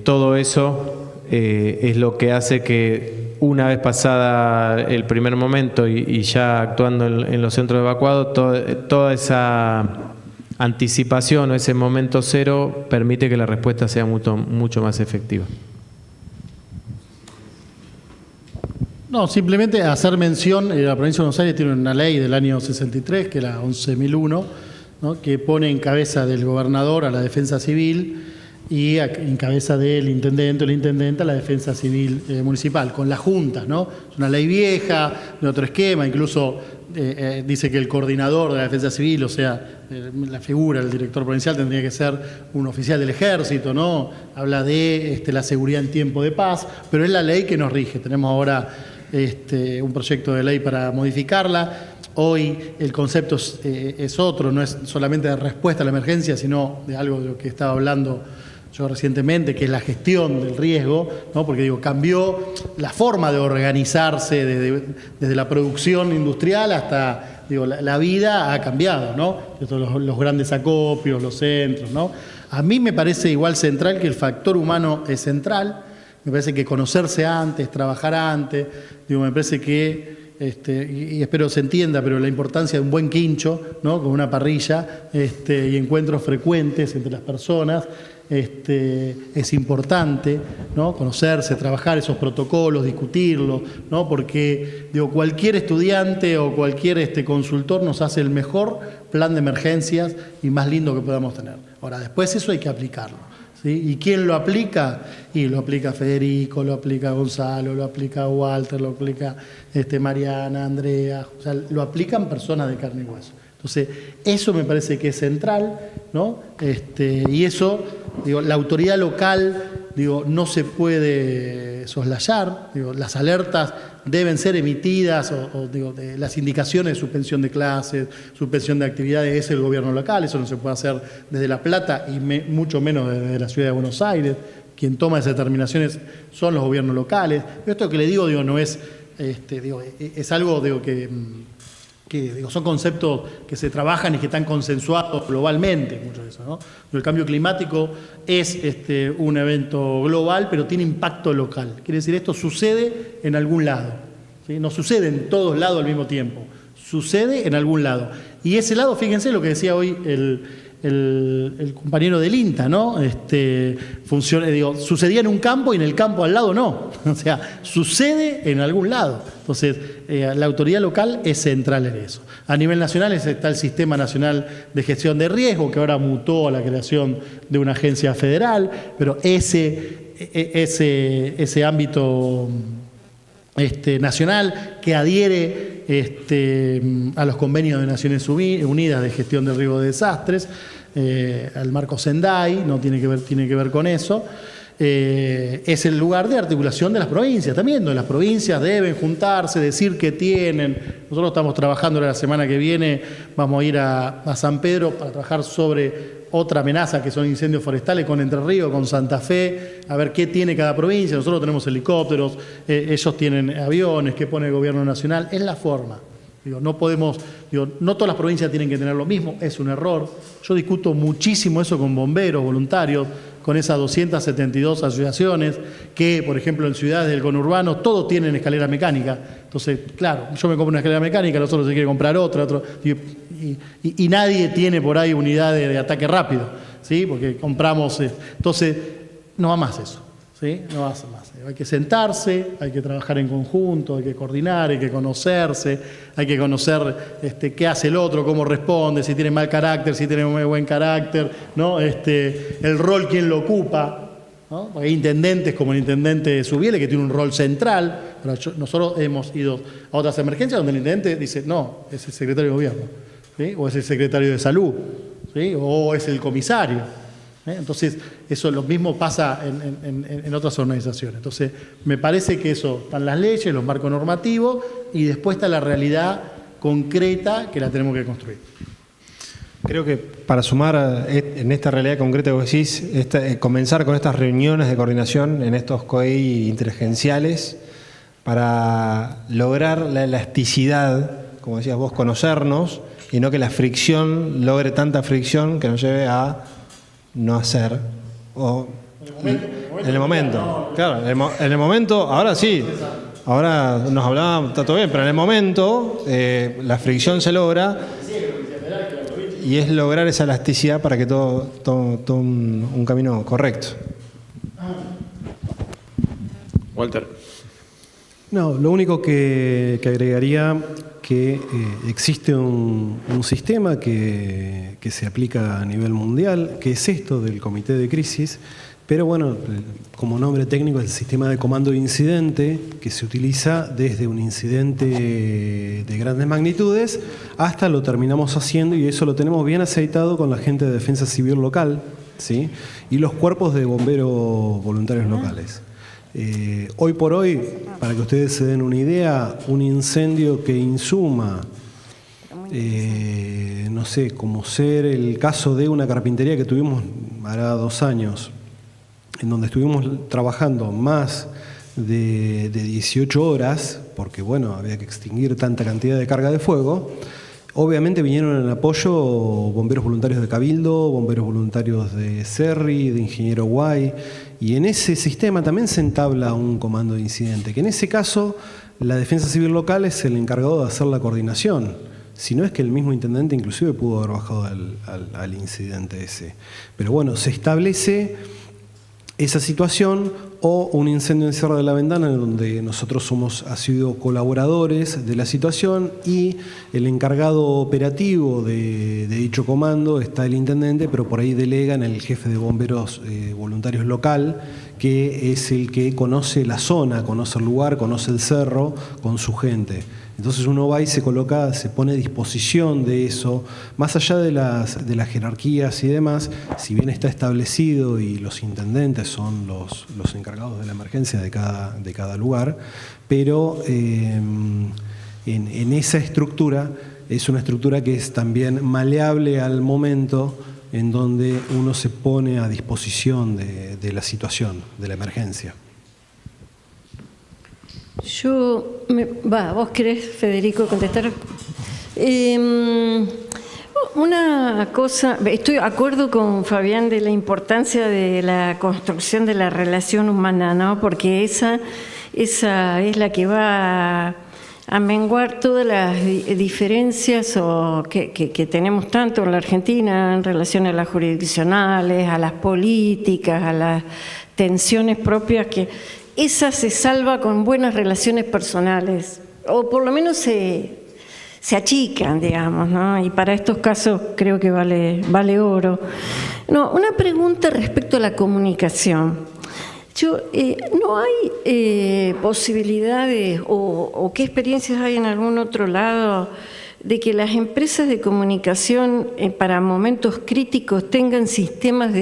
Todo eso es lo que hace que, una vez pasada el primer momento y ya actuando en los centros evacuados, toda esa anticipación o ese momento cero permite que la respuesta sea mucho más efectiva. No, simplemente hacer mención, la provincia de Buenos Aires tiene una ley del año 63, que es la 11.001, ¿no?, que pone en cabeza del gobernador a la defensa civil y en cabeza del intendente o la intendenta la defensa civil municipal, con las juntas, ¿no? Es una ley vieja, de otro esquema, incluso dice que el coordinador de la defensa civil, o sea, la figura del director provincial tendría que ser un oficial del ejército, ¿no? Habla de la seguridad en tiempo de paz, pero es la ley que nos rige. Tenemos ahora un proyecto de ley para modificarla. Hoy el concepto es otro, no es solamente de respuesta a la emergencia, sino de algo de lo que estaba hablando yo recientemente, que es la gestión del riesgo, ¿no? Porque cambió la forma de organizarse desde la producción industrial hasta, la vida ha cambiado, ¿no? Los grandes acopios, los centros, ¿no? A mí me parece igual central que el factor humano es central, me parece que conocerse antes, trabajar antes, me parece que y espero se entienda, pero la importancia de un buen quincho, ¿no?, con una parrilla y encuentros frecuentes entre las personas es importante, ¿no? Conocerse, trabajar esos protocolos, discutirlos, ¿no? Porque cualquier estudiante o cualquier consultor nos hace el mejor plan de emergencias y más lindo que podamos tener. Ahora, después eso hay que aplicarlo, ¿sí? ¿Y quién lo aplica? Y lo aplica Federico, lo aplica Gonzalo, lo aplica Walter, lo aplica Mariana, Andrea, o sea, lo aplican personas de carne y hueso. Entonces, eso me parece que es central, ¿no? Y eso, la autoridad local, no se puede soslayar, las alertas deben ser emitidas, las indicaciones de suspensión de clases, suspensión de actividades, es el gobierno local, eso no se puede hacer desde La Plata y mucho menos desde la ciudad de Buenos Aires. Quien toma esas determinaciones son los gobiernos locales. Esto que le digo, no es, es algo que que digo, son conceptos que se trabajan y que están consensuados globalmente, mucho de eso, ¿no? El cambio climático es un evento global, pero tiene impacto local. Quiere decir, esto sucede en algún lado, ¿sí? No sucede en todos lados al mismo tiempo, sucede en algún lado. Y ese lado, fíjense lo que decía hoy el compañero del INTA, ¿no? Sucedía en un campo y en el campo al lado no. O sea, sucede en algún lado. Entonces, la autoridad local es central en eso. A nivel nacional está el Sistema Nacional de Gestión de Riesgo, que ahora mutó a la creación de una agencia federal, pero ese ámbito nacional que adhiere a los convenios de Naciones Unidas de gestión del riesgo de desastres, al marco Sendai, no tiene que ver con eso, es el lugar de articulación de las provincias, también donde las provincias deben juntarse, decir qué tienen. Nosotros estamos trabajando la semana que viene, vamos a ir a San Pedro para trabajar sobre otra amenaza que son incendios forestales con Entre Ríos, con Santa Fe, a ver qué tiene cada provincia. Nosotros tenemos helicópteros, ellos tienen aviones, qué pone el gobierno nacional. Es la forma. No todas las provincias tienen que tener lo mismo, es un error. Yo discuto muchísimo eso con bomberos, voluntarios, con esas 272 asociaciones que, por ejemplo, en ciudades del conurbano, todos tienen escalera mecánica. Entonces, claro, yo me compro una escalera mecánica, los otros se quieren comprar otra, y nadie tiene por ahí unidades de ataque rápido, ¿sí? Porque compramos. Entonces, no va más eso, ¿sí? No va más. Hay que sentarse, hay que trabajar en conjunto, hay que coordinar, hay que conocerse, hay que conocer qué hace el otro, cómo responde, si tiene mal carácter, si tiene muy buen carácter, ¿no? El rol, quién lo ocupa, ¿no? Porque hay intendentes como el intendente de Subiele, que tiene un rol central. Pero nosotros hemos ido a otras emergencias donde el intendente dice, no, es el secretario de gobierno, ¿sí? O es el secretario de salud, ¿sí? O es el comisario. Entonces, eso lo mismo pasa en otras organizaciones. Entonces, me parece que eso, están las leyes, los marcos normativos, y después está la realidad concreta que la tenemos que construir. Creo que para sumar en esta realidad concreta que vos decís, comenzar con estas reuniones de coordinación en estos COEI interagenciales para lograr la elasticidad, como decías vos, conocernos, y no que la fricción logre tanta fricción que nos lleve a no hacer, o en el momento, claro, en el momento, ahora sí, ahora nos hablábamos, está todo bien, pero en el momento la fricción se logra y es lograr esa elasticidad para que todo un camino correcto. Walter. No, lo único que agregaría que existe un sistema que se aplica a nivel mundial, que es esto del comité de crisis, pero bueno, como nombre técnico es el sistema de comando de incidente, que se utiliza desde un incidente de grandes magnitudes hasta lo terminamos haciendo, y eso lo tenemos bien aceitado con la gente de defensa civil local, ¿sí? Y los cuerpos de bomberos voluntarios locales. Hoy por hoy, para que ustedes se den una idea, un incendio que insuma, no sé, como ser el caso de una carpintería que tuvimos hará 2 años, en donde estuvimos trabajando más de 18 horas, porque bueno, había que extinguir tanta cantidad de carga de fuego. Obviamente vinieron en apoyo bomberos voluntarios de Cabildo, bomberos voluntarios de Cerri, de Ingeniero Guay, y en ese sistema también se entabla un comando de incidente, que en ese caso la Defensa Civil Local es el encargado de hacer la coordinación, si no es que el mismo intendente inclusive pudo haber bajado al incidente ese. Pero bueno, se establece esa situación, o un incendio en Sierra de la Ventana, en donde nosotros somos asiduos colaboradores de la situación, y el encargado operativo de dicho comando está el intendente, pero por ahí delegan el jefe de bomberos voluntarios local, que es el que conoce la zona, conoce el lugar, conoce el cerro con su gente. Entonces uno va y se coloca, se pone a disposición de eso, más allá de las jerarquías y demás, si bien está establecido y los intendentes son los encargados de la emergencia de cada lugar, pero en esa estructura, es una estructura que es también maleable al momento en donde uno se pone a disposición de la situación, de la emergencia. ¿Vos querés, Federico, contestar? Una cosa, estoy de acuerdo con Fabián de la importancia de la construcción de la relación humana, ¿no? Porque esa es la que va a menguar todas las diferencias que tenemos tanto en la Argentina en relación a las jurisdiccionales, a las políticas, a las tensiones propias, que esa se salva con buenas relaciones personales, o por lo menos se achican, digamos, ¿no? Y para estos casos creo que vale oro. No, una pregunta respecto a la comunicación. ¿No hay posibilidades o qué experiencias hay en algún otro lado de que las empresas de comunicación para momentos críticos tengan sistemas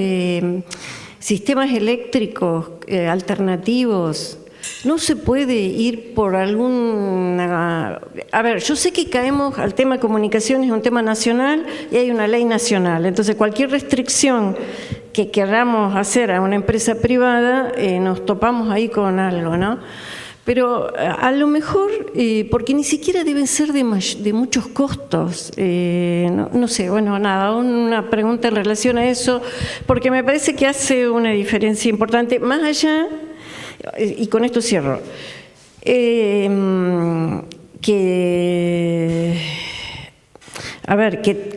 eléctricos alternativos? No se puede ir por alguna... A ver, yo sé que caemos al tema de comunicaciones, es un tema nacional y hay una ley nacional. Entonces, cualquier restricción que queramos hacer a una empresa privada, nos topamos ahí con algo, ¿no? Pero a lo mejor, porque ni siquiera deben ser de muchos costos, no sé, bueno, nada, una pregunta en relación a eso, porque me parece que hace una diferencia importante, más allá... Y con esto cierro, que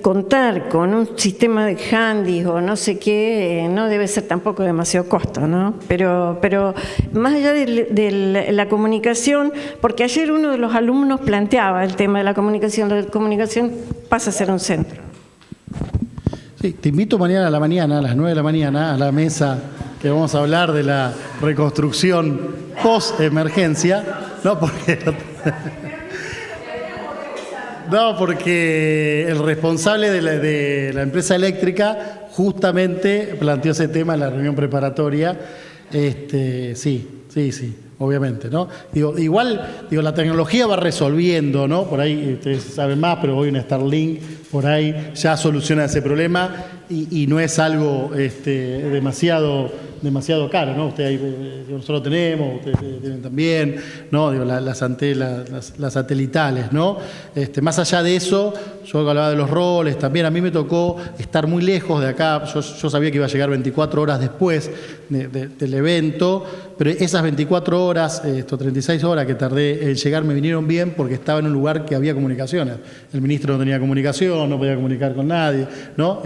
contar con un sistema de handys o no sé qué, no debe ser tampoco demasiado costo, ¿no? Pero más allá de la comunicación, porque ayer uno de los alumnos planteaba el tema de la comunicación pasa a ser un centro. Sí, te invito mañana a las 9 de la mañana, a la mesa que vamos a hablar de la reconstrucción post-emergencia, porque el responsable de la empresa eléctrica justamente planteó ese tema en la reunión preparatoria. Sí, obviamente, ¿no? Igual, la tecnología va resolviendo, ¿no? Por ahí ustedes saben más, pero hoy un Starlink por ahí ya soluciona ese problema y no es algo demasiado caro, ¿no? Nosotros tenemos, ustedes tienen también, ¿no? Las satelitales, ¿no? Más allá de eso, yo hablaba de los roles, también a mí me tocó estar muy lejos de acá, yo sabía que iba a llegar 24 horas después del evento, pero esas 24 horas, 36 horas que tardé en llegar me vinieron bien porque estaba en un lugar que había comunicaciones. El ministro no tenía comunicación, no podía comunicar con nadie, ¿no?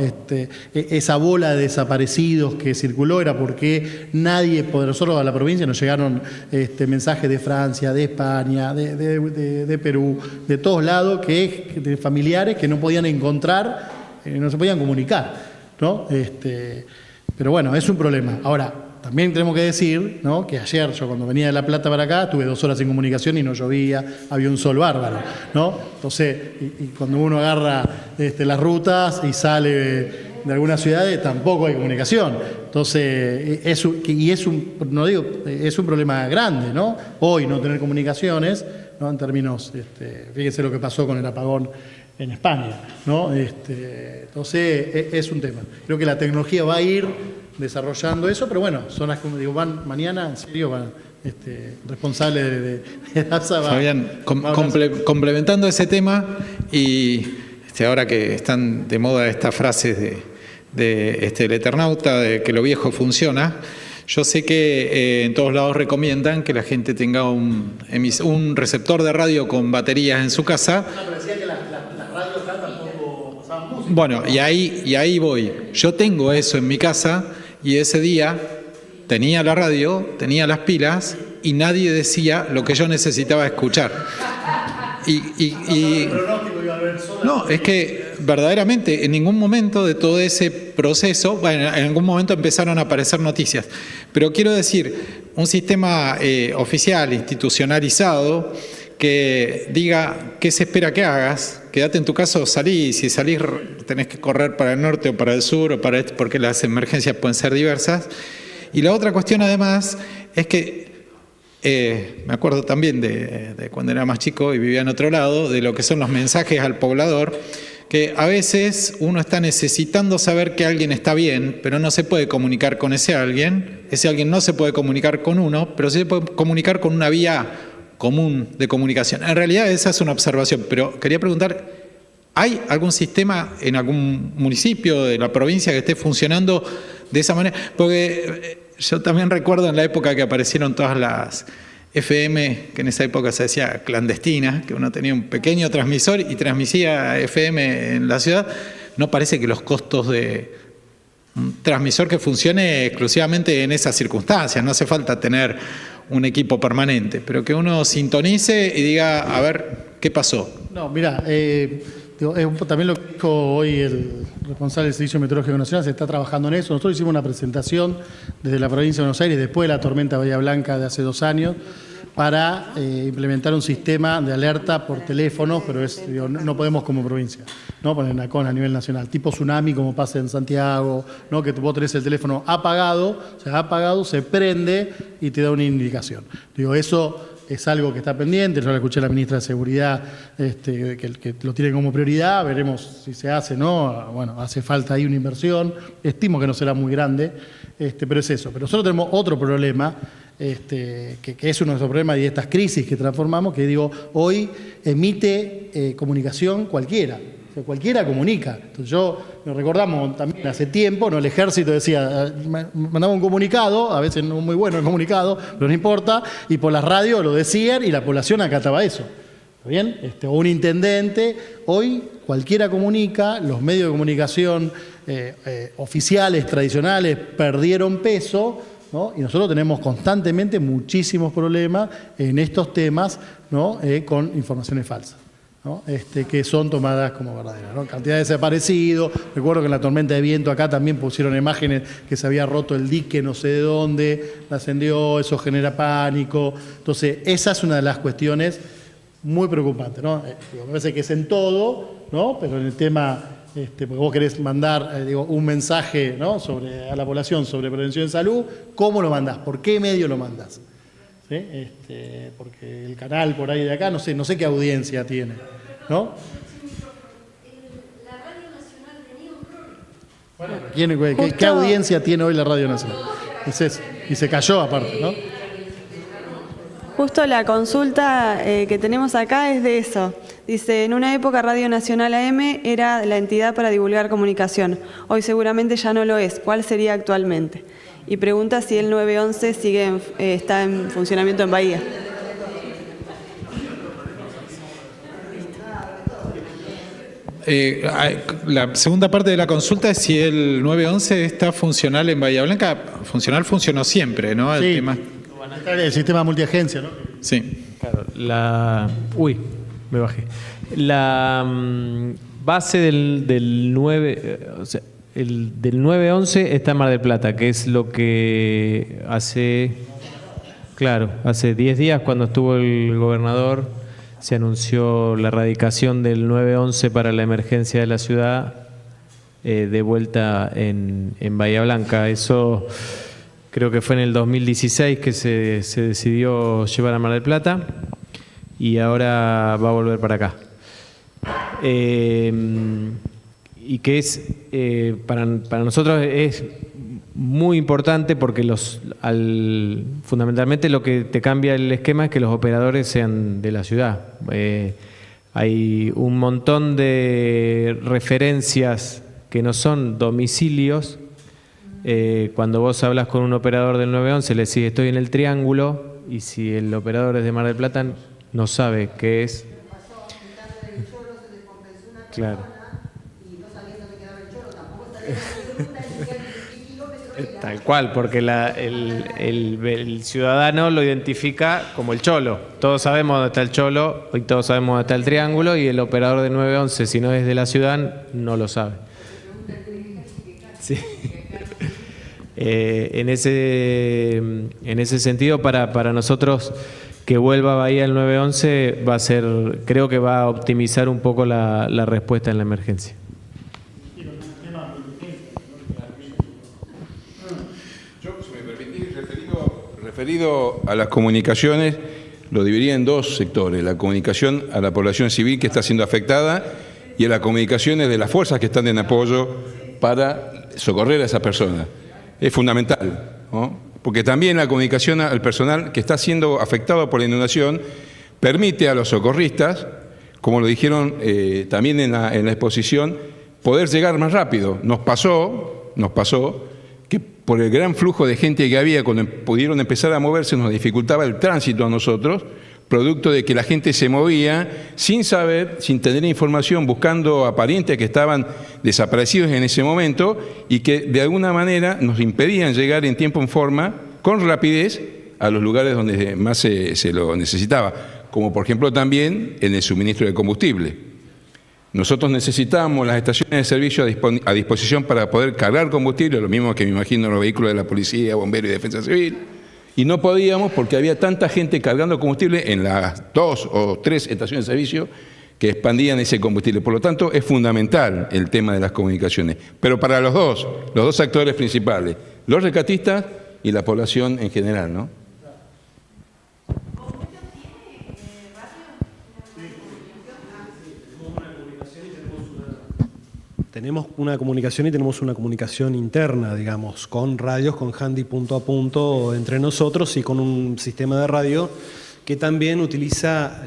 Esa bola de desaparecidos que circuló era porque nadie, por nosotros a la provincia nos llegaron mensajes de Francia, de España, de Perú, de todos lados, de familiares que no podían encontrar, no se podían comunicar, ¿no? Pero bueno, es un problema. Ahora, también tenemos que decir, ¿no?, que ayer yo cuando venía de La Plata para acá tuve 2 horas sin comunicación y no llovía, había un sol bárbaro, ¿no? Entonces, y cuando uno agarra las rutas y sale de algunas ciudades tampoco hay comunicación. Entonces, es un problema grande, ¿no? Hoy no tener comunicaciones, ¿no?, en términos, fíjense lo que pasó con el apagón en España, ¿no? Entonces, es un tema. Creo que la tecnología va a ir desarrollando eso, pero bueno, son las, como digo, van mañana, en serio, van responsable de ASA. Fabián, complementando ese tema, y ahora que están de moda estas frases del Eternauta, de que lo viejo funciona, yo sé que en todos lados recomiendan que la gente tenga un receptor de radio con baterías en su casa. No, pero decía que las radios acá tampoco pasaban música. Bueno, y ahí voy. Yo tengo eso en mi casa y ese día tenía la radio, tenía las pilas y nadie decía lo que yo necesitaba escuchar. No, es que verdaderamente en ningún momento de todo ese proceso, bueno, en algún momento empezaron a aparecer noticias, pero quiero decir, un sistema oficial, institucionalizado, que diga qué se espera que hagas, quédate en tu casa o salí, si salís tenés que correr para el norte o para el sur o para este, porque las emergencias pueden ser diversas. Y la otra cuestión además es que me acuerdo también de cuando era más chico y vivía en otro lado, de lo que son los mensajes al poblador, que a veces uno está necesitando saber que alguien está bien, pero no se puede comunicar con ese alguien no se puede comunicar con uno, pero sí se puede comunicar con una vía común de comunicación. En realidad esa es una observación, pero quería preguntar ¿Hay algún sistema en algún municipio de la provincia que esté funcionando de esa manera? Porque yo también recuerdo en la época que aparecieron todas las FM, que en esa época se decía clandestina, que uno tenía un pequeño transmisor y transmitía FM en la ciudad. No parece que los costos de un transmisor que funcione exclusivamente en esas circunstancias, no hace falta tener un equipo permanente, pero que uno sintonice y diga, a ver, ¿qué pasó? No, mira, también lo que dijo hoy el responsable del Servicio Meteorológico Nacional, se está trabajando en eso. Nosotros hicimos una presentación desde la provincia de Buenos Aires, después de la tormenta Bahía Blanca de hace 2 años, para implementar un sistema de alerta por teléfono, pero no podemos como provincia, ¿no? Poner una CON a nivel nacional, tipo tsunami como pasa en Santiago, ¿no? Que vos tenés el teléfono apagado, se prende y te da una indicación. Eso es algo que está pendiente, yo le escuché a la ministra de Seguridad que lo tiene como prioridad, veremos si se hace, ¿no? Bueno, hace falta ahí una inversión, estimo que no será muy grande, pero es eso. Pero nosotros tenemos otro problema, que es uno de esos problemas y de estas crisis que transformamos, que hoy emite comunicación cualquiera. O sea, cualquiera comunica. Entonces nos recordamos también hace tiempo, ¿no? El ejército decía, mandaba un comunicado, a veces no muy bueno el comunicado, pero no importa, y por las radios lo decían y la población acataba eso. ¿Está bien? O un intendente, hoy cualquiera comunica, los medios de comunicación oficiales, tradicionales, perdieron peso, ¿no? Y nosotros tenemos constantemente muchísimos problemas en estos temas, ¿no? Con informaciones falsas, ¿no? Que son tomadas como verdaderas, ¿no? Cantidad de desaparecidos. Recuerdo que en la tormenta de viento acá también pusieron imágenes que se había roto el dique no sé de dónde, ascendió, eso genera pánico. Entonces, esa es una de las cuestiones muy preocupantes, ¿no? Me parece que es en todo, ¿no? Pero en el tema, porque vos querés mandar un mensaje, ¿no? a la población sobre prevención de salud, ¿cómo lo mandás? ¿Por qué medio lo mandás? ¿Sí? Porque el canal por ahí de acá, no sé qué audiencia tiene, ¿no? La Radio Nacional tenía un Bueno, ¿qué audiencia tiene hoy la Radio Nacional? Es eso. Y se cayó aparte, ¿no? Justo la consulta que tenemos acá es de eso. Dice, en una época Radio Nacional AM era la entidad para divulgar comunicación. Hoy seguramente ya no lo es. ¿Cuál sería actualmente? Y pregunta si el 911 está en funcionamiento en Bahía. La segunda parte de la consulta es si el 911 está funcional en Bahía Blanca. Funcionó siempre, ¿no? Sí, el sistema multiagencia, ¿no? Sí. Claro, me bajé. La base del 911 está en Mar del Plata, que es lo que hace 10 días cuando estuvo el gobernador se anunció la erradicación del 911 para la emergencia de la ciudad de vuelta en Bahía Blanca. Eso creo que fue en el 2016 que se decidió llevar a Mar del Plata y ahora va a volver para acá. Y que es para nosotros es muy importante porque fundamentalmente lo que te cambia el esquema es que los operadores sean de la ciudad. Hay un montón de referencias que no son domicilios. Cuando vos hablas con un operador del 911 le decís estoy en el Triángulo y si el operador es de Mar del Plata no sabe qué es. Claro. Tal cual, porque el ciudadano lo identifica como el cholo. Todos sabemos dónde está el cholo, hoy todos sabemos dónde está el Triángulo y el operador de 911, si no es de la ciudad, no lo sabe. Sí. En ese sentido, para nosotros que vuelva a Bahía el 911 creo que va a optimizar un poco la respuesta en la emergencia. Referido a las comunicaciones, lo dividiría en 2 sectores: la comunicación a la población civil que está siendo afectada y a las comunicaciones de las fuerzas que están en apoyo para socorrer a esa persona. Es fundamental, ¿no? Porque también la comunicación al personal que está siendo afectado por la inundación permite a los socorristas como lo dijeron también en la exposición, poder llegar más rápido. Nos pasó que por el gran flujo de gente que había, cuando pudieron empezar a moverse, nos dificultaba el tránsito a nosotros, producto de que la gente se movía sin saber, sin tener información, buscando a parientes que estaban desaparecidos en ese momento y que de alguna manera nos impedían llegar en tiempo, en forma, con rapidez, a los lugares donde más se lo necesitaba, como por ejemplo también en el suministro de combustible. Nosotros necesitamos las estaciones de servicio a disposición para poder cargar combustible, lo mismo que me imagino los vehículos de la policía, bomberos y defensa civil, y no podíamos porque había tanta gente cargando combustible en las 2 o 3 estaciones de servicio que expandían ese combustible. Por lo tanto, es fundamental el tema de las comunicaciones, pero para los dos actores principales, los rescatistas y la población en general, ¿no? Tenemos una comunicación y tenemos una comunicación interna, digamos, con radios, con handy punto a punto entre nosotros y con un sistema de radio que también utiliza,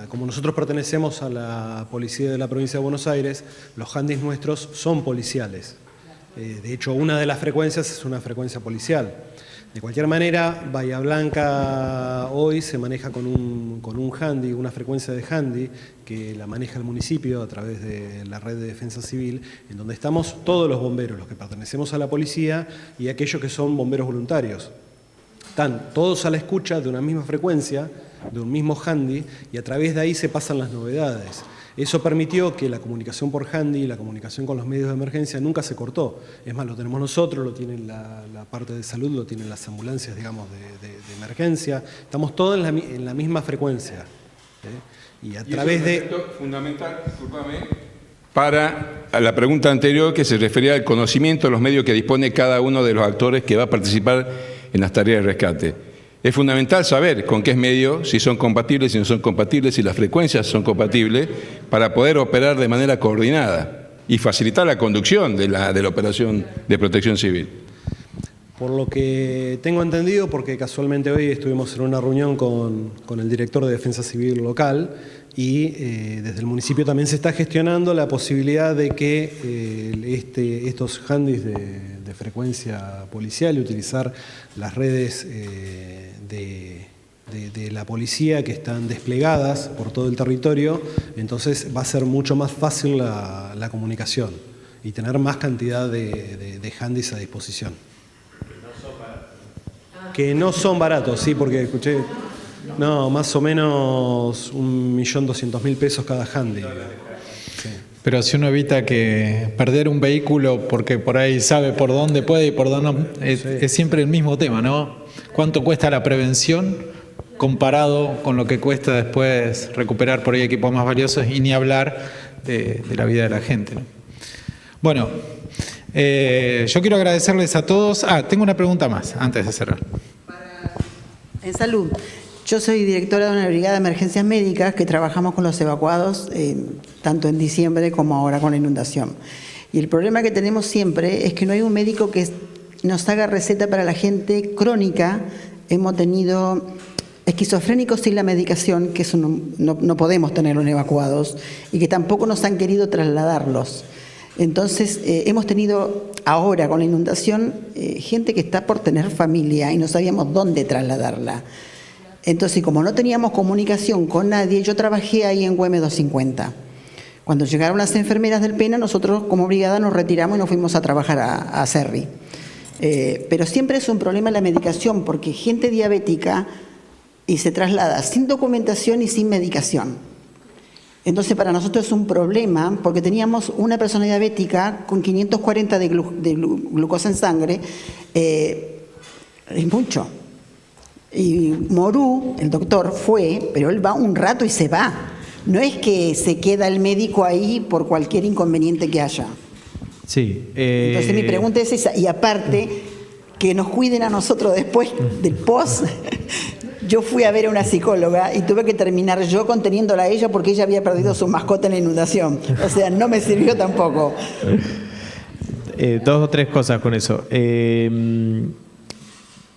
como nosotros pertenecemos a la policía de la provincia de Buenos Aires, los handys nuestros son policiales. De hecho, una de las frecuencias es una frecuencia policial. De cualquier manera, Bahía Blanca hoy se maneja con un handy, una frecuencia de handy que la maneja el municipio a través de la red de defensa civil, en donde estamos todos los bomberos, los que pertenecemos a la policía y aquellos que son bomberos voluntarios. Están todos a la escucha de una misma frecuencia, de un mismo handy, y a través de ahí se pasan las novedades. Eso permitió que la comunicación por handy y la comunicación con los medios de emergencia nunca se cortó. Es más, lo tenemos nosotros, lo tienen la parte de salud, lo tienen las ambulancias, digamos, de emergencia. Estamos todos en la misma frecuencia. Y a través de... fundamental, discúlpame, para la pregunta anterior que se refería al conocimiento de los medios que dispone cada uno de los actores que va a participar en las tareas de rescate. Es fundamental saber con qué medios, si son compatibles, si no son compatibles, si las frecuencias son compatibles, para poder operar de manera coordinada y facilitar la conducción de la operación de protección civil. Por lo que tengo entendido, porque casualmente hoy estuvimos en una reunión con el director de Defensa Civil local y desde el municipio también se está gestionando la posibilidad de que estos handys de frecuencia policial y utilizar las redes de la policía que están desplegadas por todo el territorio, entonces va a ser mucho más fácil la comunicación y tener más cantidad de handys a disposición. Que no son baratos, sí, porque escuché, no, más o menos 1.200.000 pesos cada handy. Sí. Pero si uno evita que perder un vehículo porque por ahí sabe por dónde puede y por dónde no, es siempre el mismo tema, ¿no? ¿Cuánto cuesta la prevención comparado con lo que cuesta después recuperar por ahí equipos más valiosos y ni hablar de la vida de la gente, ¿no? Bueno, yo quiero agradecerles a todos. Tengo una pregunta más antes de cerrar. En salud. Yo soy directora de una brigada de emergencias médicas que trabajamos con los evacuados, tanto en diciembre como ahora con la inundación. Y el problema que tenemos siempre es que no hay un médico que nos haga receta para la gente crónica. Hemos tenido esquizofrénicos sin la medicación, que eso no podemos tenerlos en evacuados, y que tampoco nos han querido trasladarlos. Entonces, hemos tenido ahora con la inundación gente que está por tener familia y no sabíamos dónde trasladarla. Entonces, como no teníamos comunicación con nadie, yo trabajé ahí en Güemes 250. Cuando llegaron las enfermeras del Pena, nosotros como brigada nos retiramos y nos fuimos a trabajar a Cerri. Pero siempre es un problema la medicación, porque gente diabética y se traslada sin documentación y sin medicación. Entonces, para nosotros es un problema, porque teníamos una persona diabética con 540 de glucosa en sangre, es mucho. Y Morú, el doctor, fue, pero él va un rato y se va. No es que se queda el médico ahí por cualquier inconveniente que haya. Sí. Entonces, mi pregunta es esa. Y aparte, que nos cuiden a nosotros después del post. Yo fui a ver a una psicóloga y tuve que terminar yo conteniéndola a ella porque ella había perdido su mascota en la inundación. O sea, no me sirvió tampoco. 2 o 3 cosas con eso.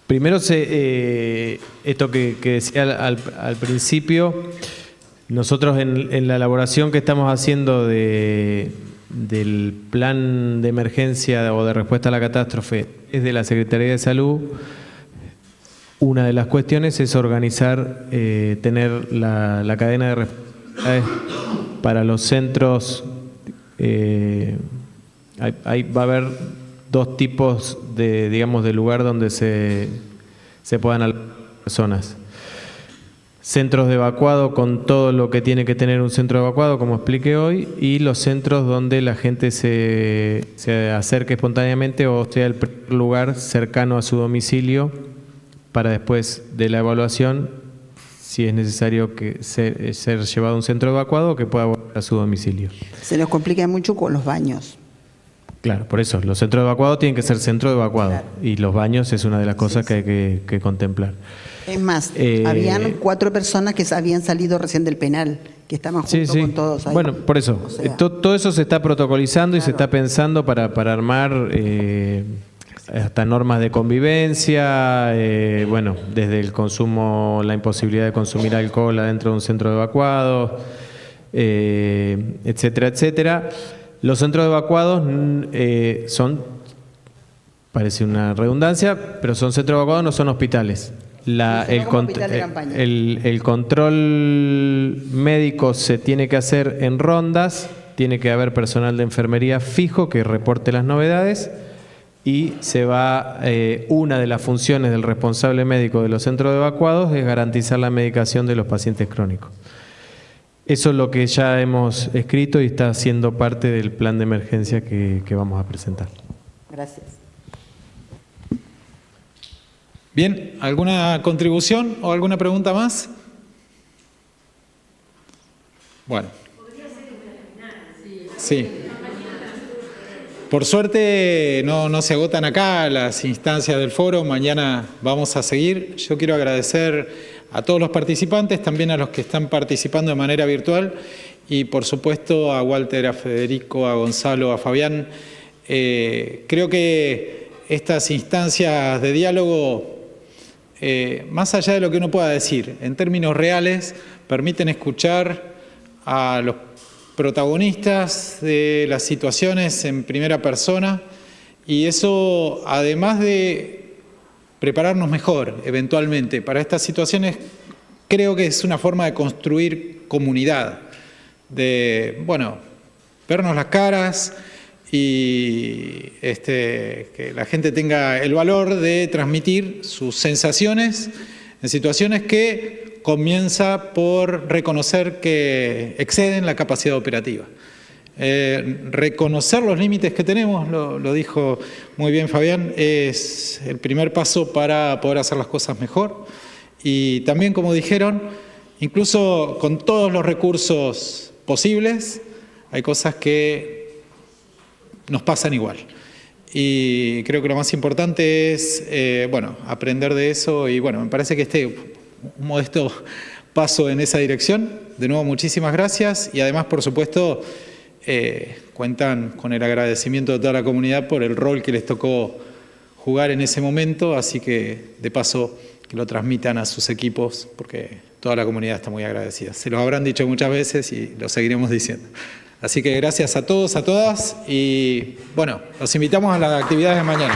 Primero, esto que decía al principio, Nosotros en la elaboración que estamos haciendo del plan de emergencia o de respuesta a la catástrofe desde la Secretaría de Salud, una de las cuestiones es organizar, tener la cadena de responsabilidades para los centros. Va a haber dos tipos de, digamos, de lugar donde se puedan alojar personas. Centros de evacuado con todo lo que tiene que tener un centro de evacuado, como expliqué hoy, y los centros donde la gente se acerque espontáneamente o sea el primer lugar cercano a su domicilio para después de la evaluación, si es necesario que ser llevado a un centro de evacuado, que pueda volver a su domicilio. Se nos complica mucho con los baños. Claro, por eso, los centros de evacuado tienen que ser centro de evacuado, claro. Y los baños es una de las cosas que hay que contemplar. Es más, habían 4 personas que habían salido recién del penal, que estaban juntos con todos ahí. Bueno, por eso, o sea, todo eso se está protocolizando, claro, y se está pensando para armar hasta normas de convivencia, bueno, desde el consumo, la imposibilidad de consumir alcohol adentro de un centro de evacuado, etcétera, etcétera. Los centros de evacuados son, parece una redundancia, pero son centros de evacuados, no son hospitales. El control médico se tiene que hacer en rondas, tiene que haber personal de enfermería fijo que reporte las novedades y una de las funciones del responsable médico de los centros de evacuados es garantizar la medicación de los pacientes crónicos. Eso es lo que ya hemos escrito y está siendo parte del plan de emergencia que vamos a presentar. Gracias. Bien, ¿alguna contribución o alguna pregunta más? Bueno. Sí. Por suerte no se agotan acá las instancias del foro, mañana vamos a seguir. Yo quiero agradecer a todos los participantes, también a los que están participando de manera virtual y por supuesto a Walter, a Federico, a Gonzalo, a Fabián. Creo que estas instancias de diálogo, más allá de lo que uno pueda decir, en términos reales, permiten escuchar a los protagonistas de las situaciones en primera persona y eso, además de prepararnos mejor eventualmente para estas situaciones, creo que es una forma de construir comunidad, de, bueno, vernos las caras y que la gente tenga el valor de transmitir sus sensaciones en situaciones que comienza por reconocer que exceden la capacidad operativa. Reconocer los límites que tenemos, lo dijo muy bien Fabián, es el primer paso para poder hacer las cosas mejor y también, como dijeron, incluso con todos los recursos posibles, hay cosas que nos pasan igual. Y creo que lo más importante es, bueno, aprender de eso y bueno, me parece que un modesto paso en esa dirección. De nuevo, muchísimas gracias y además, por supuesto, cuentan con el agradecimiento de toda la comunidad por el rol que les tocó jugar en ese momento, así que de paso que lo transmitan a sus equipos porque toda la comunidad está muy agradecida. Se los habrán dicho muchas veces y lo seguiremos diciendo. Así que gracias a todos, a todas y bueno, los invitamos a las actividades de mañana.